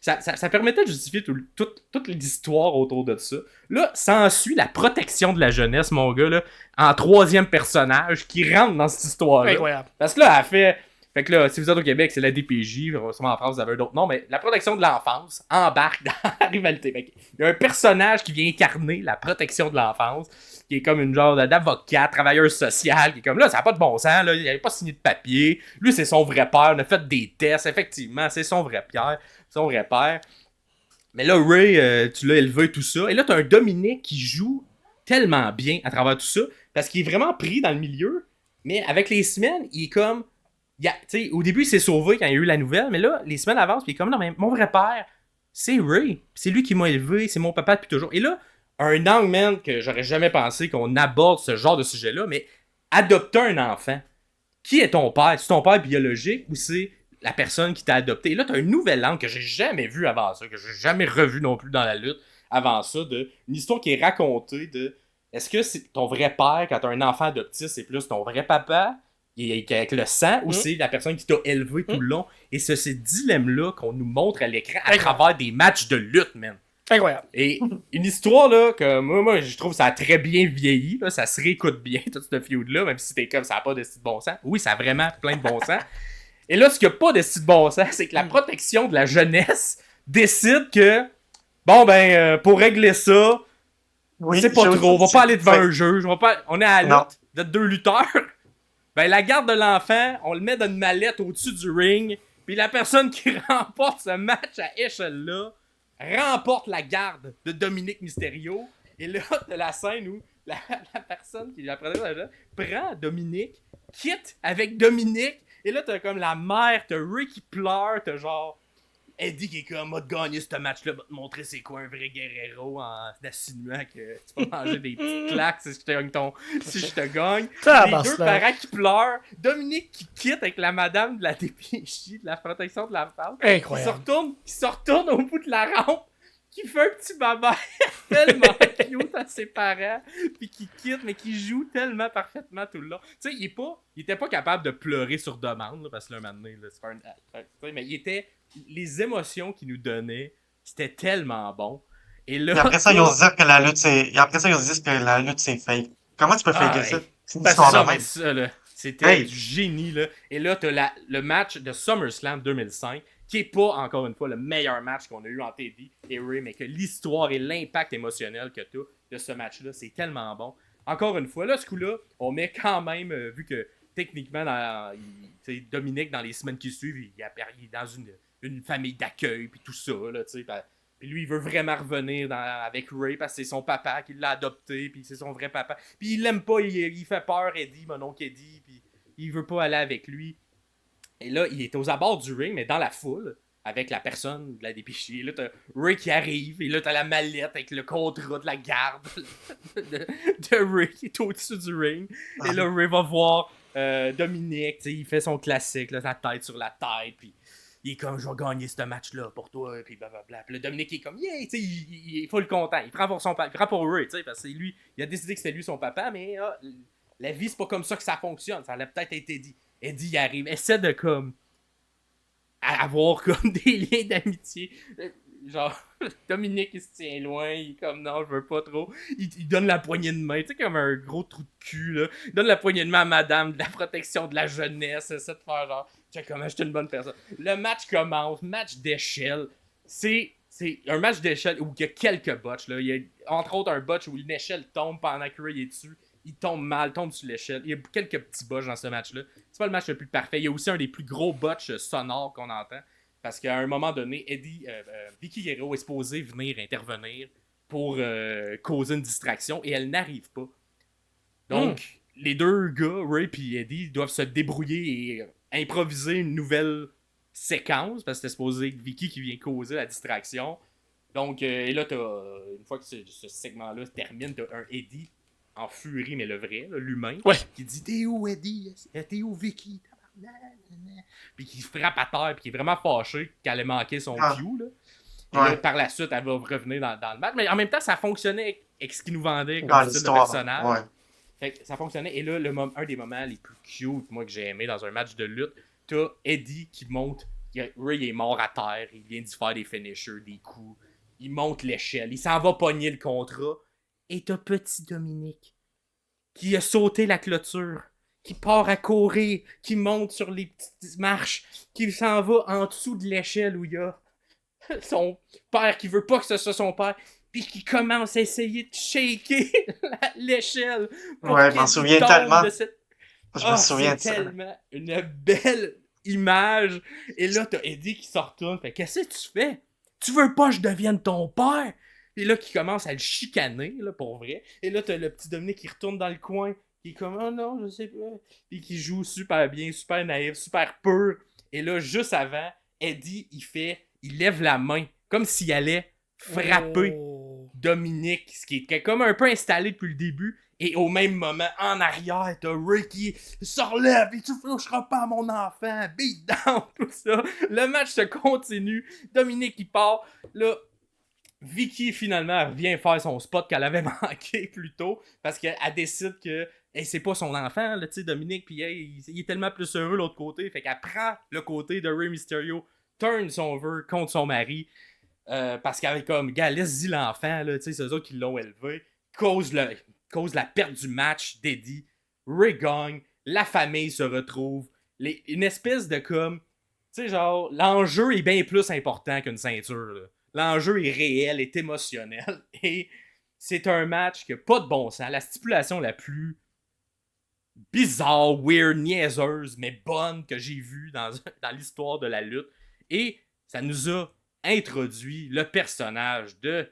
[SPEAKER 1] ça permettait de justifier toute l'histoire autour de ça. Là, s'ensuit la protection de la jeunesse, mon gars, là, en 3e personnage qui rentre dans cette histoire-là.
[SPEAKER 2] Incroyable.
[SPEAKER 1] Parce que là, elle fait... Fait que là, si vous êtes au Québec, c'est la DPJ, sûrement en France, vous avez un autre nom, mais la protection de l'enfance embarque dans la rivalité. Fait il y a un personnage qui vient incarner la protection de l'enfance, qui est comme une genre d'avocat, travailleur social, qui est comme là, ça n'a pas de bon sens, là, il n'avait pas signé de papier. Lui, c'est son vrai père, on a fait des tests, effectivement, c'est son vrai père. Mais là, Ray, tu l'as élevé, tout ça. Et là, t'as un Dominique qui joue tellement bien à travers tout ça, parce qu'il est vraiment pris dans le milieu, mais avec les semaines, il est comme... au début, il s'est sauvé quand il y a eu la nouvelle, mais là, les semaines avancent, puis il est comme, non, mais mon vrai père, c'est Ray. C'est lui qui m'a élevé, c'est mon papa depuis toujours. Et là, un angle, man, que j'aurais jamais pensé qu'on aborde ce genre de sujet-là, mais adopter un enfant. Qui est ton père? C'est ton père biologique ou c'est la personne qui t'a adopté? Et là, t'as un nouvel angle que j'ai jamais vu avant ça, que j'ai jamais revu non plus dans la lutte avant ça, une histoire qui est racontée de est-ce que c'est ton vrai père quand t'as un enfant adoptif, c'est plus ton vrai papa? Avec le sang, ou c'est la personne qui t'a élevé tout le long. Et c'est ce dilemme-là qu'on nous montre à l'écran à travers des matchs de lutte, man.
[SPEAKER 2] Incroyable.
[SPEAKER 1] Et une histoire, là, que moi, je trouve que ça a très bien vieilli, là, ça se réécoute bien, tout ce feud-là, même si t'es comme ça n'a pas de style de bon sens. Oui, ça a vraiment plein de bon sens. Et là, ce qu'il n'y a pas de style de bon sens, c'est que la protection de la jeunesse décide que, bon, ben, pour régler ça,
[SPEAKER 3] Oui,
[SPEAKER 1] c'est pas trop, on va pas aller devant
[SPEAKER 3] ouais.
[SPEAKER 1] un juge, on est à la
[SPEAKER 3] Non.
[SPEAKER 1] lutte de 2 lutteurs. Ben, la garde de l'enfant, on le met dans une mallette au-dessus du ring, puis la personne qui remporte ce match à échelle-là remporte la garde de Dominique Mysterio. Et là, de la scène où la personne qui apprenait ça prend Dominique, quitte avec Dominique, et là t'as comme la mère, t'as Ray qui pleure, t'as genre Eddie qui est comme m'a gagné ce match-là, va te montrer c'est quoi un vrai guerrero en insinuant que tu vas manger des petites claques si je te gagne si je te gagne. Les deux parents qui pleurent, Dominique qui quitte avec la madame de la DPJ, de la protection de la femme,
[SPEAKER 2] Incroyable.
[SPEAKER 1] qui se retourne au bout de la rampe, qui fait un petit babère tellement cute à ses parents, puis qui quitte, mais qui joue tellement parfaitement tout le long. Tu sais, il était pas capable de pleurer sur demande, là, parce que là, un moment donné, là, c'est pas un... mais les émotions qu'il nous donnait, c'était tellement bon. Et là...
[SPEAKER 3] Et après ça, ils osent dire que la lutte, c'est... Et après ça, ils osent dire que la lutte, c'est fake. Comment tu peux faker ça? C'est une histoire de même.
[SPEAKER 1] Ça, là, c'était du génie, là. Et là, t'as le match de SummerSlam 2005, qui est pas, encore une fois, le meilleur match qu'on a eu en Teddy et Ray, mais que l'histoire et l'impact émotionnel que t'as de ce match-là, c'est tellement bon. Encore une fois, là, ce coup-là, on met quand même, vu que techniquement, Dominique, dans les semaines qui suivent, il est dans une famille d'accueil, puis tout ça, là, tu sais. Puis lui, il veut vraiment revenir avec Ray parce que c'est son papa qui l'a adopté, puis c'est son vrai papa. Puis il l'aime pas, il fait peur, Eddie, mon oncle Eddie, puis il veut pas aller avec lui. Et là, il est aux abords du ring, mais dans la foule, avec la personne de la DPJ. Là, t'as Ray qui arrive, et là, t'as la mallette avec le contrat de la garde de Ray qui est au-dessus du ring. Et là, Ray va voir Dominique, il fait son classique, là, la tête sur la tête, puis il est comme, je vais gagner ce match-là pour toi, puis blablabla. Puis là, Dominique est comme, yeah, tu sais, il est full content. Il prend pour son papa, il prend pour Ray, tu sais, parce que lui, il a décidé que c'était lui son papa, mais la vie, c'est pas comme ça que ça fonctionne. Ça allait peut-être être Eddie. Eddie, il arrive, essaie de comme avoir comme des liens d'amitié. Genre, Dominique, il se tient loin, il est comme, non, je veux pas trop. Il donne la poignée de main, tu sais, comme un gros trou de cul, là. Il donne la poignée de main à madame de la protection de la jeunesse, essaie de faire genre, check comment je suis une bonne personne. Le match commence, match d'échelle. C'est un match d'échelle où il y a quelques botches, là. Il y a, entre autres, un botch où une échelle tombe pendant que Ray est dessus. Il tombe mal, tombe sur l'échelle. Il y a quelques petits botches dans ce match-là. C'est pas le match le plus parfait. Il y a aussi un des plus gros botches sonores qu'on entend. Parce qu'à un moment donné, Vicky Guerrero est supposée venir intervenir pour causer une distraction et elle n'arrive pas. Donc, les deux gars, Ray et Eddie, doivent se débrouiller et improviser une nouvelle séquence parce que c'était supposé être Vicky qui vient causer la distraction. Donc, et là, une fois que ce segment-là se termine, t'as un Eddie en furie, mais le vrai, là, l'humain, qui dit « T'es où, Eddie? T'es où, Vicky? » Puis qui frappe à terre, puis qui est vraiment fâché qu'elle ait manqué son cue, là. Et là, par la suite, elle va revenir dans le match. Mais en même temps, ça fonctionnait avec ce qu'ils nous vendaient comme style de personnage.
[SPEAKER 3] Ouais.
[SPEAKER 1] Fait que ça fonctionnait. Et là, un des moments les plus cute, moi, que j'ai aimé dans un match de lutte, t'as Eddie qui monte. Ray est mort à terre. Il vient d'y faire des finishers, des coups. Il monte l'échelle. Il s'en va pogner le contrat. Et t'as petit Dominique qui a sauté la clôture, qui part à courir, qui monte sur les petites marches, qui s'en va en dessous de l'échelle où il y a son père qui veut pas que ce soit son père, puis qui commence à essayer de shaker l'échelle.
[SPEAKER 3] Ouais, je m'en souviens tellement.
[SPEAKER 1] Je me souviens de ça. C'est tellement une belle image. Et là, t'as Eddie qui se retourne. Fait, qu'est-ce que tu fais? Tu veux pas que je devienne ton père? Et là, qui commence à le chicaner, là, pour vrai. Et là, t'as le petit Dominique qui retourne dans le coin, qui est comme, oh non, je sais pas. Puis qui joue super bien, super naïf, super pur. Et là, juste avant, Eddie, il lève la main, comme s'il allait frapper Dominique, ce qui est comme un peu installé depuis le début. Et au même moment, en arrière, t'as Ray qui se relève et tu toucheras pas à mon enfant, beat down, tout ça. Le match se continue. Dominique, il part. Là, Vicky, finalement, revient faire son spot qu'elle avait manqué plus tôt parce qu'elle décide que c'est pas son enfant, là, Dominique, puis il est tellement plus heureux de l'autre côté. Fait qu'elle prend le côté de Rey Mysterio, turn son vœu contre son mari parce qu'elle est comme, gars, laisse-y l'enfant, là, c'est eux autres qui l'ont élevé, cause la perte du match d'Eddie. Ray gagne, la famille se retrouve, une espèce de comme, tu sais, genre, l'enjeu est bien plus important qu'une ceinture, là. L'enjeu est réel, est émotionnel, et c'est un match qui n'a pas de bon sens. La stipulation la plus bizarre, weird, niaiseuse, mais bonne que j'ai vue dans l'histoire de la lutte. Et ça nous a introduit le personnage de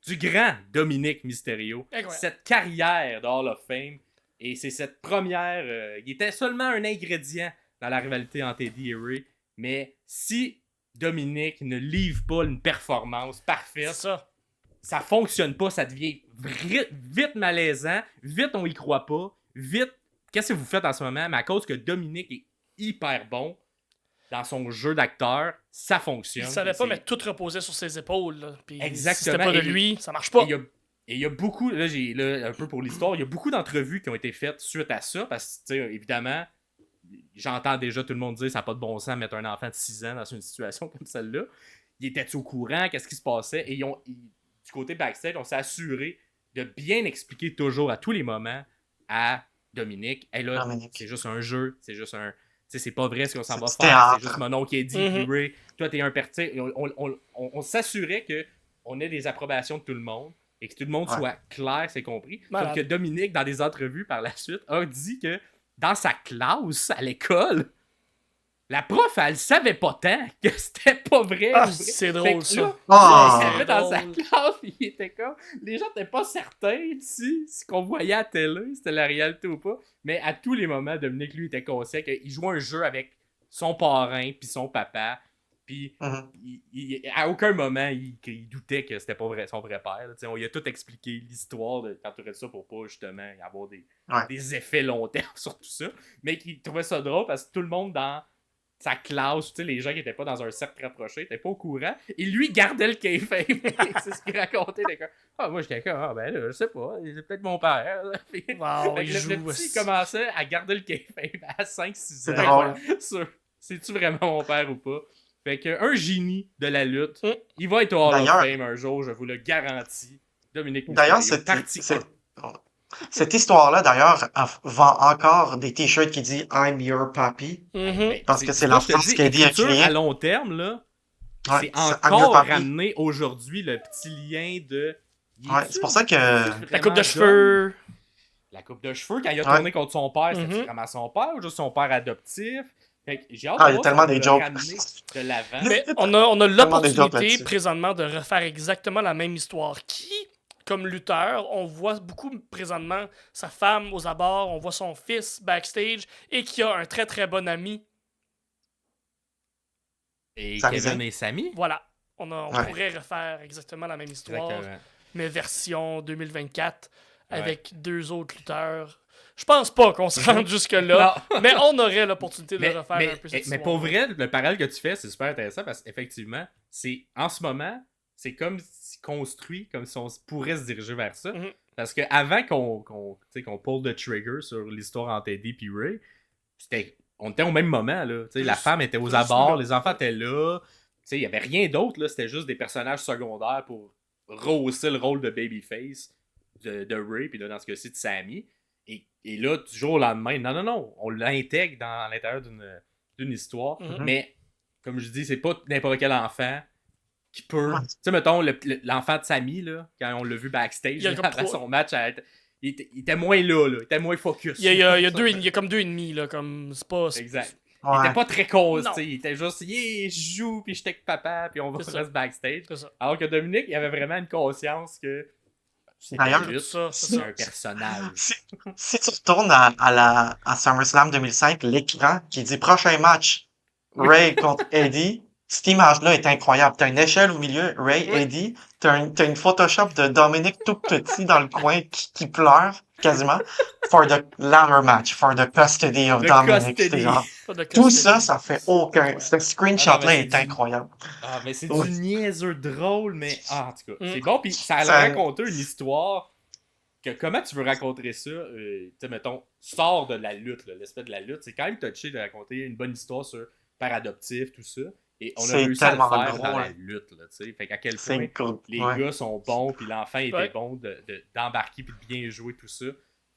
[SPEAKER 1] du grand Dominique Mysterio.
[SPEAKER 2] Incroyable.
[SPEAKER 1] Cette carrière de Hall of Fame. Et c'est cette première... il était seulement un ingrédient dans la rivalité entre Eddie et Ray. Mais si Dominique ne livre pas une performance
[SPEAKER 2] C'est
[SPEAKER 1] parfaite,
[SPEAKER 2] ça.
[SPEAKER 1] fonctionne pas, ça devient vite malaisant, vite on y croit pas, vite, qu'est-ce que vous faites en ce moment? Mais à cause que Dominique est hyper bon dans son jeu d'acteur, ça fonctionne.
[SPEAKER 2] Il savait pas,
[SPEAKER 1] C'est-
[SPEAKER 2] mais tout reposait sur ses épaules. Là. Puis
[SPEAKER 1] Exactement.
[SPEAKER 2] si c'était pas de
[SPEAKER 1] Et-
[SPEAKER 2] lui, ça marche pas.
[SPEAKER 1] Et il y a beaucoup, là, un peu pour l'histoire, il y a beaucoup d'entrevues qui ont été faites suite à ça, parce que, tu sais, évidemment, j'entends déjà tout le monde dire ça n'a pas de bon sens de mettre un enfant de 6 ans dans une situation comme celle-là. Ils étaient au courant, qu'est-ce qui se passait, et du côté backstage, on s'est assuré de bien expliquer toujours à tous les moments à Dominique, hey là,
[SPEAKER 3] Dominique.
[SPEAKER 1] c'est juste un jeu, c'est juste un... Tu sais, c'est pas vrai ce qu'on s'en
[SPEAKER 3] C'est
[SPEAKER 1] va
[SPEAKER 3] du
[SPEAKER 1] faire,
[SPEAKER 3] théâtre.
[SPEAKER 1] c'est juste mon nom qui est dit,
[SPEAKER 2] Mhm.
[SPEAKER 1] puis Ray, toi t'es un pertin. On s'assurait que on ait des approbations de tout le monde et que tout le monde
[SPEAKER 3] Ouais.
[SPEAKER 1] soit clair, c'est compris.
[SPEAKER 2] Malade.
[SPEAKER 1] Sauf que Dominique, dans des entrevues par la suite, a dit que dans sa classe à l'école, la prof, elle savait pas tant que c'était pas vrai.
[SPEAKER 2] Ah,
[SPEAKER 1] ou vrai.
[SPEAKER 2] c'est
[SPEAKER 1] Fait
[SPEAKER 2] drôle,
[SPEAKER 1] que
[SPEAKER 2] ça.
[SPEAKER 1] là,
[SPEAKER 3] Ah!
[SPEAKER 1] il savait dans sa
[SPEAKER 2] Drôle.
[SPEAKER 1] classe, puis il était comme... Les gens étaient pas certains si ce qu'on voyait à la télé, c'était la réalité ou pas. Mais à tous les moments, Dominique, lui, était conscient qu'il jouait un jeu avec son parrain puis son papa. Puis
[SPEAKER 3] Mhm.
[SPEAKER 1] à aucun moment, il doutait que c'était pas vrai, son vrai père. Là. Tu sais, on lui a tout expliqué, l'histoire de qu'entourer de ça pour pas justement avoir
[SPEAKER 3] Ouais.
[SPEAKER 1] des effets long terme sur tout ça. Mais qu'il trouvait ça drôle parce que tout le monde dans sa classe, tu sais, les gens qui étaient pas dans un cercle rapproché, étaient pas au courant. Et lui gardait le kayfabe. C'est ce qu'il racontait. Il était comme, ah, moi j'étais comme, ah ben là, je sais pas, c'est peut-être mon père. Puis-
[SPEAKER 2] Wow,
[SPEAKER 1] Fait que
[SPEAKER 2] il
[SPEAKER 1] le
[SPEAKER 2] joue.
[SPEAKER 1] petit commençait à garder le kayfabe à 5-6
[SPEAKER 3] C'est
[SPEAKER 1] ans.
[SPEAKER 3] drôle.
[SPEAKER 1] Sur c'est-tu vraiment mon père ou pas? Fait que un génie de la lutte,
[SPEAKER 2] Mm.
[SPEAKER 1] il va être au Hall of
[SPEAKER 3] D'ailleurs-
[SPEAKER 1] Fame un jour, je vous le garantis. Dominique
[SPEAKER 3] D'ailleurs,
[SPEAKER 1] Mysterio, partie
[SPEAKER 3] cette histoire-là, d'ailleurs, vend encore des t-shirts qui disent I'm your papi.
[SPEAKER 2] Mhm.
[SPEAKER 3] Parce que c'est la
[SPEAKER 1] je te
[SPEAKER 3] phrase
[SPEAKER 1] dis,
[SPEAKER 3] qu'Eddie a
[SPEAKER 1] écriture
[SPEAKER 3] créée.
[SPEAKER 1] à long terme, là,
[SPEAKER 3] Ouais,
[SPEAKER 1] c'est
[SPEAKER 3] I'm your
[SPEAKER 1] encore
[SPEAKER 3] papi.
[SPEAKER 1] ramené aujourd'hui le petit lien de...
[SPEAKER 3] Ouais, c'est pour ça que-
[SPEAKER 2] La coupe de cheveux.
[SPEAKER 1] La coupe de cheveux, quand il a
[SPEAKER 3] Ouais.
[SPEAKER 1] tourné contre son père, c'était
[SPEAKER 2] Mhm.
[SPEAKER 1] vraiment son père ou juste son père adoptif? Fait que j'ai hâte
[SPEAKER 3] Ah,
[SPEAKER 1] de
[SPEAKER 3] il y a
[SPEAKER 1] voir
[SPEAKER 3] tellement
[SPEAKER 1] si on
[SPEAKER 3] des
[SPEAKER 1] peut
[SPEAKER 3] jokes.
[SPEAKER 1] le ramener de l'avant.
[SPEAKER 2] Mais on a
[SPEAKER 3] des jokes
[SPEAKER 2] l'opportunité
[SPEAKER 3] là-dessus.
[SPEAKER 2] présentement de refaire exactement la même histoire. Qui, comme lutteur, on voit beaucoup présentement sa femme aux abords, on voit son fils backstage et qui a un très très bon ami.
[SPEAKER 1] Et
[SPEAKER 3] Ça
[SPEAKER 1] Kevin
[SPEAKER 3] faisait.
[SPEAKER 1] et Sami.
[SPEAKER 2] Voilà. On
[SPEAKER 3] Ouais.
[SPEAKER 2] pourrait refaire exactement la même histoire,
[SPEAKER 1] Exactement.
[SPEAKER 2] mais version 2024
[SPEAKER 1] Ouais.
[SPEAKER 2] avec deux autres lutteurs. Je pense pas qu'on se rende jusque-là, mais on aurait l'opportunité de refaire un peu cette
[SPEAKER 1] mais
[SPEAKER 2] histoire.
[SPEAKER 1] pour vrai, le parallèle que tu fais, c'est super intéressant parce qu'effectivement, c'est en ce moment, c'est comme si construit, comme si on pourrait se diriger vers ça.
[SPEAKER 2] Mhm.
[SPEAKER 1] Parce que avant qu'on pull the trigger sur l'histoire entre Eddie et Ray, on était au même moment. Là. Tu sais, la
[SPEAKER 2] Juste-
[SPEAKER 1] femme était aux
[SPEAKER 2] juste
[SPEAKER 1] abords,
[SPEAKER 2] là.
[SPEAKER 1] les enfants étaient là. Tu sais, il n'y avait rien d'autre. Là. C'était juste des personnages secondaires pour rehausser le rôle de Babyface de Ray, puis là, dans ce cas-ci, de Sammy. Et là, du jour au lendemain, non, on l'intègre à l'intérieur d'une histoire.
[SPEAKER 2] Mhm.
[SPEAKER 1] Mais, comme je dis, c'est pas n'importe quel enfant qui peut...
[SPEAKER 3] Ouais.
[SPEAKER 1] Tu sais, mettons, l'enfant de Sammy, là, quand on l'a vu backstage,
[SPEAKER 2] Il y a
[SPEAKER 1] là,
[SPEAKER 2] comme
[SPEAKER 1] après
[SPEAKER 2] trois-
[SPEAKER 1] son match, il était moins là, il était moins focus.
[SPEAKER 2] Il y a comme deux ennemis, là, comme c'est pas...
[SPEAKER 1] Exact. Il
[SPEAKER 3] Ouais.
[SPEAKER 1] était pas très cause,
[SPEAKER 2] Non.
[SPEAKER 1] tu sais, il était juste, yeah, je joue, puis je avec papa, puis on va
[SPEAKER 2] C'est ça.
[SPEAKER 1] rester backstage.
[SPEAKER 2] C'est ça.
[SPEAKER 1] Alors que Dominique, il avait vraiment une conscience que c'était
[SPEAKER 3] D'ailleurs,
[SPEAKER 1] juste
[SPEAKER 2] c'est
[SPEAKER 1] c'est
[SPEAKER 2] ça.
[SPEAKER 1] un personnage.
[SPEAKER 3] Si tu retournes à SummerSlam 2005, l'écran qui dit prochain match, Ray contre Eddie, cette image-là est incroyable. T'as une échelle au milieu, Ray,
[SPEAKER 2] Oui.
[SPEAKER 3] Eddie, t'as une Photoshop de Dominique tout petit dans le coin qui pleure quasiment. For the ladder match, for the custody of
[SPEAKER 1] The
[SPEAKER 3] Dominic.
[SPEAKER 1] custody.
[SPEAKER 3] C'est genre,
[SPEAKER 2] Pas de
[SPEAKER 3] tout
[SPEAKER 2] custody.
[SPEAKER 3] ça fait aucun. Ce
[SPEAKER 1] Ah
[SPEAKER 3] screenshot-là
[SPEAKER 1] non, mais
[SPEAKER 3] est
[SPEAKER 1] c'est
[SPEAKER 3] incroyable.
[SPEAKER 1] Ah, mais c'est
[SPEAKER 3] Oui.
[SPEAKER 1] du niaiseux drôle, mais en tout cas,
[SPEAKER 2] Mm.
[SPEAKER 1] c'est bon. Puis ça a
[SPEAKER 3] Ça-
[SPEAKER 1] raconté une histoire que comment tu veux raconter ça, tu sais, mettons, sors de la lutte, là, l'aspect de la lutte, c'est quand même touché de raconter une bonne histoire sur père adoptif, tout ça. Et on a
[SPEAKER 3] C'est
[SPEAKER 1] réussi à le
[SPEAKER 3] tellement
[SPEAKER 1] faire dans
[SPEAKER 3] drôle.
[SPEAKER 1] la lutte, là, tu sais. Fait qu'à quel
[SPEAKER 3] C'est
[SPEAKER 1] point
[SPEAKER 3] cool.
[SPEAKER 1] les
[SPEAKER 3] Ouais.
[SPEAKER 1] gars sont bons, puis l'enfant était
[SPEAKER 2] Ouais.
[SPEAKER 1] bon d'embarquer puis de bien jouer tout ça.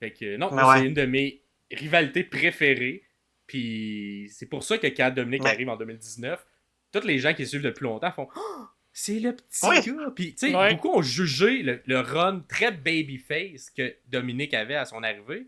[SPEAKER 1] Fait que non,
[SPEAKER 3] Mais
[SPEAKER 1] moi,
[SPEAKER 3] ouais.
[SPEAKER 1] c'est une de mes rivalités préférées. Puis c'est pour ça que quand Dominique
[SPEAKER 3] Ouais.
[SPEAKER 1] arrive en 2019, tous les gens qui suivent depuis longtemps font oh, c'est le petit
[SPEAKER 3] Oui.
[SPEAKER 1] gars. Puis tu sais,
[SPEAKER 2] Ouais.
[SPEAKER 1] beaucoup ont jugé le run très babyface que Dominique avait à son arrivée.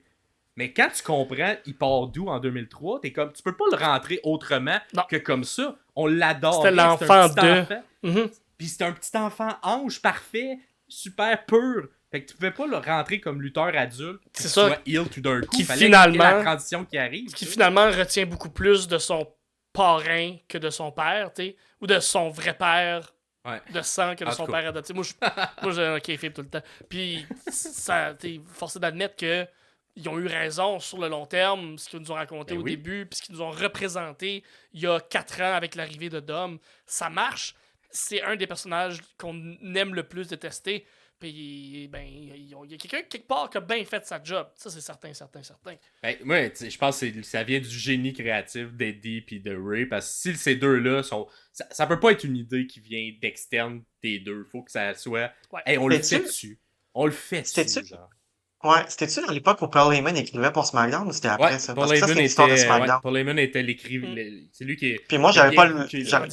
[SPEAKER 1] Mais quand tu comprends, il part d'où en 2003, t'es comme, tu peux pas le rentrer autrement
[SPEAKER 2] Non.
[SPEAKER 1] que comme ça. On l'adore.
[SPEAKER 2] C'était l'enfant de-
[SPEAKER 1] Enfant.
[SPEAKER 2] Mhm.
[SPEAKER 1] Puis c'est un petit enfant ange parfait. super pur. Fait que tu pouvais pas le rentrer comme lutteur adulte.
[SPEAKER 2] C'est
[SPEAKER 1] que
[SPEAKER 2] ça.
[SPEAKER 1] tu sois heel tout d'un coup.
[SPEAKER 2] Qui
[SPEAKER 1] Fallait
[SPEAKER 2] finalement-
[SPEAKER 1] qu'il y ait la transition qui arrive.
[SPEAKER 2] Qui
[SPEAKER 1] tu sais.
[SPEAKER 2] finalement retient beaucoup plus de son parrain que de son père, tu sais, ou de son vrai père
[SPEAKER 1] Ouais.
[SPEAKER 2] de sang que de
[SPEAKER 1] En
[SPEAKER 2] son
[SPEAKER 1] tout cas.
[SPEAKER 2] père adopté. Moi, j'ai un kayfabe tout le temps. Puis, ça, t'es forcé d'admettre que ils ont eu raison sur le long terme, ce qu'ils nous ont raconté
[SPEAKER 1] Ben
[SPEAKER 2] au
[SPEAKER 1] oui.
[SPEAKER 2] début, puis ce qu'ils nous ont représenté il y a 4 ans avec l'arrivée de Dom. Ça marche. C'est un des personnages qu'on aime le plus détester. Puis, ben, il y a quelqu'un quelque part qui a bien fait sa job. Ça, c'est certain.
[SPEAKER 1] Ben, moi, tu sais, je pense que ça vient du génie créatif d'Eddie puis de Ray, parce que si ces deux-là sont... Ça peut pas être une idée qui vient d'externe des deux. Faut que ça soit...
[SPEAKER 2] Ouais.
[SPEAKER 1] Hey, on le fait
[SPEAKER 3] C'était-tu-
[SPEAKER 1] dessus. On le fait dessus,
[SPEAKER 3] C'était-tu-
[SPEAKER 1] genre.
[SPEAKER 3] Ouais, c'était-tu à l'époque où Paul Heyman écrivait pour SmackDown ou c'était après
[SPEAKER 1] Ouais,
[SPEAKER 3] ça?
[SPEAKER 1] Paul
[SPEAKER 3] Parce que ça,
[SPEAKER 1] Heyman
[SPEAKER 3] c'est l'histoire de
[SPEAKER 1] était...
[SPEAKER 3] SmackDown.
[SPEAKER 1] Ouais, Paul Heyman était l'écrivain...
[SPEAKER 2] Mm.
[SPEAKER 1] C'est lui qui est...
[SPEAKER 3] Puis moi,
[SPEAKER 1] qui a
[SPEAKER 3] j'avais
[SPEAKER 1] bien
[SPEAKER 3] pas le,
[SPEAKER 1] booké, là.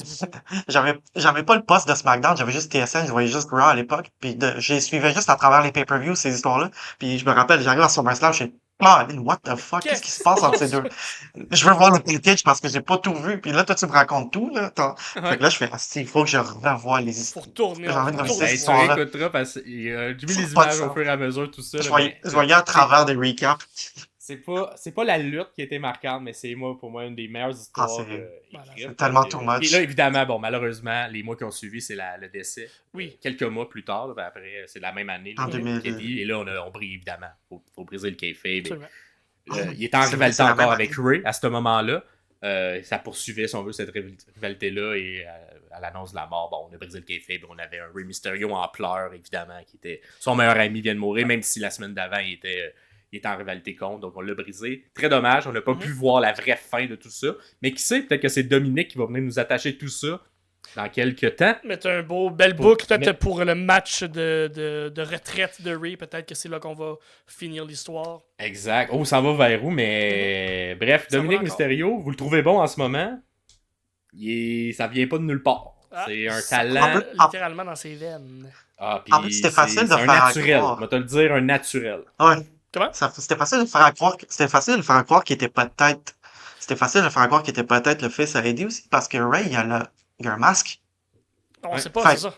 [SPEAKER 3] j'avais pas le poste de SmackDown, j'avais juste TSN, je voyais juste Raw à l'époque, puis j'ai suivais juste à travers les pay-per-views ces histoires-là, puis je me rappelle, j'arrive à SummerSlam, je suis what the fuck, qu'est-ce qui se passe entre ces deux? Je veux voir le package parce que j'ai pas tout vu, puis là, toi, tu me racontes tout, là.
[SPEAKER 1] Ouais.
[SPEAKER 3] Fait que là, je fais, il faut que je revoie les
[SPEAKER 2] Faut
[SPEAKER 3] histoires.
[SPEAKER 2] retourner.
[SPEAKER 3] J'ai envie de
[SPEAKER 2] faut
[SPEAKER 3] me
[SPEAKER 2] retourner
[SPEAKER 1] Hey,
[SPEAKER 3] cette
[SPEAKER 1] tu
[SPEAKER 2] voir.
[SPEAKER 3] histoire-là.
[SPEAKER 1] réécouteras parce que j'ai vu
[SPEAKER 3] Ça
[SPEAKER 1] les
[SPEAKER 3] a pas de
[SPEAKER 1] images au
[SPEAKER 3] sens.
[SPEAKER 1] fur et à mesure, tout ça.
[SPEAKER 3] Je
[SPEAKER 1] là,
[SPEAKER 3] voyais,
[SPEAKER 1] mais-
[SPEAKER 3] je voyais à travers des recaps.
[SPEAKER 1] C'est pas la lutte qui a été marquante, mais c'est pour moi une des meilleures histoires
[SPEAKER 3] c'est-
[SPEAKER 2] Voilà,
[SPEAKER 1] écrites.
[SPEAKER 3] c'est tellement
[SPEAKER 1] Puis,
[SPEAKER 3] too much.
[SPEAKER 1] Et là, évidemment, bon, malheureusement, les mois qui ont suivi, c'est le décès.
[SPEAKER 2] Oui.
[SPEAKER 1] Quelques mois plus tard, là, ben après, c'est la même année.
[SPEAKER 3] En
[SPEAKER 1] là,
[SPEAKER 3] 2000.
[SPEAKER 1] Teddy, et là, on brille, évidemment. Faut briser le kayfabe.
[SPEAKER 2] Absolument.
[SPEAKER 1] Il était en
[SPEAKER 3] C'est
[SPEAKER 1] rivalité
[SPEAKER 3] c'est la
[SPEAKER 1] encore
[SPEAKER 3] même
[SPEAKER 1] avec Ray à ce moment-là. Ça poursuivait, si on veut, cette rivalité-là. Et à l'annonce de la mort, bon, on a brisé le kayfabe. On avait un Rey Mysterio en pleurs, évidemment, qui était... Son meilleur ami vient de mourir, même si la semaine d'avant, il était en rivalité contre. Donc, on l'a brisé. Très dommage. On n'a pas pu voir la vraie fin de tout ça. Mais qui sait, peut-être que c'est Dominique qui va venir nous attacher tout ça dans quelques temps.
[SPEAKER 2] Mettre un belle
[SPEAKER 1] Pour-
[SPEAKER 2] boucle peut-être
[SPEAKER 1] mais-
[SPEAKER 2] pour le match de retraite de Ray. Peut-être que c'est là qu'on va finir l'histoire.
[SPEAKER 1] Exact. Oh, ça va vers où, mais... Bref,
[SPEAKER 2] Ça va
[SPEAKER 1] Dominique
[SPEAKER 2] encore.
[SPEAKER 1] Mysterio, vous le trouvez bon en ce moment? Ça vient pas de nulle part.
[SPEAKER 2] Ah,
[SPEAKER 1] C'est un
[SPEAKER 2] ça
[SPEAKER 1] talent...
[SPEAKER 2] coule littéralement dans ses veines.
[SPEAKER 1] Ah, puis
[SPEAKER 3] En fait, c'était facile de
[SPEAKER 1] c'est un
[SPEAKER 3] faire
[SPEAKER 1] naturel.
[SPEAKER 3] croire.
[SPEAKER 1] On va te le dire, un naturel.
[SPEAKER 3] Ouais.
[SPEAKER 2] Comment?
[SPEAKER 3] C'était facile de faire croire qu'il était peut-être. C'était facile de faire croire qu'il était peut-être le fils à Eddie aussi, parce que Ray, il a un masque.
[SPEAKER 2] On
[SPEAKER 1] Ouais.
[SPEAKER 2] sait pas,
[SPEAKER 3] Fait-
[SPEAKER 2] c'est ça.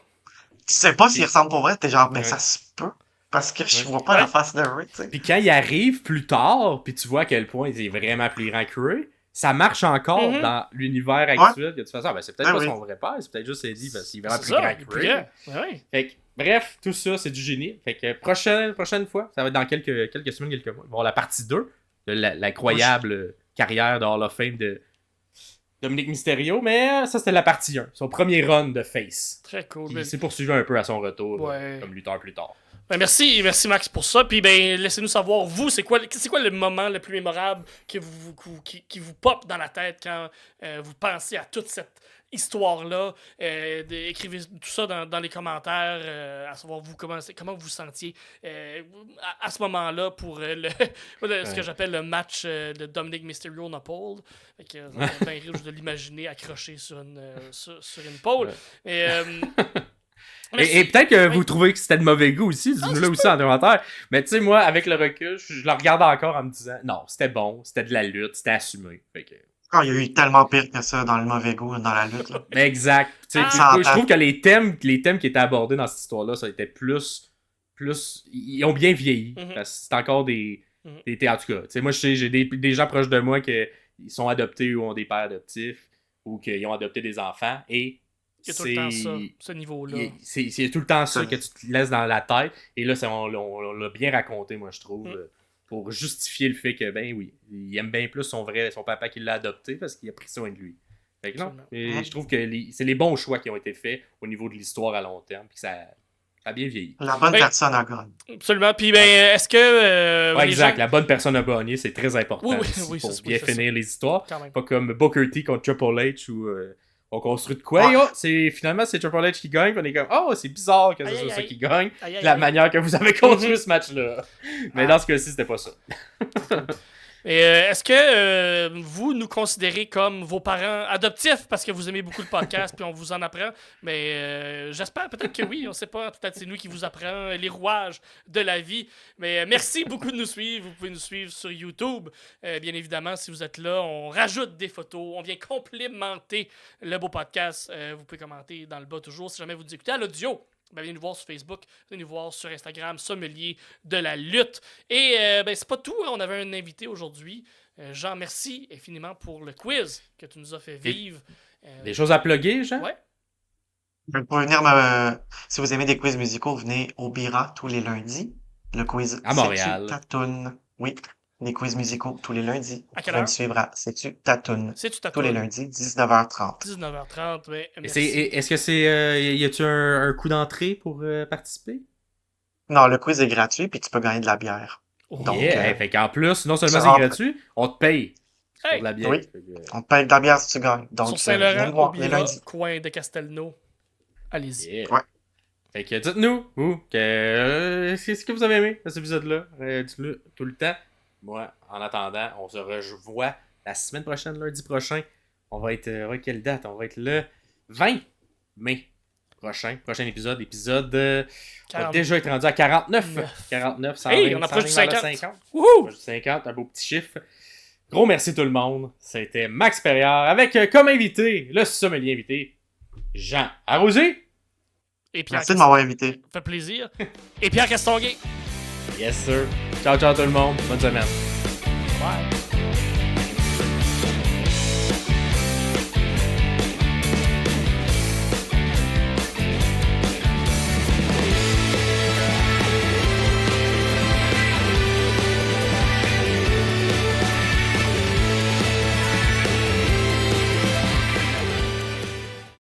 [SPEAKER 3] Tu sais pas s'il ressemble pour vrai, t'es genre, ben
[SPEAKER 1] Ouais.
[SPEAKER 3] ça se peut. Parce que je
[SPEAKER 1] Ouais.
[SPEAKER 3] vois pas
[SPEAKER 2] Ouais.
[SPEAKER 3] la face de Ray, tu sais.
[SPEAKER 1] Puis quand il arrive plus tard, puis tu vois à quel point il est vraiment plus grand que Ray, ça marche encore
[SPEAKER 2] Mhm.
[SPEAKER 1] dans l'univers actuel. Que tu fais ça, ben c'est peut-être
[SPEAKER 3] Ben
[SPEAKER 1] pas
[SPEAKER 3] oui.
[SPEAKER 1] son vrai père, c'est peut-être juste Eddie parce qu'il est vraiment
[SPEAKER 2] C'est
[SPEAKER 1] plus
[SPEAKER 2] ça.
[SPEAKER 1] grand
[SPEAKER 2] il est
[SPEAKER 1] que
[SPEAKER 2] plus
[SPEAKER 1] Ray.
[SPEAKER 2] grand. Ouais.
[SPEAKER 1] Fait que, bref, tout ça, c'est du génie. Fait que prochaine fois, ça va être dans quelques semaines, quelques mois. Bon, la partie 2 de l'incroyable carrière de Hall of Fame de Dominique Mysterio, mais ça, c'était la partie 1. Son premier run de face.
[SPEAKER 2] Très cool.
[SPEAKER 1] Puis
[SPEAKER 2] Ben,
[SPEAKER 1] il s'est poursuivi un peu à son retour,
[SPEAKER 2] Ouais.
[SPEAKER 1] comme lutteur plus tard.
[SPEAKER 2] ben, merci Max pour ça. Puis ben laissez-nous savoir, vous, c'est quoi le moment le plus mémorable qui vous pop dans la tête quand vous pensez à toute cette histoire-là. Écrivez tout ça dans les commentaires, à savoir vous comment vous sentiez à ce moment-là pour ce que j'appelle le match de Dominic Mysterio Napole. Fait que ça va bien rire juste de l'imaginer accroché sur une pole.
[SPEAKER 1] Ouais.
[SPEAKER 2] Et, merci.
[SPEAKER 1] Et peut-être que
[SPEAKER 2] Oui.
[SPEAKER 1] vous trouvez que c'était de mauvais goût aussi, dis-nous là aussi en commentaire. Mais tu sais, moi, avec le recul, je le regarde encore en me disant non, c'était bon, c'était de la lutte, c'était assumé. Fait que...
[SPEAKER 3] Ah, il y a eu tellement pire que ça dans le mauvais goût, dans la lutte, là.
[SPEAKER 1] Mais exact. Tu sais,
[SPEAKER 3] Ah.
[SPEAKER 1] je trouve que les thèmes qui étaient abordés dans cette histoire-là, ça a été plus. Ils ont bien vieilli.
[SPEAKER 2] Mhm.
[SPEAKER 1] Parce que c'est encore des.
[SPEAKER 2] Mhm.
[SPEAKER 1] En tout cas, tu sais, moi, je sais, j'ai des gens proches de moi qui sont adoptés ou ont des pères adoptifs ou qui ont adopté des enfants. Et
[SPEAKER 2] Il y a tout le temps ça, ce niveau-là.
[SPEAKER 1] c'est tout le temps ça
[SPEAKER 3] Ça-
[SPEAKER 1] que tu te laisses dans la tête. Et là, on l'a bien raconté, moi, je trouve,
[SPEAKER 2] Mm.
[SPEAKER 1] pour justifier le fait que, ben oui, il aime bien plus son papa qui l'a adopté parce qu'il a pris soin de lui. Fait que non,
[SPEAKER 2] Absolument.
[SPEAKER 1] et
[SPEAKER 3] Mm.
[SPEAKER 1] je trouve que c'est les bons choix qui ont été faits au niveau de l'histoire à long terme, puis que ça a bien vieilli.
[SPEAKER 3] La bonne
[SPEAKER 2] Ben,
[SPEAKER 3] personne a gagné.
[SPEAKER 2] Absolument. Puis, ben, est-ce que.
[SPEAKER 1] Ouais,
[SPEAKER 2] les
[SPEAKER 1] exact,
[SPEAKER 2] gens-
[SPEAKER 1] la bonne personne a gagné, c'est très important
[SPEAKER 2] Oui, oui,
[SPEAKER 1] aussi
[SPEAKER 2] oui,
[SPEAKER 1] pour
[SPEAKER 2] ça,
[SPEAKER 1] bien
[SPEAKER 2] oui, c'est
[SPEAKER 1] finir les histoires.
[SPEAKER 2] Quand même.
[SPEAKER 1] Pas comme Booker T contre Triple H où on construit de quoi.
[SPEAKER 3] Ouais.
[SPEAKER 1] Et finalement, c'est Triple H qui gagne. Puis on est comme, oh, c'est bizarre que
[SPEAKER 2] Aïe,
[SPEAKER 1] c'est
[SPEAKER 2] aïe,
[SPEAKER 1] ça
[SPEAKER 2] aïe.
[SPEAKER 1] qui gagne.
[SPEAKER 2] Aïe, aïe,
[SPEAKER 1] La
[SPEAKER 2] aïe.
[SPEAKER 1] manière que vous avez construit ce match-là. Mais
[SPEAKER 2] Ah.
[SPEAKER 1] dans ce cas-ci, c'était pas ça.
[SPEAKER 2] Et est-ce que vous nous considérez comme vos parents adoptifs parce que vous aimez beaucoup le podcast puis on vous en apprend? Mais j'espère peut-être que oui, on sait pas. Peut-être c'est nous qui vous apprenons les rouages de la vie. Mais merci beaucoup de nous suivre. Vous pouvez nous suivre sur YouTube. Bien évidemment, si vous êtes là, on rajoute des photos. On vient complémenter le beau podcast. Vous pouvez commenter dans le bas toujours si jamais vous écoutez à l'audio. Ben, venez nous voir sur Facebook, venez nous voir sur Instagram, Sommelier de la lutte. Et ben, c'est pas tout, hein, on avait un invité aujourd'hui. Jean, merci infiniment pour le quiz que tu nous as fait vivre.
[SPEAKER 1] Des choses à plugger, Jean?
[SPEAKER 2] Ouais.
[SPEAKER 3] Vous pouvez venir si vous aimez des quiz musicaux, venez au Bira tous les lundis. Le quiz
[SPEAKER 1] À Montréal.
[SPEAKER 3] C'est-tu ta toune? Oui, les quiz musicaux tous les lundis.
[SPEAKER 2] À
[SPEAKER 3] Vous
[SPEAKER 2] quelle
[SPEAKER 3] pouvez me
[SPEAKER 2] heure?
[SPEAKER 3] suivre à C'est-tu ta toune?
[SPEAKER 2] C'est-tu ta
[SPEAKER 3] Tous les
[SPEAKER 2] toune?
[SPEAKER 3] lundis, 19h30.
[SPEAKER 2] 19h30, ben,
[SPEAKER 1] Et
[SPEAKER 2] merci.
[SPEAKER 1] est-ce que c'est. Y a-tu un coup d'entrée pour participer?
[SPEAKER 3] Non, le quiz est gratuit, puis tu peux gagner de la bière.
[SPEAKER 2] Oh.
[SPEAKER 3] Donc,
[SPEAKER 1] Yeah! Hey, fait qu'en plus, non seulement
[SPEAKER 3] ça
[SPEAKER 1] c'est
[SPEAKER 3] rentre.
[SPEAKER 1] gratuit, on te paye pour
[SPEAKER 2] Hey,
[SPEAKER 1] de la bière.
[SPEAKER 3] Oui.
[SPEAKER 1] Fait que,
[SPEAKER 3] On te paye de la bière si tu gagnes. Donc,
[SPEAKER 2] sur
[SPEAKER 3] venez me
[SPEAKER 2] Saint-Laurent,
[SPEAKER 3] voir les
[SPEAKER 2] Aubira,
[SPEAKER 3] lundis.
[SPEAKER 2] coin de Castelnau. Allez-y.
[SPEAKER 1] yeah.
[SPEAKER 3] Ouais.
[SPEAKER 1] Fait que dites-nous, vous, qu'est-ce que vous avez aimé de cet épisode-là? Dites-le tout le temps. Moi, en attendant, on se revoit la semaine prochaine, lundi prochain. On va être. Quelle date? On va être le 20 mai prochain. Prochain épisode. Épisode. On va
[SPEAKER 2] 40.
[SPEAKER 1] déjà être rendu à 49.
[SPEAKER 2] Neuf.
[SPEAKER 1] 49, ça
[SPEAKER 2] Hey, on approche du 50. Wouhou!
[SPEAKER 1] 50, un beau petit chiffre. Gros merci tout le monde. C'était Max Perriard avec comme invité, le sommelier invité, Jean Arrosé.
[SPEAKER 2] Et Pierre
[SPEAKER 3] Merci de m'avoir invité.
[SPEAKER 2] Ça fait plaisir. Et Pierre Castonguay.
[SPEAKER 1] Yes sir. Ciao ciao tout le monde. Bonne semaine.
[SPEAKER 2] Bye.